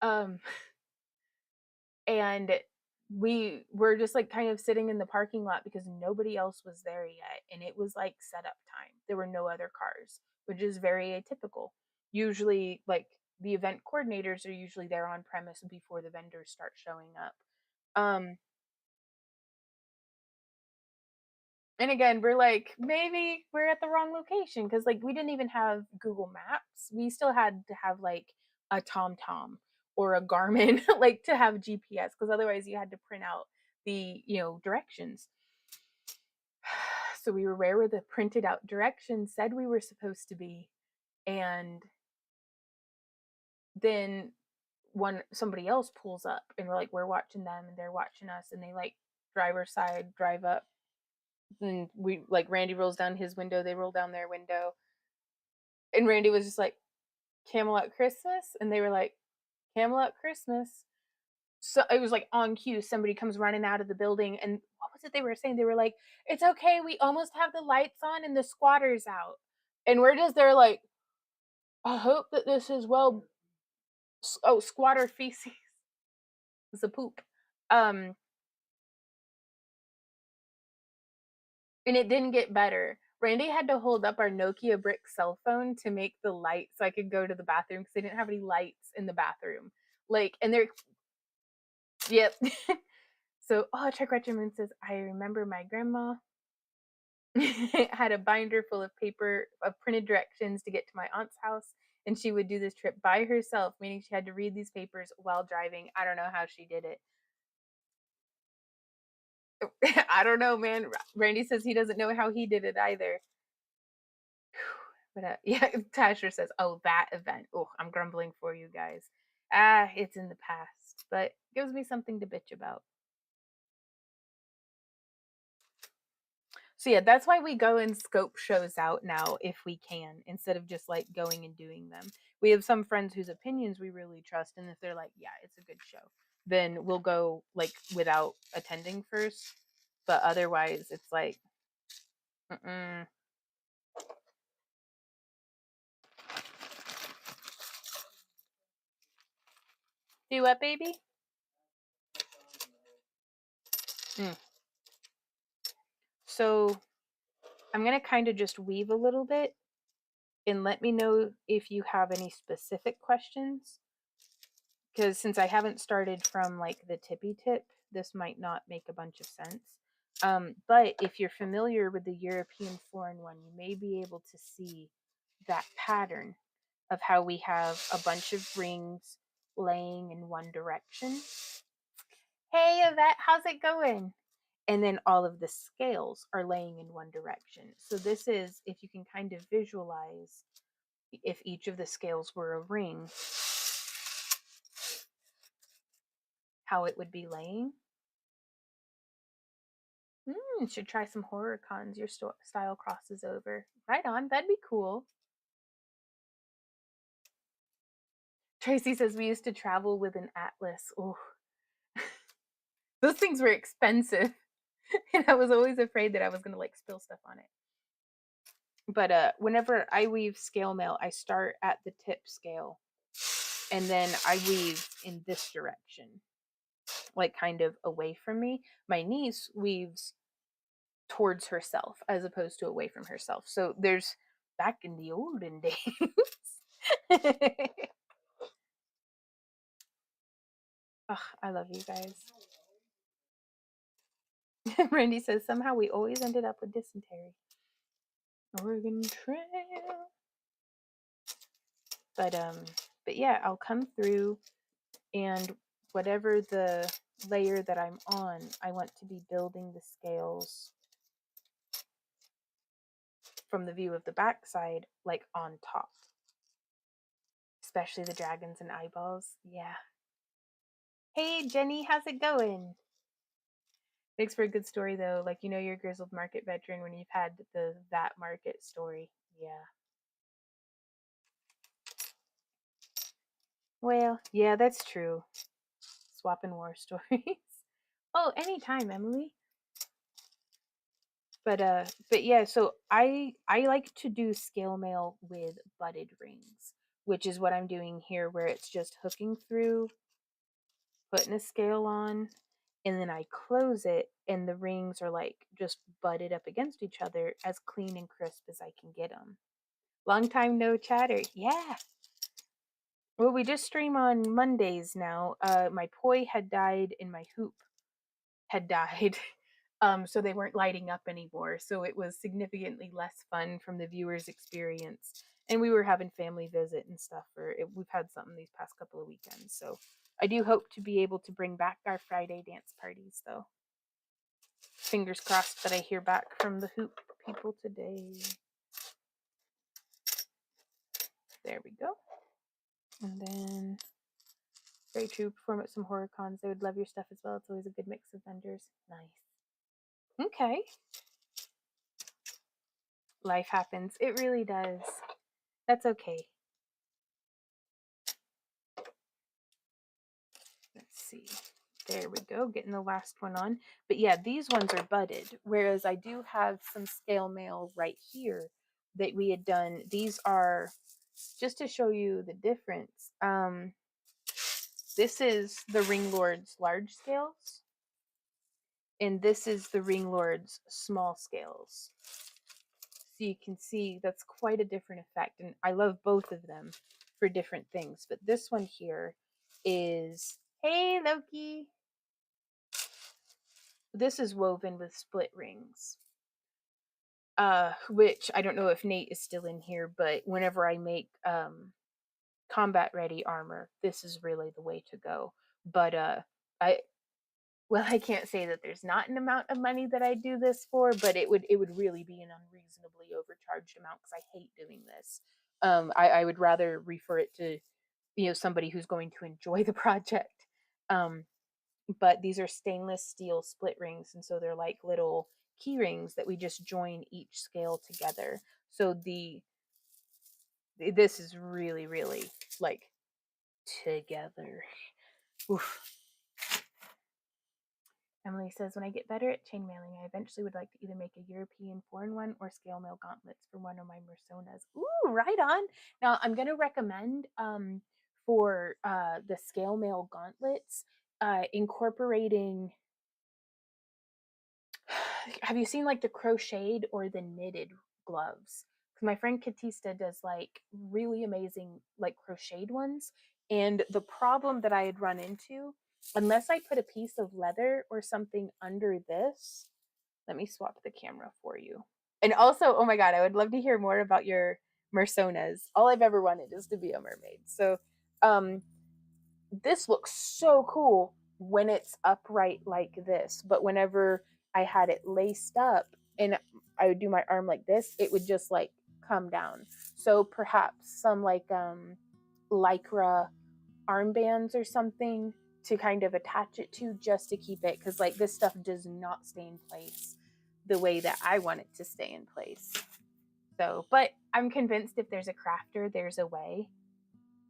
Um, and we were just like kind of sitting in the parking lot because nobody else was there yet and it was like setup time. There were no other cars, which is very atypical. Usually like the event coordinators are usually there on premise before the vendors start showing up. And again, we're like, maybe we're at the wrong location because like we didn't even have Google Maps. We still had to have like a TomTom or a Garmin, like to have GPS, because otherwise you had to print out the, directions. So we were where the printed out directions said we were supposed to be. And then somebody else pulls up and we're watching them and they're watching us, and they like driver's side drive up, and we like Randy rolls down his window, they roll down their window, and Randy was just like, Camelot Christmas, and they were like, Camelot Christmas. So it was like on cue, somebody comes running out of the building, and what was it they were saying? They were like, it's okay, we almost have the lights on and the squatter's out. And we're just there like, I hope that this is well. Oh, squatter feces. It's a poop. And it didn't get better. Randy had to hold up our Nokia brick cell phone to make the light so I could go to the bathroom, because they didn't have any lights in the bathroom. Like, and they're, yep. So, Chuck Retcherman says, I remember my grandma had a binder full of paper of printed directions to get to my aunt's house, and she would do this trip by herself, meaning she had to read these papers while driving. I don't know how she did it. I don't know, man. Randy says he doesn't know how he did it either. But yeah, Tasher says, "Oh, that event. Oh, I'm grumbling for you guys. It's in the past, but gives me something to bitch about." So yeah, that's why we go and scope shows out now if we can, instead of just like going and doing them. We have some friends whose opinions we really trust, and if they're like, "Yeah, it's a good show," then we'll go like without attending first. But otherwise, it's like, mm-mm. Do what, baby? Mm. So I'm going to kind of just weave a little bit, and let me know if you have any specific questions. Because since I haven't started from like the tippy tip, this might not make a bunch of sense. But if you're familiar with the European foreign one, you may be able to see that pattern of how we have a bunch of rings laying in one direction. Hey, Yvette, how's it going? And then all of the scales are laying in one direction. So this is, if you can kind of visualize, if each of the scales were a ring, how it would be laying. Should try some horror cons. Your style crosses over. Right on, that'd be cool. Tracy says we used to travel with an atlas. Oh, those things were expensive. And I was always afraid that I was gonna like spill stuff on it. But whenever I weave scale mail, I start at the tip scale, and then I weave in this direction, like kind of away from me. My niece weaves towards herself as opposed to away from herself. So there's, back in the olden days. Ugh, I love you guys. Randy says somehow we always ended up with dysentery. Oregon Trail. But yeah, I'll come through, and whatever the layer that I'm on, I want to be building the scales from the view of the backside, like on top. Especially the dragons and eyeballs. Yeah. Hey Jenny, how's it going? Makes for a good story though. Like, you're a grizzled market veteran when you've had that market story. Yeah. Well, yeah, that's true. Swapping war stories. Oh, anytime, Emily. But yeah, so I like to do scale mail with butted rings, which is what I'm doing here, where it's just hooking through, putting a scale on, and then I close it, and the rings are like just butted up against each other, as clean and crisp as I can get them. Long time no chatter. Yeah. Well, we just stream on Mondays now. My poi had died and my hoop had died. So they weren't lighting up anymore. So it was significantly less fun from the viewer's experience. And we were having family visit and stuff for it. We've had something these past couple of weekends. So I do hope to be able to bring back our Friday dance parties though. Fingers crossed that I hear back from the hoop people today. There we go. And then very true. Perform at some horror cons. They would love your stuff as well. It's always a good mix of vendors. Nice. Okay. Life happens. It really does. That's okay. Let's see. There we go. Getting the last one on. But yeah, these ones are budded. Whereas I do have some scale mail right here that we had done. These are, just to show you the difference. This is the Ring Lord's large scales. And this is the Ring Lord's small scales. So you can see that's quite a different effect. And I love both of them for different things. But this one here is, hey Loki. This is woven with split rings. Which I don't know if Nate is still in here, but whenever I make combat ready armor, this is really the way to go. But I can't say that there's not an amount of money that I do this for, but it would really be an unreasonably overcharged amount because I hate doing this. I would rather refer it to somebody who's going to enjoy the project. But these are stainless steel split rings, and so they're like little key rings that we just join each scale together. So this is really like together. Oof. Emily says, when I get better at chain mailing, I eventually would like to either make a European foreign one or scale mail gauntlets for one of my Mersonas. Ooh, right on. Now, I'm going to recommend for the scale mail gauntlets incorporating. Have you seen like the crocheted or the knitted gloves? Because my friend Katista does like really amazing like crocheted ones. And the problem that I had run into, unless I put a piece of leather or something under this, let me swap the camera for you. And also, oh my God, I would love to hear more about your Mersonas. All I've ever wanted is to be a mermaid. So this looks so cool when it's upright like this, but whenever I had it laced up and I would do my arm like this, it would just like come down. So perhaps some like lycra armbands or something to kind of attach it to, just to keep it, because like this stuff does not stay in place the way that I want it to stay in place. So, but I'm convinced if there's a crafter, there's a way.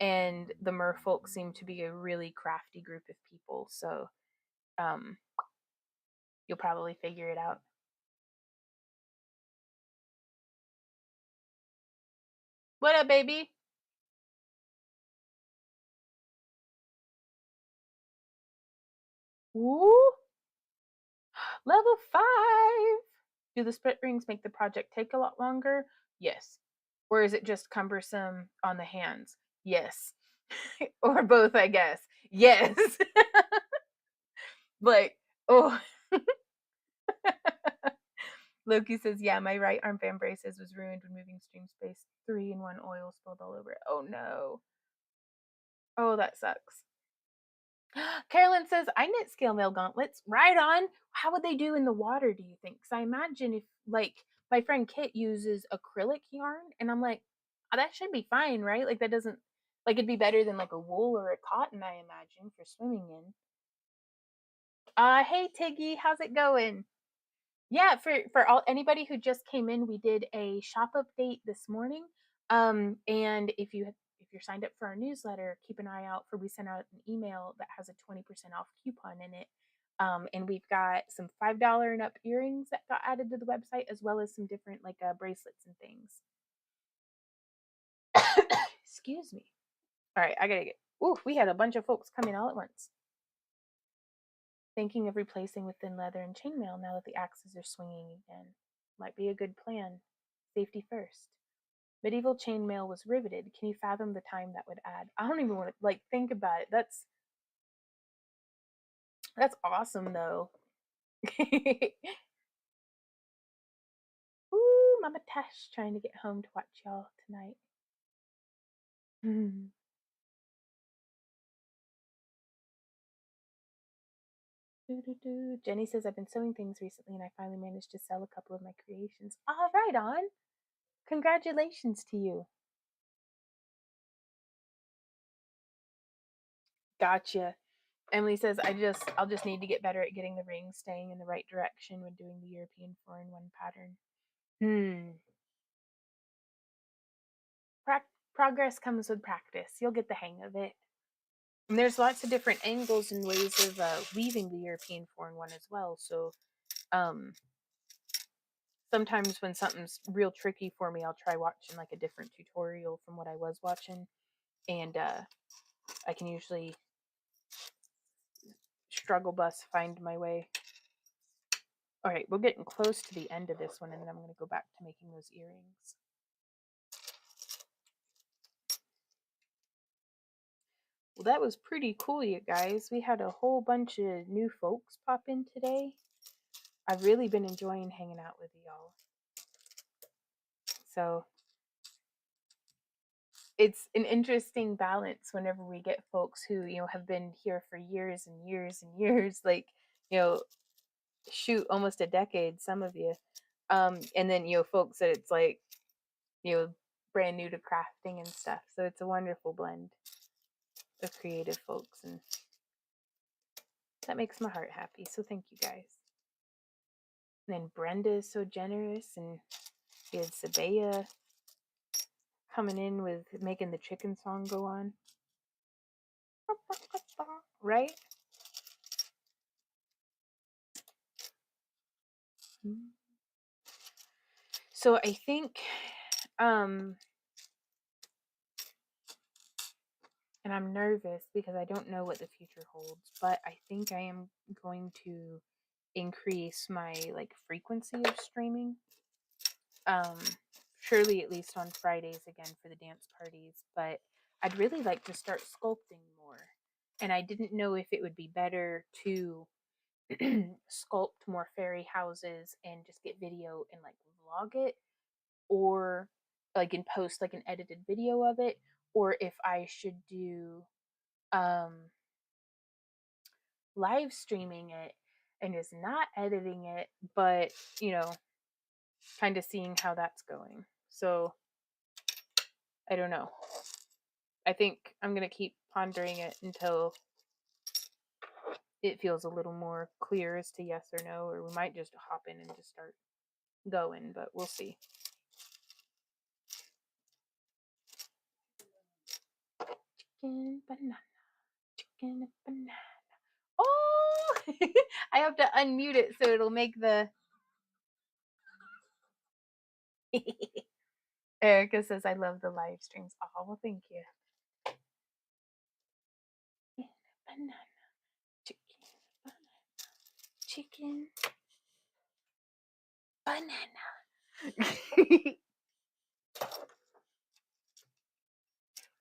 And the merfolk seem to be a really crafty group of people, so you'll probably figure it out. What up, baby? Woo! Level 5! Do the split rings make the project take a lot longer? Yes. Or is it just cumbersome on the hands? Yes. Or both, I guess. Yes. Like, oh. Loki says, yeah, my right arm fan braces was ruined when moving stream space 3-in-1 oil spilled all over it. Oh no. Oh, that sucks. Carolyn says, I knit scale mail gauntlets. Right on. How would they do in the water, do you think? Because I imagine if, like, my friend Kit uses acrylic yarn, and I'm like, oh, that should be fine, right? Like, that doesn't, like, it'd be better than, like, a wool or a cotton, I imagine, for swimming in. Hey, Tiggy, how's it going? Yeah, for all anybody who just came in, we did a shop update this morning. And if you're signed up for our newsletter, keep an eye out for, we sent out an email that has a 20% off coupon in it. And we've got some $5 and up earrings that got added to the website, as well as some different like bracelets and things. Excuse me. All right, I gotta get. Ooh, we had a bunch of folks come in all at once. Thinking of replacing with thin leather and chainmail now that the axes are swinging again. Might be a good plan. Safety first. Medieval chainmail was riveted. Can you fathom the time that would add? I don't even want to like think about it. That's awesome though. Ooh, Mama Tash trying to get home to watch y'all tonight. Mhm. Jenny says, I've been sewing things recently and I finally managed to sell a couple of my creations. All right, on. Congratulations to you. Gotcha. Emily says, I'll just need to get better at getting the rings staying in the right direction when doing the European 4-in-1 pattern. Progress comes with practice. You'll get the hang of it. And there's lots of different angles and ways of weaving the European 4-in-1 as well. So um, sometimes when something's real tricky for me, I'll try watching like a different tutorial from what I was watching, and I can usually struggle bus find my way. All right, we're getting close to the end of this one, and then I'm going to go back to making those earrings. Well, that was pretty cool, you guys. We had a whole bunch of new folks pop in today. I've really been enjoying hanging out with y'all. So it's an interesting balance whenever we get folks who, have been here for years and years and years, like, shoot, almost a decade, some of you. And then, folks that it's like, brand new to crafting and stuff. So it's a wonderful blend of creative folks, and that makes my heart happy. So thank you guys. And then Brenda is so generous, and we had Sabea coming in with making the chicken song go on. Right? So I think, and I'm nervous because I don't know what the future holds, but I think I am going to increase my frequency of streaming. Surely at least on Fridays again for the dance parties, but I'd really like to start sculpting more. And I didn't know if it would be better to sculpt more fairy houses and just get video and vlog it, or and post an edited video of it, or if I should do live streaming it and just not editing it, but kind of seeing how that's going. So I don't know. I think I'm gonna keep pondering it until it feels a little more clear as to yes or no, or we might just hop in and just start going, but we'll see. Chicken banana, chicken banana. Oh, I have to unmute it so it'll make the. Erica says, I love the live streams. Oh, well, thank you. Banana, chicken, banana.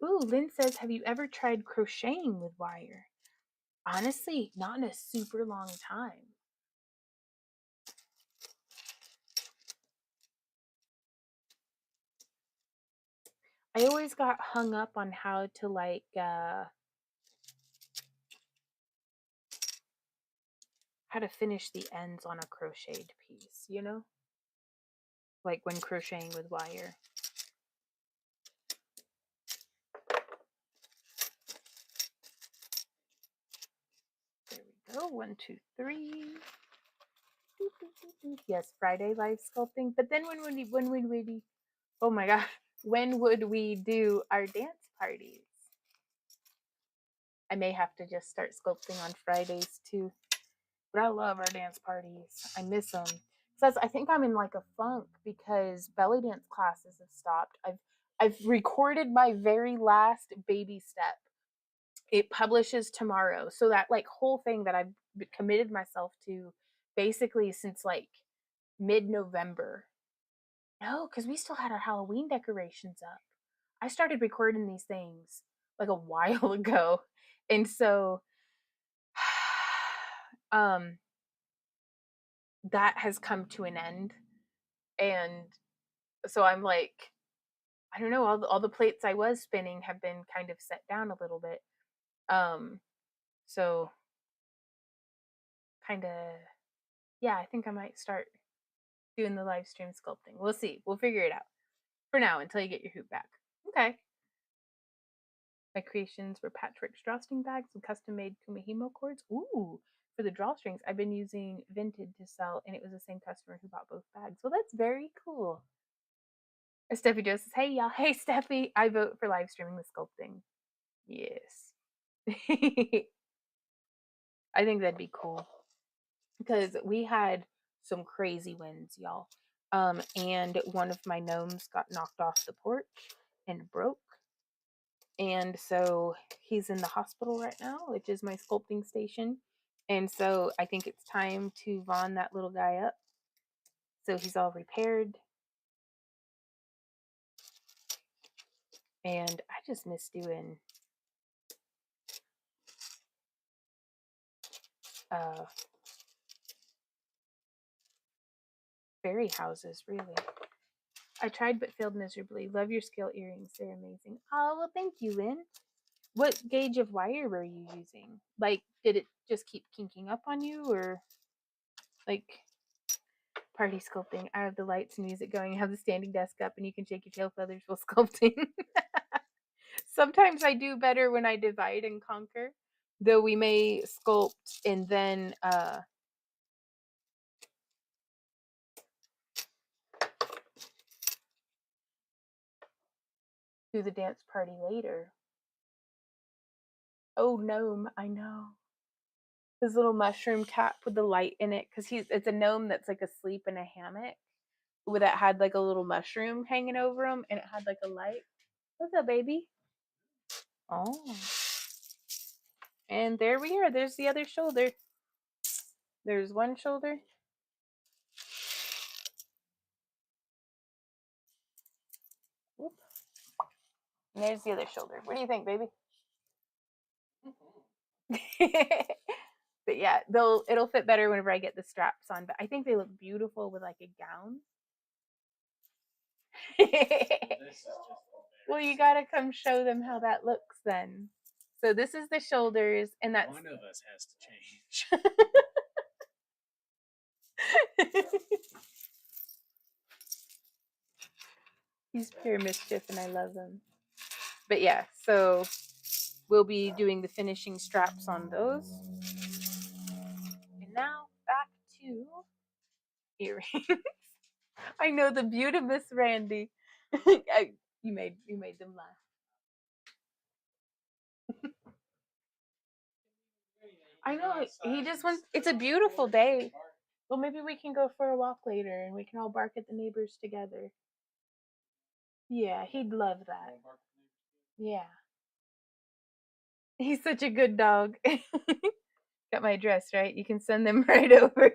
Ooh, Lynn says, have you ever tried crocheting with wire? Honestly, not in a super long time. I always got hung up on how to how to finish the ends on a crocheted piece, like when crocheting with wire. There we go. 1, 2, 3. Yes, Friday live sculpting. But then when would we oh my god, when would we do our dance parties? I may have to just start sculpting on Fridays too. But I love our dance parties. I miss them. Says I think I'm in a funk because belly dance classes have stopped. I've recorded my very last baby step. It publishes tomorrow. So that whole thing that I've committed myself to basically since mid-November. No, because we still had our Halloween decorations up. I started recording these things a while ago. And so that has come to an end. And so I'm I don't know, all the plates I was spinning have been kind of set down a little bit. Um, so kind of, yeah, I think I might start doing the live stream sculpting. We'll see. We'll figure it out for now until you get your hoop back. Okay. My creations were patchwork drawstring bags and custom made Kumihimo cords. Ooh, for the drawstrings, I've been using Vinted to sell, and it was the same customer who bought both bags. Well, that's very cool. Steffi Joe says, hey, y'all. Hey, Steffi. I vote for live streaming the sculpting. Yes. I think that'd be cool because we had some crazy winds, y'all. And one of my gnomes got knocked off the porch and broke. And so he's in the hospital right now, which is my sculpting station. And so I think it's time to Vaughn that little guy up. So he's all repaired. And I just miss doing fairy houses, really. I tried but failed miserably. Love your scale earrings. They're amazing. Oh, well, thank you, Lynn. What gauge of wire were you using? Like, did it just keep kinking up on you, or like party sculpting? I have the lights and music going. I have the standing desk up, and you can shake your tail feathers while sculpting. Sometimes I do better when I divide and conquer, though we may sculpt and then do the dance party later. Oh, gnome, I know. His little mushroom cap with the light in it, because it's a gnome that's like asleep in a hammock with that had like a little mushroom hanging over him, and it had like a light. What's up, baby? Oh, and there we are. There's the other shoulder. There's one shoulder. Whoop. And there's the other shoulder. What do you think, baby? But yeah, it'll fit better whenever I get the straps on. But I think they look beautiful with like a gown. Well, you gotta come show them how that looks then. So this is the shoulders, and that's one of us has to change. He's pure mischief, and I love him. But yeah, so we'll be doing the finishing straps on those. And now back to earrings. I know the beauty, Miss Randy. You made them laugh. I know he just wants. It's a beautiful day. Well, maybe we can go for a walk later, and we can all bark at the neighbors together. Yeah, he'd love that. Yeah, he's such a good dog. Got my address, right? You can send them right over.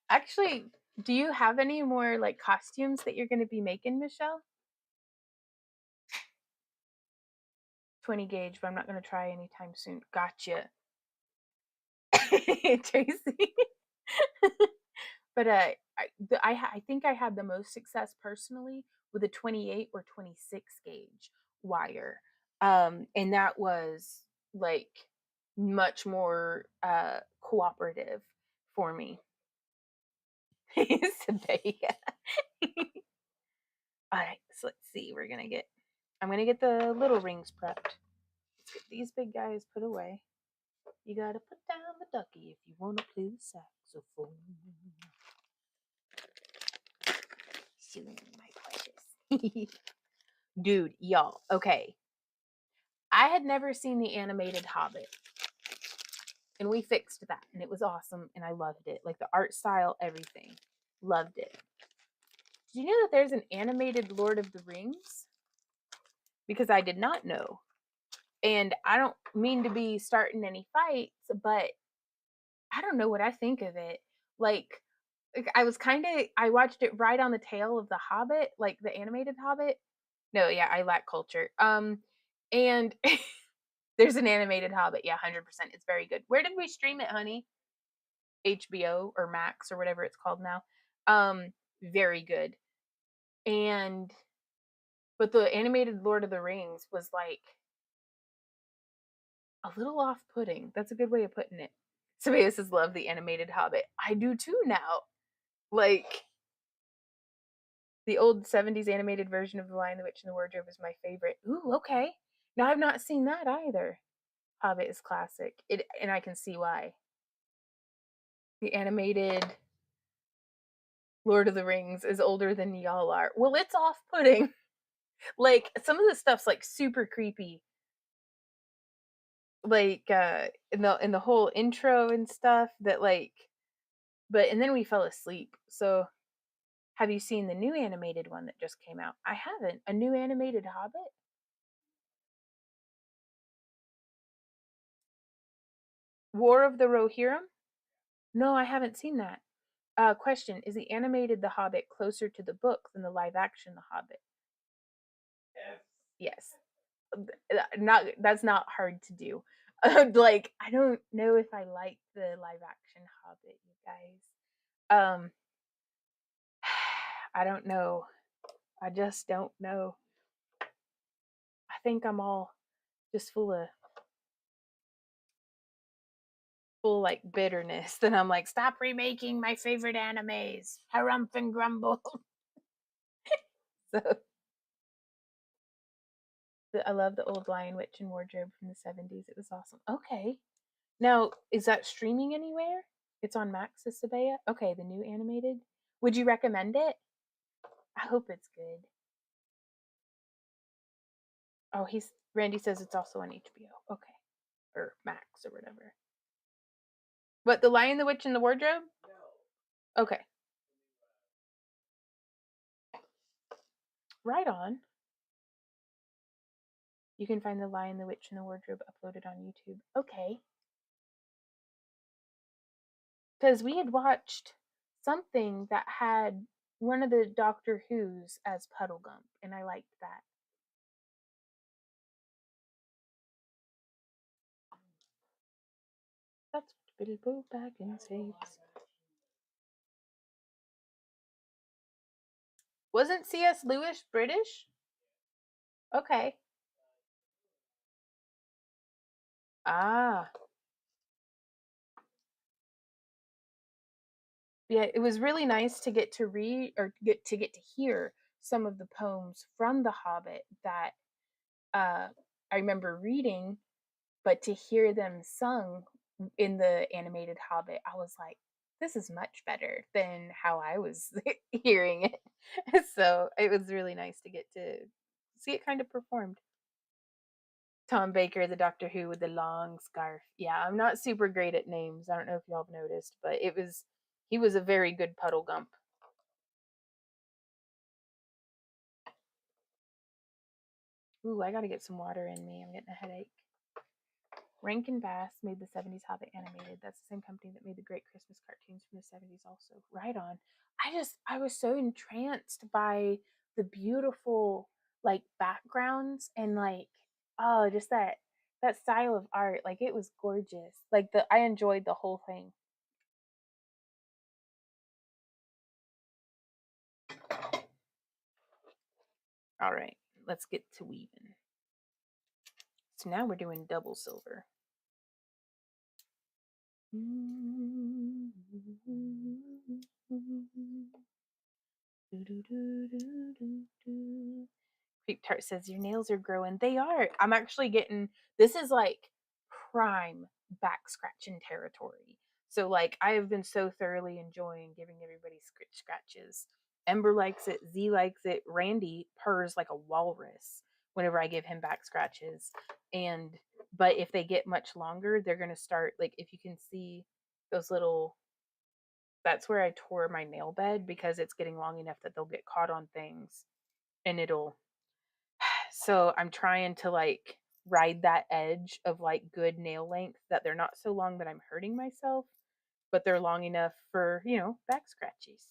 Actually, do you have any more like costumes that you're going to be making, Michelle? 20 gauge, but I'm not going to try anytime soon. Gotcha. Tracy. But I think I had the most success personally with a 28 or 26 gauge wire. And that was like much more cooperative for me. All right, so let's see. I'm gonna get the little rings prepped. Let's get these big guys put away. You gotta put down the ducky if you wanna play the saxophone. Soon, my precious. Dude, y'all, okay. I had never seen the animated Hobbit. And we fixed that, and it was awesome, and I loved it. Like the art style, everything. Loved it. Did you know that there's an animated Lord of the Rings? Because I did not know. And I don't mean to be starting any fights, but I don't know what I think of it. Like I watched it right on the tail of the Hobbit, like the animated Hobbit. No, yeah, I lack culture. And there's an animated Hobbit. Yeah, 100%. It's very good. Where did we stream it, honey? HBO or Max or whatever it's called now. Very good. And but the animated Lord of the Rings was like a little off-putting. That's a good way of putting it. Somebody says love the animated Hobbit. I do too now. Like the old 70s animated version of The Lion, the Witch, and the Wardrobe is my favorite. Ooh, okay. Now I've not seen that either. Hobbit is classic. And I can see why. The animated Lord of the Rings is older than y'all are. Well, it's off-putting. Like some of the stuff's like super creepy. Like in the whole intro and stuff that like but and then we fell asleep. So have you seen the new animated one that just came out? I haven't. A new animated Hobbit? War of the Rohirrim? No, I haven't seen that. Question: is the animated The Hobbit closer to the book than the live action The Hobbit? Yes. Not that's not hard to do. Like I don't know if I like the live action Hobbit, you guys. I don't know. I just don't know. I think I'm all just full like bitterness. Then I'm like, stop remaking my favorite animes. Harumph and grumble. So I love the old Lion Witch and Wardrobe from the 70s. It was awesome. Okay. Now, is that streaming anywhere? It's on Max Sabea? Okay, the new animated. Would you recommend it? I hope it's good. Oh, Randy says it's also on HBO. Okay. Or Max or whatever. What, The Lion, the Witch, and the Wardrobe? Okay. Right on. You can find The Lion, the Witch, and the Wardrobe uploaded on YouTube. Okay. Because we had watched something that had one of the Doctor Who's as Puddlegump, and I liked that. That's what Bilbo Baggins hates. Wasn't C.S. Lewis British? Okay. Ah. Yeah, it was really nice to get to read or get to hear some of the poems from The Hobbit that I remember reading, but to hear them sung in the animated Hobbit, I was like, this is much better than how I was hearing it. So it was really nice to get to see it kind of performed. Tom Baker, the Doctor Who with the long scarf. Yeah, I'm not super great at names. I don't know if y'all have noticed, but he was a very good Puddlegump. Ooh, I gotta get some water in me. I'm getting a headache. Rankin Bass made the 70s Hobbit animated. That's the same company that made the great Christmas cartoons from the 70s also. Right on. I was so entranced by the beautiful like backgrounds and like oh just that style of art. Like it was gorgeous. Like I enjoyed the whole thing. All right, let's get to weaving. So now we're doing double silver. Creep Tart says your nails are growing. They are. I'm actually getting this is like prime back scratching territory. So like I have been so thoroughly enjoying giving everybody scratches. Ember likes it, Z likes it, Randy purrs like a walrus whenever I give him back scratches. And but if they get much longer, they're gonna start like if you can see those little that's where I tore my nail bed because it's getting long enough that they'll get caught on things and it'll so I'm trying to like ride that edge of like good nail length that they're not so long that I'm hurting myself, but they're long enough for, back scratches.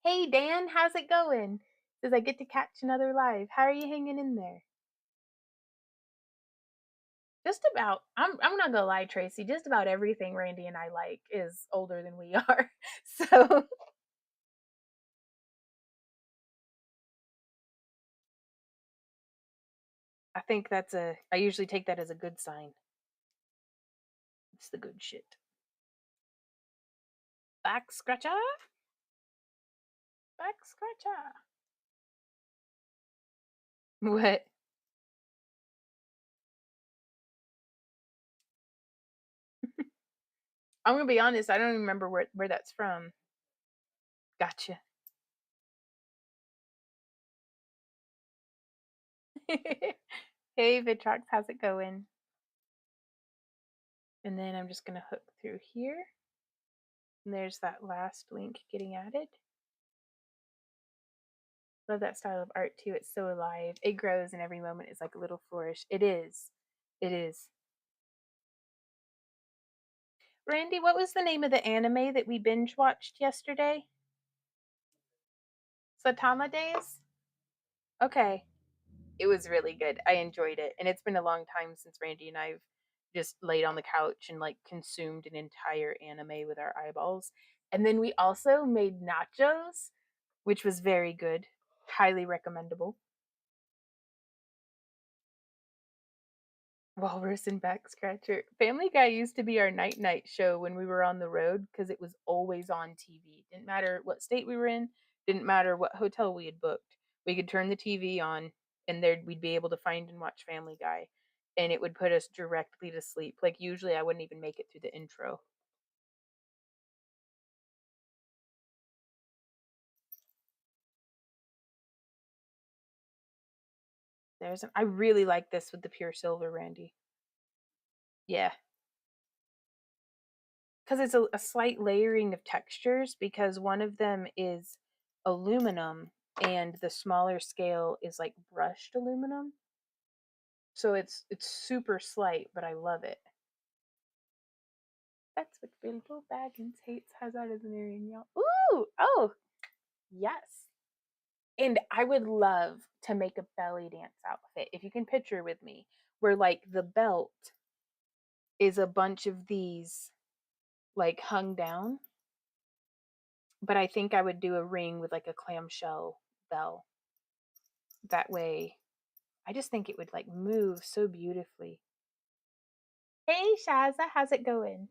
Hey Dan, how's it going? Says I get to catch another live. How are you hanging in there? Just about. I'm not gonna lie, Tracy. Just about everything Randy and I like is older than we are. So I think that's a. I usually take that as a good sign. It's the good shit. Back scratcher. Back scratcher. What? I'm gonna be honest. I don't even remember where that's from. Gotcha. Hey, Vitrox, how's it going? And then I'm just gonna hook through here. And there's that last link getting added. Love that style of art too. It's so alive. It grows, and every moment is like a little flourish. It is. It is. Randy, what was the name of the anime that we binge watched yesterday? Satama Days? Okay. It was really good. I enjoyed it. And it's been a long time since Randy and I've just laid on the couch and like consumed an entire anime with our eyeballs. And then we also made nachos, which was very good. Highly recommendable. Walrus and Back Scratcher. Family Guy used to be our night show when we were on the road because it was always on TV. Didn't matter what state we were in, didn't matter what hotel we had booked. We could turn the TV on and there we'd be able to find and watch Family Guy. And it would put us directly to sleep. Like usually I wouldn't even make it through the intro. I really like this with the pure silver, Randy. Yeah, because it's a slight layering of textures because one of them is aluminum and the smaller scale is like brushed aluminum. So it's super slight, but I love it. That's what Bilbo Baggins hates. How's that as an earring, y'all? Ooh, oh, yes. And I would love to make a belly dance outfit. If you can picture with me, where like the belt is a bunch of these like hung down, but I think I would do a ring with like a clamshell bell. That way, I just think it would like move so beautifully. Hey, Shaza, how's it going?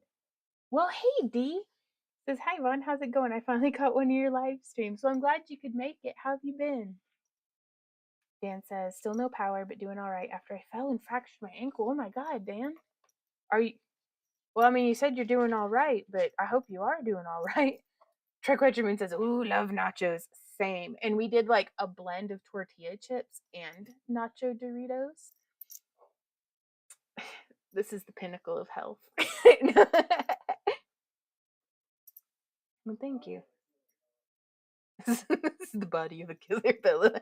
Well, hey, D. Says, hi, Ron, how's it going? I finally caught one of your live streams, so I'm glad you could make it. How have you been? Dan says, still no power, but doing all right after I fell and fractured my ankle. Oh my God, Dan. Are you? Well, I mean, you said you're doing all right, but I hope you are doing all right. Trick Regimen says, ooh, love nachos. Same. And we did like a blend of tortilla chips and nacho Doritos. This is the pinnacle of health. Well, thank you. This is the body of a killer fella.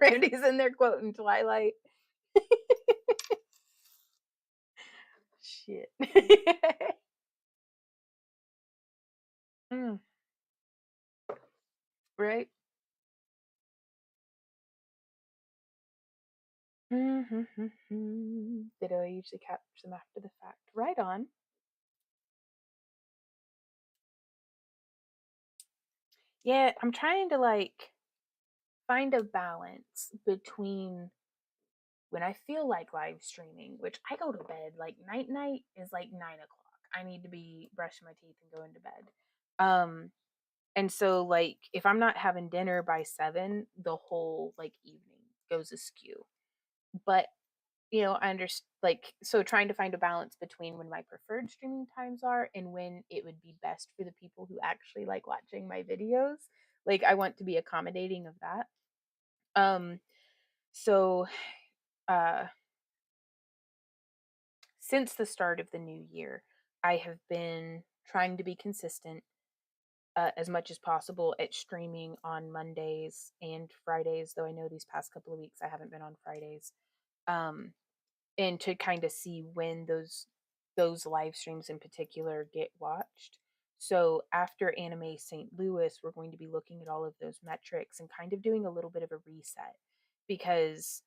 Randy's in there quoting Twilight. Shit. Mm, right? Did I usually catch them after the fact? Right on. Yeah, I'm trying to like find a balance between when I feel like live streaming, which I go to bed like night is like 9 o'clock. I need to be brushing my teeth and going to bed. Um, and so like if I'm not having dinner by 7, the whole like evening goes askew. But I understand like so trying to find a balance between when my preferred streaming times are and when it would be best for the people who actually like watching my videos. Like I want to be accommodating of that. Um so uh since the start of the new year, I have been trying to be consistent as much as possible at streaming on Mondays and Fridays, though I know these past couple of weeks I haven't been on Fridays. Um, and to kind of see when those live streams in particular get watched. So after Anime St. Louis, we're going to be looking at all of those metrics and kind of doing a little bit of a reset because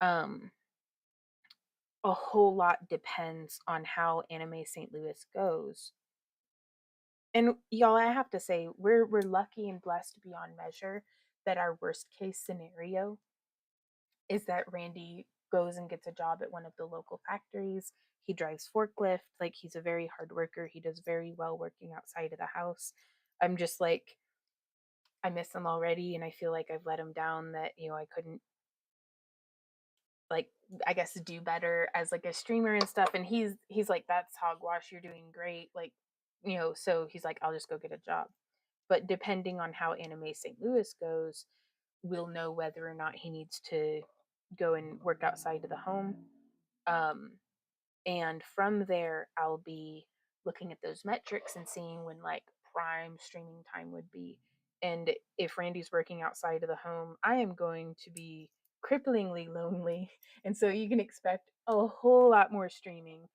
um a whole lot depends on how Anime St. Louis goes. And y'all, I have to say, we're lucky and blessed beyond measure that our worst case scenario is that Randy goes and gets a job at one of the local factories. He drives forklift, like he's a very hard worker. He does very well working outside of the house. I'm just like, I miss him already, and I feel like I've let him down, that, I couldn't, like, I guess, do better as like a streamer and stuff. And he's like, that's hogwash, you're doing great. Like, so he's like, I'll just go get a job. But depending on how Anime St. Louis goes, we'll know whether or not he needs to go and work outside of the home. Um, and from there, I'll be looking at those metrics and seeing when like prime streaming time would be. And if Randy's working outside of the home, I am going to be cripplingly lonely. And so you can expect a whole lot more streaming,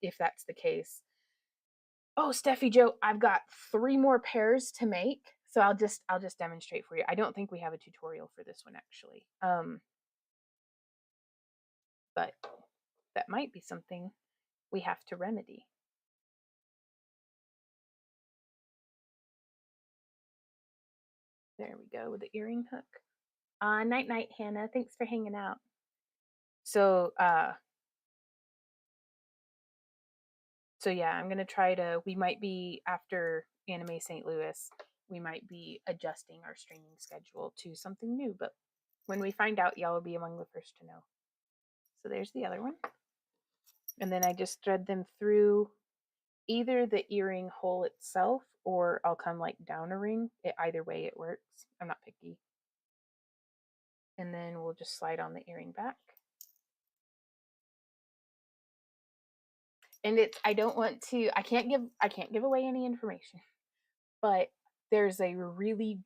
if that's the case. Oh, Steffi Joe, I've got 3 more pairs to make. So I'll just demonstrate for you. I don't think we have a tutorial for this one actually. But that might be something we have to remedy. There we go with the earring hook. Night night, Hannah. Thanks for hanging out. So yeah, I'm gonna try to. We might be, after Anime St. Louis, we might be adjusting our streaming schedule to something new. But when we find out, y'all will be among the first to know. So there's the other one, and then I just thread them through either the earring hole itself, or I'll come like down a ring. Either way, it works. I'm not picky. And then we'll just slide on the earring back. And I can't give away any information, but there's a really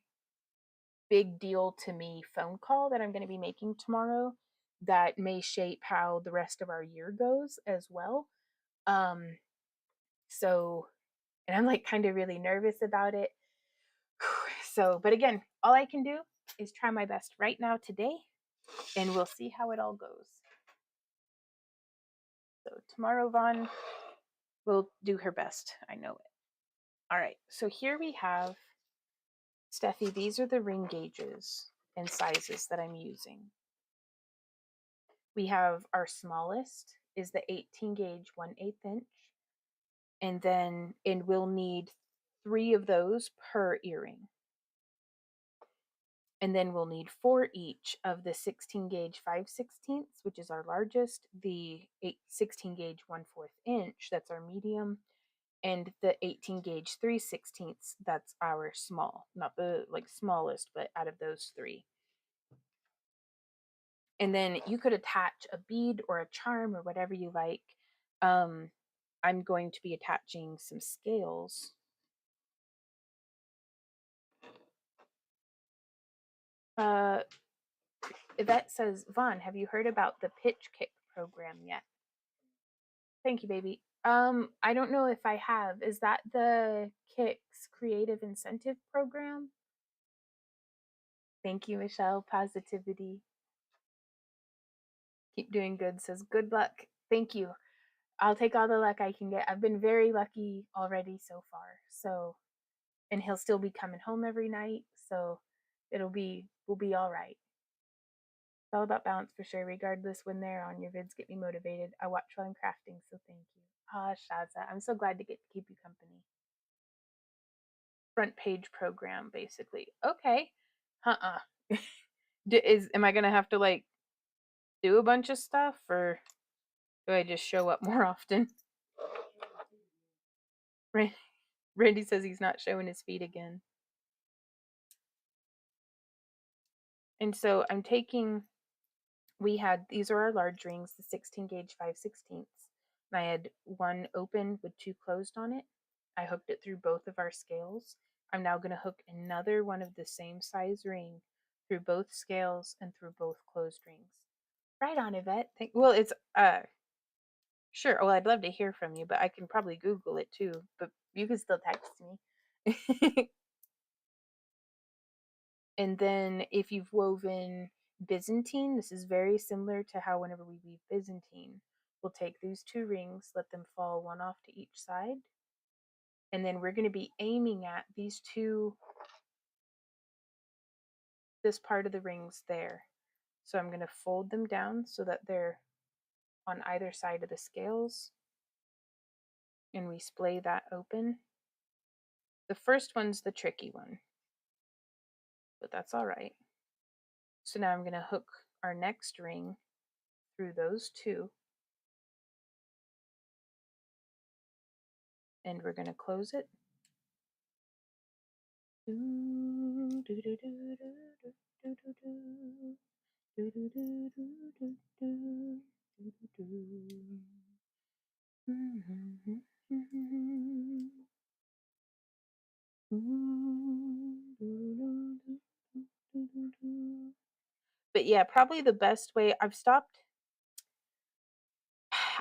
big deal to me phone call that I'm going to be making tomorrow that may shape how the rest of our year goes as well. So, and I'm like kind of really nervous about it. So, but again, all I can do is try my best right now today, and we'll see how it all goes. So tomorrow, Vaughn will do her best. I know it. All right, so here we have, Steffi, these are the ring gauges and sizes that I'm using. We have our smallest is the 18 gauge 1/8 inch, and we'll need 3 of those per earring. And then we'll need 4 each of the 16 gauge 5/16, which is our largest, the 16 gauge 1/4 inch, that's our medium, and the 18 gauge 3/16, that's our small. Not the like smallest, but out of those 3. And then you could attach a bead or a charm or whatever you like. I'm going to be attaching some scales. Yvette says, Vaughn, have you heard about the Pitch Kick program yet? Thank you, baby. I don't know if I have. Is that the Kicks Creative Incentive Program? Thank you, Michelle. Positivity. Keep doing good, says good luck. Thank you. I'll take all the luck I can get. I've been very lucky already so far. So, and he'll still be coming home every night. So we'll be all right. It's all about balance for sure. Regardless, when they're on, your vids get me motivated. I watch while I'm crafting, so thank you. Ah, Shaza, I'm so glad to get to keep you company. Front page program, basically. Okay. Am I gonna have to like do a bunch of stuff, or do I just show up more often? Randy says he's not showing his feet again. And so I'm taking, these are our large rings, the 16 gauge 5/16. And I had 1 open with 2 closed on it. I hooked it through both of our scales. I'm now going to hook another one of the same size ring through both scales and through both closed rings. Right on, Yvette. Well, it's, sure. Well, I'd love to hear from you, but I can probably Google it too, but you can still text me. And then if you've woven Byzantine. This is very similar to how whenever we weave Byzantine, we'll take these 2 rings, let them fall one off to each side, and then we're going to be aiming at these 2, this part of the rings there. So I'm going to fold them down so that they're on either side of the scales, and we splay that open. The first one's the tricky one, but that's all right. So now I'm going to hook our next ring through those 2, and we're going to close it. But yeah, probably the best way I've stopped.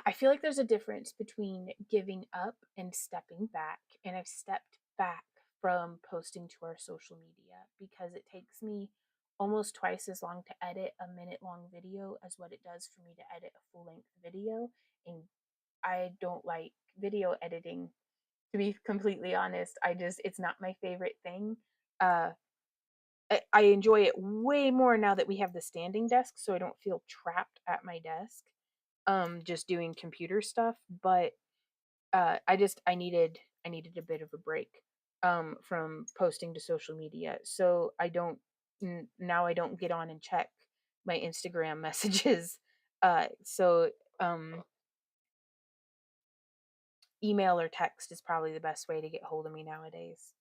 I feel like there's a difference between giving up and stepping back, and I've stepped back from posting to our social media because it takes me almost twice as long to edit a minute-long video as what it does for me to edit a full-length video, and I don't like video editing, to be completely honest. It's not my favorite thing. Uh, I enjoy it way more now that we have the standing desk, so I don't feel trapped at my desk, just doing computer stuff. But I needed a bit of a break from posting to social media, so I don't now I don't get on and check my Instagram messages. So email or text is probably the best way to get hold of me nowadays.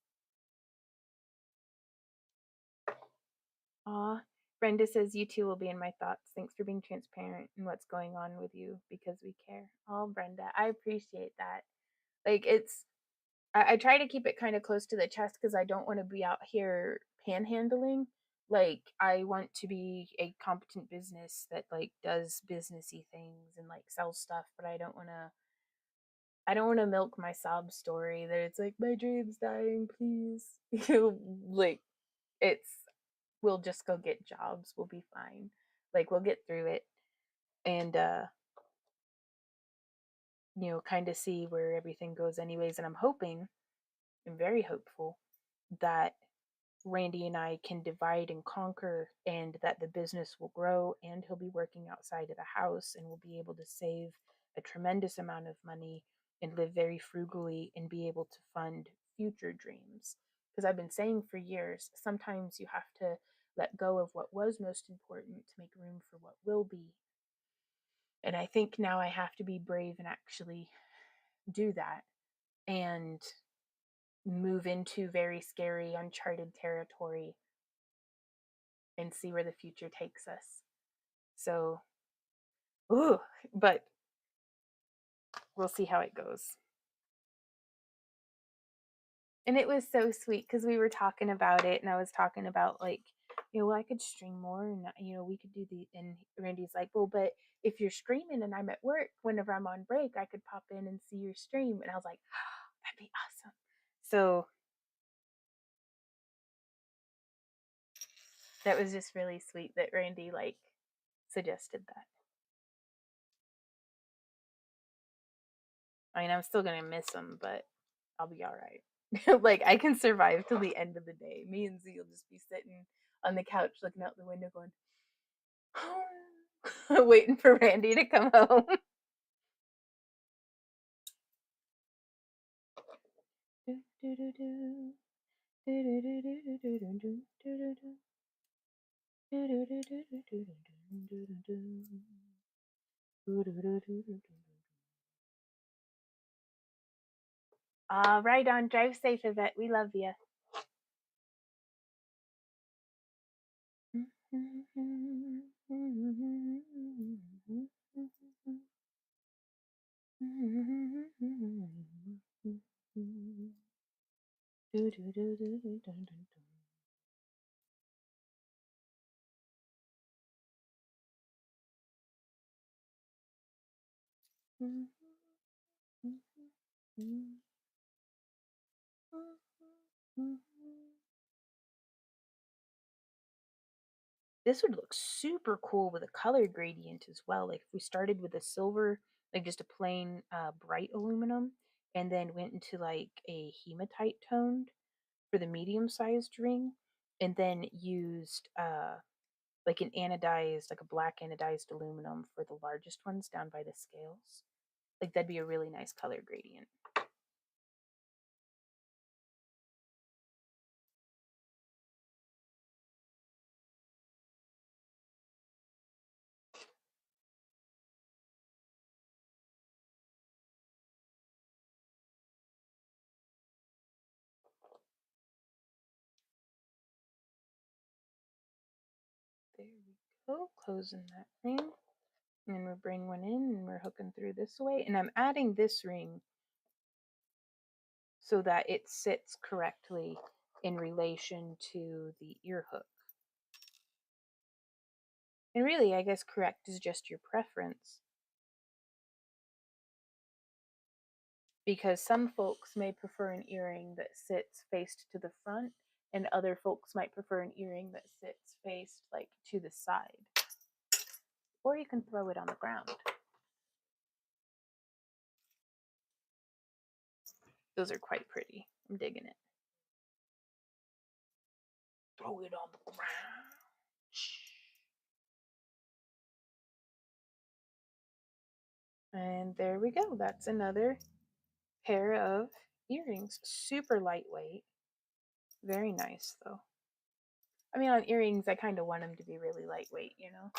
Aw, Brenda says you two will be in my thoughts. Thanks for being transparent in what's going on with you because we care. Oh, Brenda, I appreciate that. Like I try to keep it kind of close to the chest because I don't want to be out here panhandling. Like I want to be a competent business that like does businessy things and like sells stuff, but I don't want to milk my sob story that it's like my dream's dying, please. Like it's we'll just go get jobs. We'll be fine. Like we'll get through it and kind of see where everything goes anyways. And I'm very hopeful that Randy and I can divide and conquer and that the business will grow and he'll be working outside of the house and we'll be able to save a tremendous amount of money and live very frugally and be able to fund future dreams. Because I've been saying for years, sometimes you have to let go of what was most important to make room for what will be. And I think now I have to be brave and actually do that and move into very scary, uncharted territory and see where the future takes us. So, ooh, but we'll see how it goes. And it was so sweet because we were talking about it, and I was talking about like, well, I could stream more, and we could do and Randy's like, well, but if you're streaming and I'm at work, whenever I'm on break, I could pop in and see your stream, and I was like, oh, that'd be awesome. So that was just really sweet that Randy like suggested that. I mean, I'm still gonna miss him, but I'll be all right. Like I can survive till the end of the day. Me and Z will just be sitting on the couch looking out the window going, waiting for Randy to come home. Right on. Drive safe, Yvette. We love you. This would look super cool with a color gradient as well. Like if we started with a silver, like just a plain bright aluminum, and then went into like a hematite toned for the medium sized ring, and then used like an anodized, like a black anodized aluminum for the largest ones down by the scales. Like that'd be a really nice color gradient. There we go, closing that ring. And then we bring one in and we're hooking through this way. And I'm adding this ring so that it sits correctly in relation to the ear hook. And really, I guess correct is just your preference. Because some folks may prefer an earring that sits faced to the front, and other folks might prefer an earring that sits faced like to the side. Or you can throw it on the ground. Those are quite pretty. I'm digging it. Throw it on the ground. And there we go. That's another pair of earrings. Super lightweight. Very nice, though. I mean, on earrings, I kind of want them to be really lightweight, you know?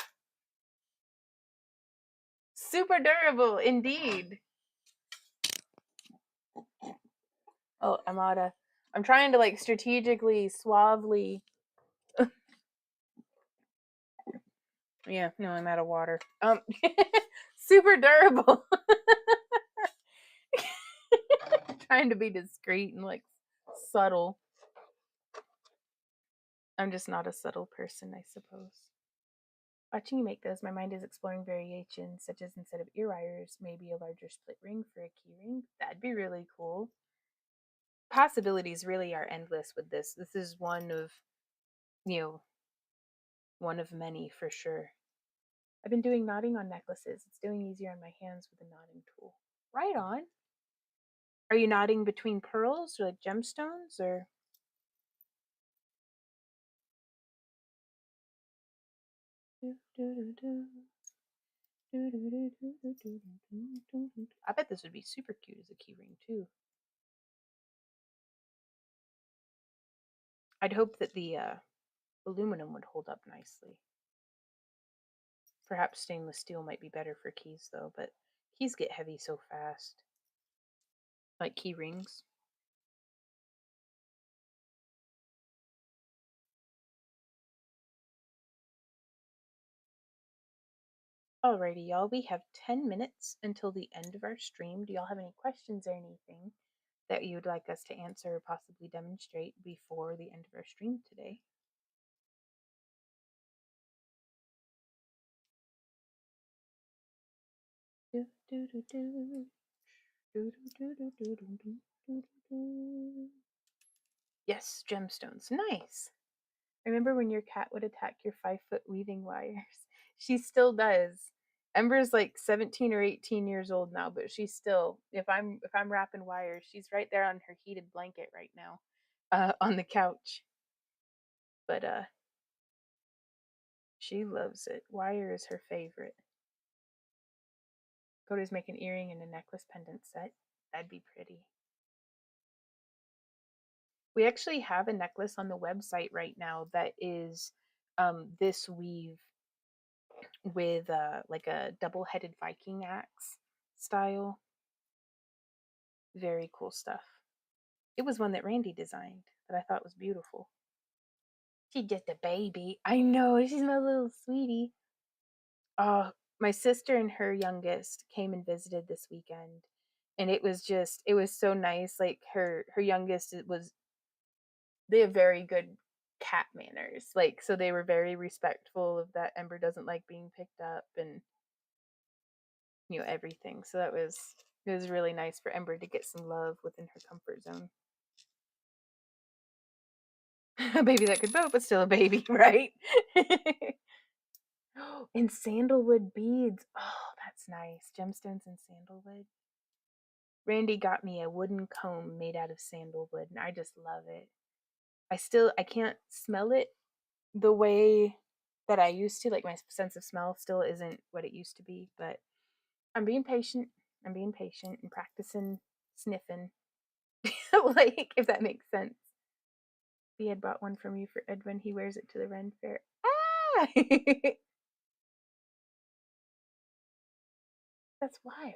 Super durable, indeed. Oh, I'm trying to like strategically, suavely. Yeah, no, I'm out of water. Super durable. Trying to be discreet and like subtle. I'm just not a subtle person, I suppose. Watching you make those, my mind is exploring variations, such as instead of ear wires, maybe a larger split ring for a key ring. That'd be really cool. Possibilities really are endless with this. This is one of, one of many for sure. I've been doing knotting on necklaces. It's doing easier on my hands with a knotting tool. Right on. Are you knotting between pearls or like gemstones or? I bet this would be super cute as a key ring too. I'd hope that the aluminum would hold up nicely. Perhaps stainless steel might be better for keys though, but keys get heavy so fast. Like key rings. Alrighty, y'all, we have 10 minutes until the end of our stream. Do y'all have any questions or anything that you'd like us to answer or possibly demonstrate before the end of our stream today? Yes, gemstones. Nice. Remember when your cat would attack your 5-foot weaving wires? She still does. Ember's like 17 or 18 years old now, but she's still, if I'm wrapping wires, she's right there on her heated blanket right now, on the couch. But she loves it. Wire is her favorite. Coda's make an earring and a necklace pendant set. That'd be pretty. We actually have a necklace on the website right now that is this weave with like a double-headed Viking axe style. Very cool stuff. It was one that Randy designed that I thought was beautiful. She's just a baby. I know, she's my little sweetie. Oh, my sister and her youngest came and visited this weekend, and it was so nice. Like her youngest, they have very good cat manners. Like, so they were very respectful of that Ember doesn't like being picked up and everything. So it was really nice for Ember to get some love within her comfort zone. A baby that could vote, but still a baby, right? And sandalwood beads. Oh, that's nice. Gemstones and sandalwood. Randy got me a wooden comb made out of sandalwood, and I just love it. I can't smell it the way that I used to. Like my sense of smell still isn't what it used to be, but I'm being patient. I'm being patient and practicing sniffing. Like, if that makes sense. He had bought one from you for Edwin. He wears it to the Ren Fair. Ah! That's wild.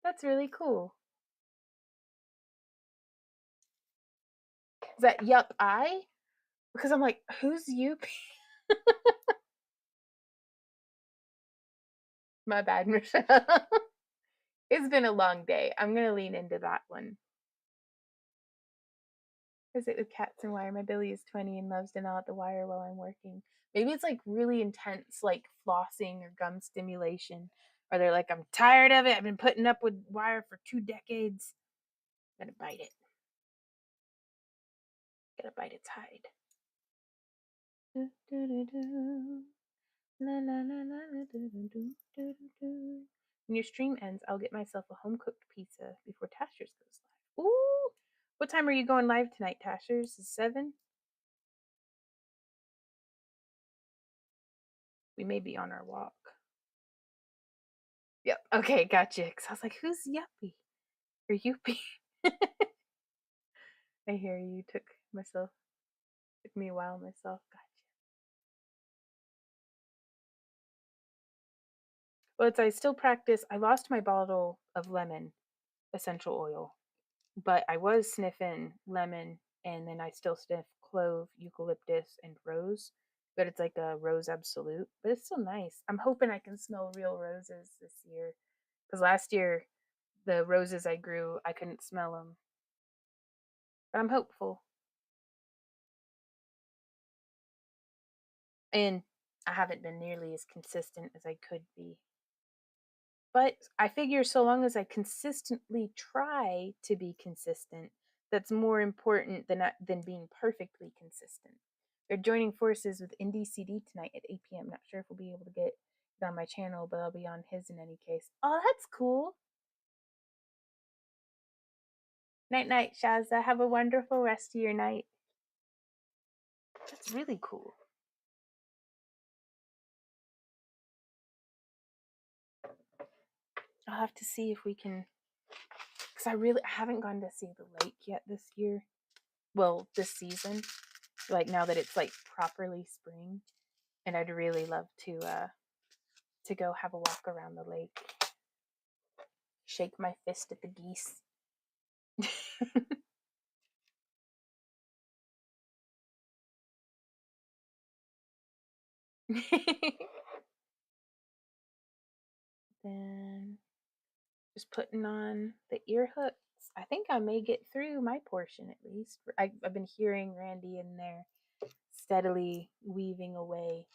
That's really cool. Is that Yup I? Because I'm like, who's you? My bad, Michelle. It's been a long day. I'm gonna lean into that one. Is it with cats and wire? My Billy is 20 and loves to gnaw at the wire while I'm working. Maybe it's like really intense, like flossing or gum stimulation. Or they're like, I'm tired of it. I've been putting up with wire for 2 decades. Gotta bite it. Gotta bite its hide. When your stream ends, I'll get myself a home cooked pizza before Tashers goes live. Ooh! What time are you going live tonight, Tashers? Is 7? We may be on our walk. Yep. Okay, gotcha. Because I was like, who's Yuppie? Or Yuppie? I hear you. Took me a while myself. Gotcha. Well, I still practice. I lost my bottle of lemon essential oil, but I was sniffing lemon, and then I still sniff clove, eucalyptus, and rose. But it's like a rose absolute, but it's still nice. I'm hoping I can smell real roses this year, because last year the roses I grew, I couldn't smell them. But I'm hopeful, and I haven't been nearly as consistent as I could be. But I figure so long as I consistently try to be consistent, that's more important than being perfectly consistent. They're joining forces with Indie CD tonight at 8 p.m. Not sure if we'll be able to get it on my channel, but I'll be on his in any case. Oh, that's cool. Night night, Shazza. Have a wonderful rest of your night. That's really cool. I'll have to see if we can, because I haven't gone to see the lake yet this year. Well, this season. Like now that it's like properly spring. And I'd really love to go have a walk around the lake, shake my fist at the geese. Then just putting on the ear hooks. I think I may get through my portion at least. I've been hearing Randy in there steadily weaving away.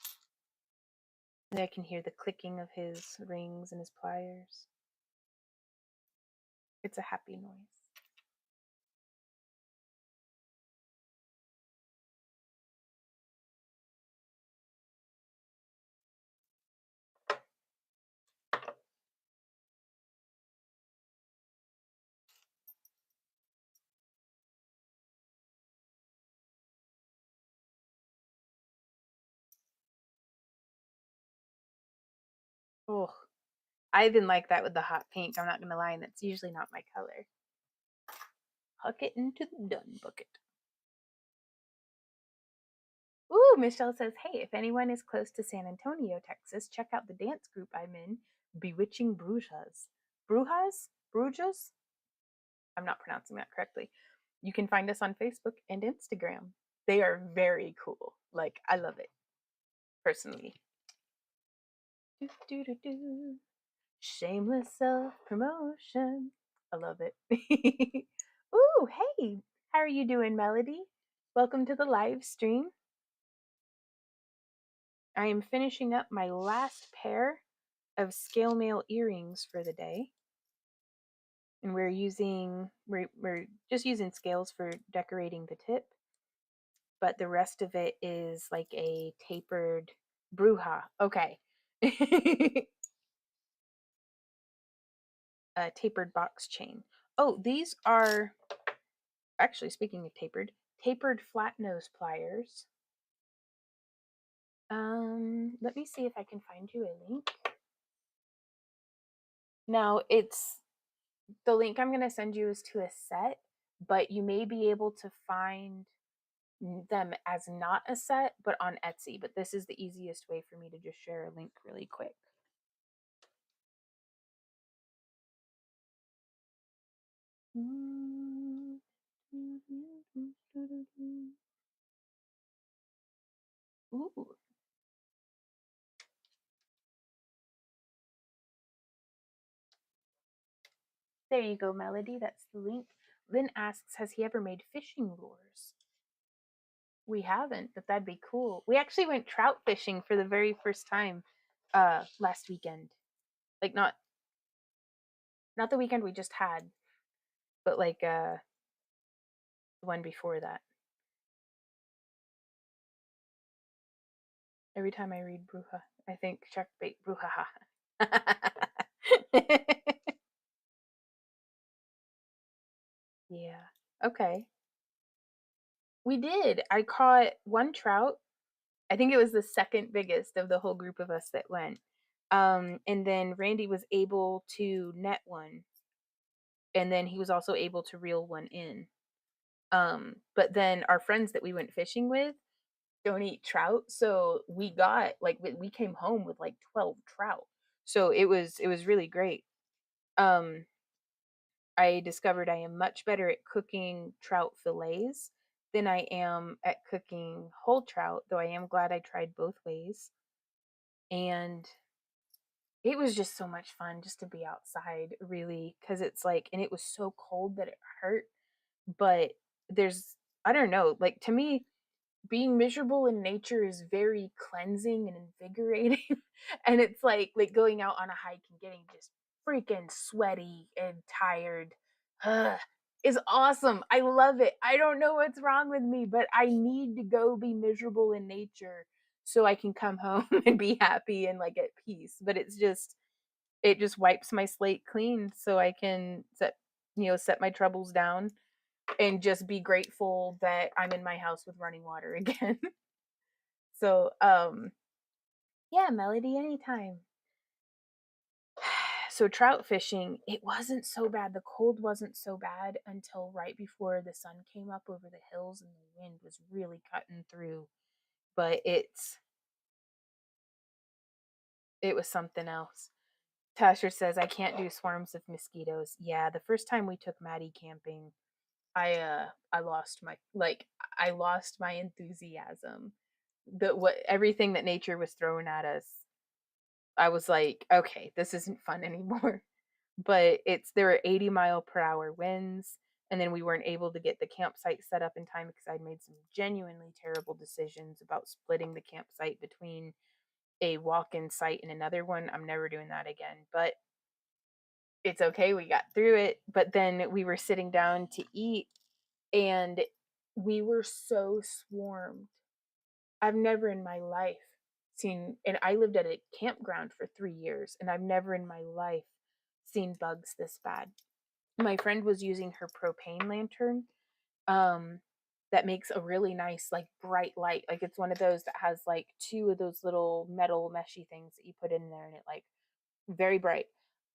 And I can hear the clicking of his rings and his pliers. It's a happy noise. Oh, I even like that with the hot pink. I'm not gonna lie, and that's usually not my color. Huck it into the dun bucket. Ooh, Michelle says, hey, if anyone is close to San Antonio, Texas, check out the dance group I'm in, Bewitching Brujas. Brujas? Brujas? I'm not pronouncing that correctly. You can find us on Facebook and Instagram. They are very cool. Like, I love it, personally. Do, do, do, do. Shameless self promotion. I love it. Ooh, hey, how are you doing, Melody? Welcome to the live stream. I am finishing up my last pair of scale mail earrings for the day. and we're just using scales for decorating the tip, but the rest of it is like a tapered bruja. Okay. A tapered box chain. Oh, these are actually, speaking of tapered flat nose pliers. Let me see if I can find you a link. Now, it's the link I'm going to send you is to a set, but you may be able to find them as not a set, but on Etsy. But this is the easiest way for me to just share a link really quick. Ooh. There you go, Melody. That's the link. Lynn asks, has he ever made fishing lures? We haven't, but that'd be cool. We actually went trout fishing for the very first time last weekend. Like not the weekend we just had, but like the one before that. Every time I read Bruja, I think shark bait Bruja. Yeah. Okay. We did. I caught one trout. I think it was the second biggest of the whole group of us that went. And then Randy was able to net one. And then he was also able to reel one in. But then our friends that we went fishing with don't eat trout, so we got like we came home with like 12 trout. So it was really great. Um, I discovered I am much better at cooking trout fillets than I am at cooking whole trout, though I am glad I tried both ways. And it was just so much fun just to be outside, really, because it's like, and it was so cold that it hurt. But there's, I don't know, like to me, being miserable in nature is very cleansing and invigorating. And it's like going out on a hike and getting just freaking sweaty and tired ugh, is awesome. I love it. I don't know what's wrong with me, but I need to go be miserable in nature so I can come home and be happy and like at peace. But it just wipes my slate clean so I can set my troubles down and just be grateful that I'm in my house with running water again. So, yeah, Melody, anytime. So trout fishing, it wasn't so bad. The cold wasn't so bad until right before the sun came up over the hills and the wind was really cutting through. But it was something else. Tasher says I can't do swarms of mosquitoes. Yeah, the first time we took Maddie camping, I lost my enthusiasm. What everything that nature was throwing at us, I was like, okay, this isn't fun anymore. But there were 80-mile-per-hour winds, and then we weren't able to get the campsite set up in time because I'd made some genuinely terrible decisions about splitting the campsite between a walk-in site and another one. I'm never doing that again. But it's okay. We got through it. But then we were sitting down to eat, and we were so swarmed. I've never in my life seen, and I lived at a campground for 3 years, and I've never in my life seen bugs this bad. My friend was using her propane lantern, um, that makes a really nice, like bright light. Like it's one of those that has like two of those little metal meshy things that you put in there, and it like very bright.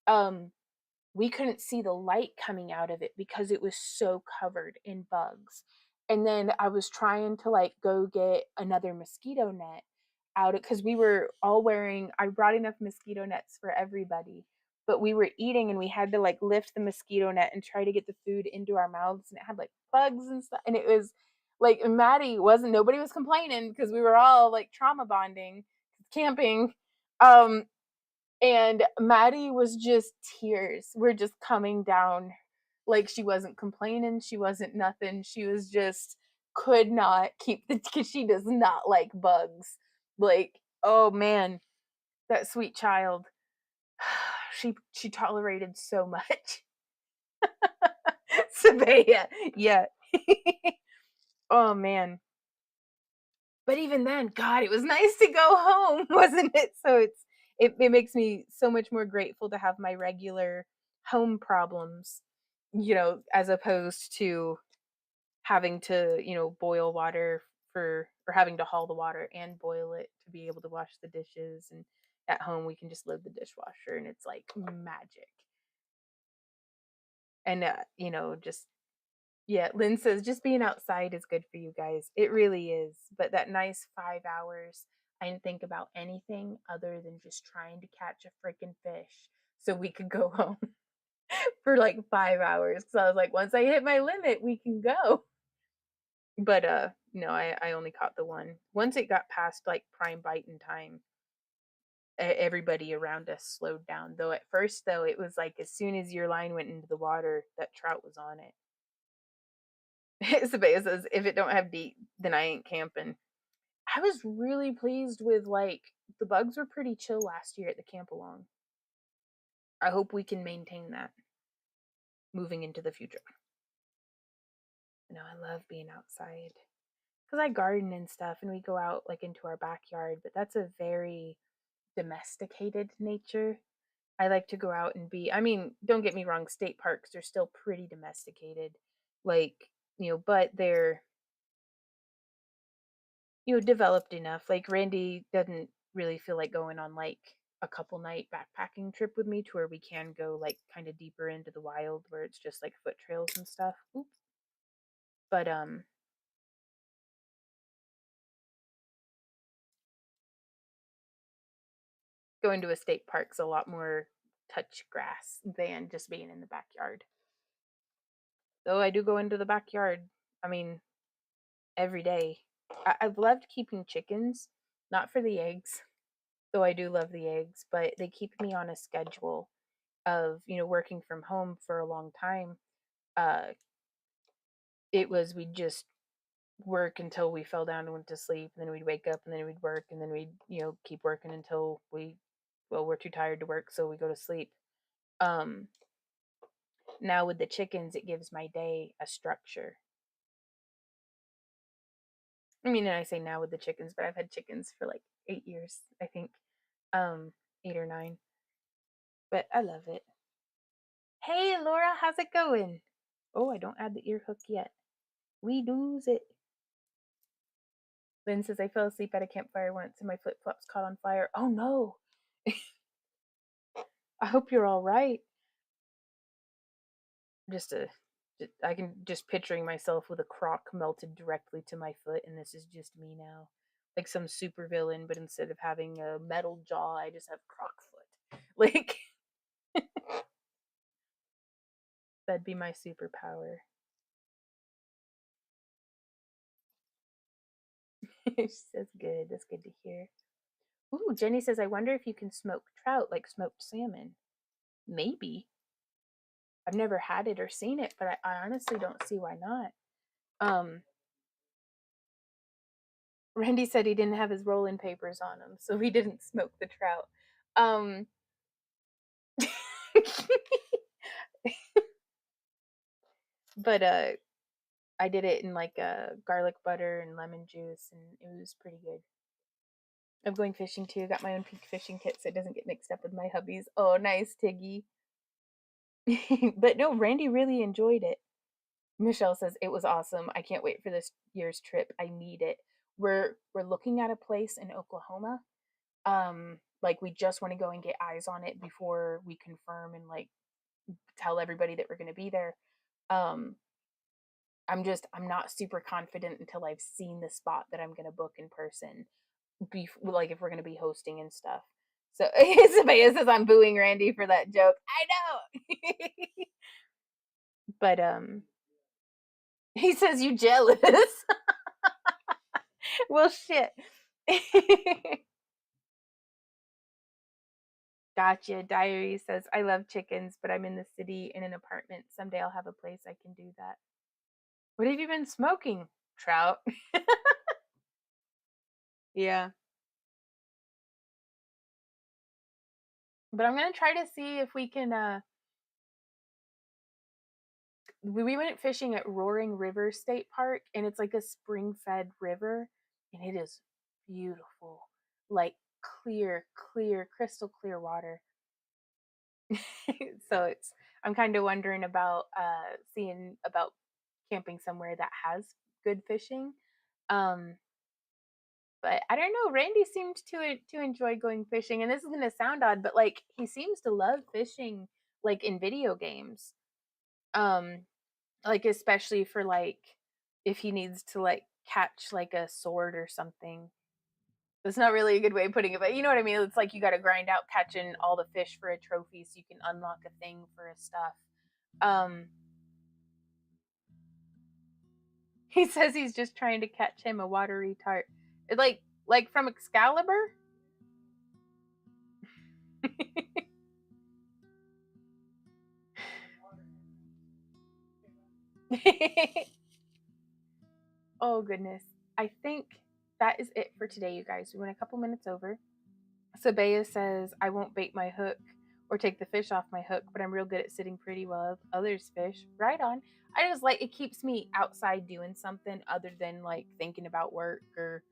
Um, we couldn't see the light coming out of it because it was so covered in bugs. And then I was trying to like go get another mosquito net out of because we were all wearing, I brought enough mosquito nets for everybody, but we were eating and we had to like lift the mosquito net and try to get the food into our mouths, and it had like bugs and stuff. And it was like nobody was complaining because we were all like trauma bonding camping. Um, and Maddie was just tears were just coming down. Like she wasn't complaining, she wasn't nothing. She was just could not keep the because she does not like bugs. Like, oh man, that sweet child. She tolerated so much. Sabaya. Yeah. Oh man. But even then, God, it was nice to go home, wasn't it? So it makes me so much more grateful to have my regular home problems, as opposed to having to, boil water or having to haul the water and boil it to be able to wash the dishes. And at home we can just load the dishwasher and it's like magic. And just yeah, Lynn says just being outside is good for you guys. It really is. But that nice 5 hours, I didn't think about anything other than just trying to catch a freaking fish so we could go home for like 5 hours. So I was like, once I hit my limit, we can go. But no, I only caught the one. Once it got past like prime biting time, everybody around us slowed down. Though at first, though, it was like as soon as your line went into the water, that trout was on it. Sabaya says, if it don't have deep, then I ain't camping. I was really pleased with like the bugs were pretty chill last year at the camp along. I hope we can maintain that moving into the future. I love being outside because I garden and stuff, and we go out like into our backyard. But that's a very domesticated nature. I like to go out and be. I mean, don't get me wrong. State parks are still pretty domesticated, like but they're developed enough. Like Randy doesn't really feel like going on like a couple night backpacking trip with me to where we can go like kind of deeper into the wild where it's just like foot trails and stuff. Oops. But going to a state park's a lot more touch grass than just being in the backyard. Though I do go into the backyard. I mean, every day. I've loved keeping chickens, not for the eggs, though I do love the eggs, but they keep me on a schedule of working from home for a long time. uh it was we'd just work until we fell down and went to sleep, and then we'd wake up and then we'd work and then we'd keep working until we're too tired to work, so we go to sleep. um Now with the chickens it gives my day a structure. I mean, and I say now with the chickens, but I've had chickens for like 8 years, I think. 8 or 9. But I love it. Hey Laura, how's it going? Oh, I don't add the ear hook yet. We do's it. Lynn says, I fell asleep at a campfire once and my flip flops caught on fire. Oh no. I hope you're all right. I can just picturing myself with a crock melted directly to my foot, and this is just me now. Like some super villain, but instead of having a metal jaw, I just have croc foot. Like, that'd be my superpower. She says, good. That's good to hear. Ooh, Jenny says, I wonder if you can smoke trout like smoked salmon. Maybe. I've never had it or seen it, but I honestly don't see why not. Um, Randy said he didn't have his rolling papers on him, so he didn't smoke the trout. Um, but I did it in like garlic butter and lemon juice, and it was pretty good. I'm going fishing too. Got my own pink fishing kit so it doesn't get mixed up with my hubby's. Oh, nice, Tiggy. But no, Randy really enjoyed it. Michelle says it was awesome. I can't wait for this year's trip. I need it. We're looking at a place in Oklahoma. Like we just want to go and get eyes on it before we confirm and like tell everybody that we're going to be there. Um, I'm not super confident until I've seen the spot that I'm going to book in person. Like if we're going to be hosting and stuff. So Isabella says I'm booing Randy for that joke. I know. But he says you jealous. Well, shit. Gotcha. Diary says, I love chickens, but I'm in the city in an apartment. Someday I'll have a place I can do that. What have you been smoking? Trout. Yeah. But I'm going to try to see if we can we went fishing at Roaring River State Park, and it's like a spring-fed river, and it is beautiful, like clear, crystal clear water. So I'm kind of wondering about seeing about camping somewhere that has good fishing. Um, but I don't know. Randy seemed to enjoy going fishing, and this is gonna sound odd, but like he seems to love fishing, like in video games. Um, like especially for like if he needs to like catch like a sword or something. That's not really a good way of putting it, but you know what I mean. It's like you got to grind out catching all the fish for a trophy so you can unlock a thing for a stuff. Um, he says he's just trying to catch him a watery tart, like from Excalibur. Oh goodness, I think that is it for today, you guys. We went a couple minutes over. Sabea says, I won't bait my hook or take the fish off my hook, but I'm real good at sitting pretty well others fish. Right on. I just like it keeps me outside doing something other than like thinking about work or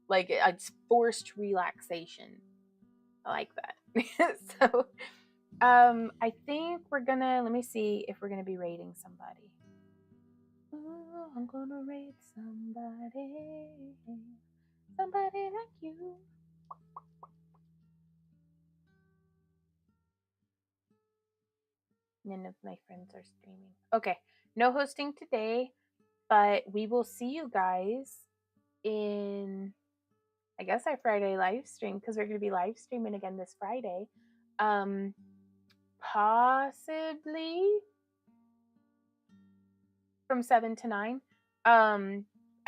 like it's forced relaxation. I like that. So I think we're gonna let me see if we're gonna be rating somebody. Oh, I'm gonna rate somebody. Somebody like you. None of my friends are streaming. Okay, no hosting today, but we will see you guys in, I guess, our Friday live stream because we're going to be live streaming again this Friday. Possibly from 7 to 9.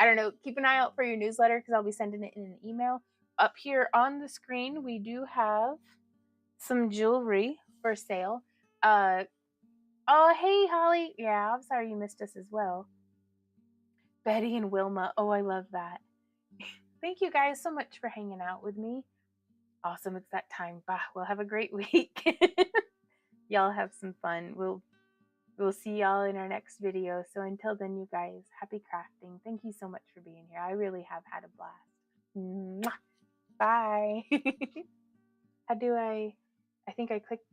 I don't know. Keep an eye out for your newsletter because I'll be sending it in an email. Up here on the screen, we do have some jewelry for sale. Oh, hey, Holly. Yeah, I'm sorry you missed us as well. Betty and Wilma. Oh, I love that. Thank you guys so much for hanging out with me. Awesome. It's that time. Bah, we'll have a great week. Y'all have some fun. We'll see y'all in our next video. So until then, you guys, happy crafting. Thank you so much for being here. I really have had a blast. Mwah. Bye. How do I think I clicked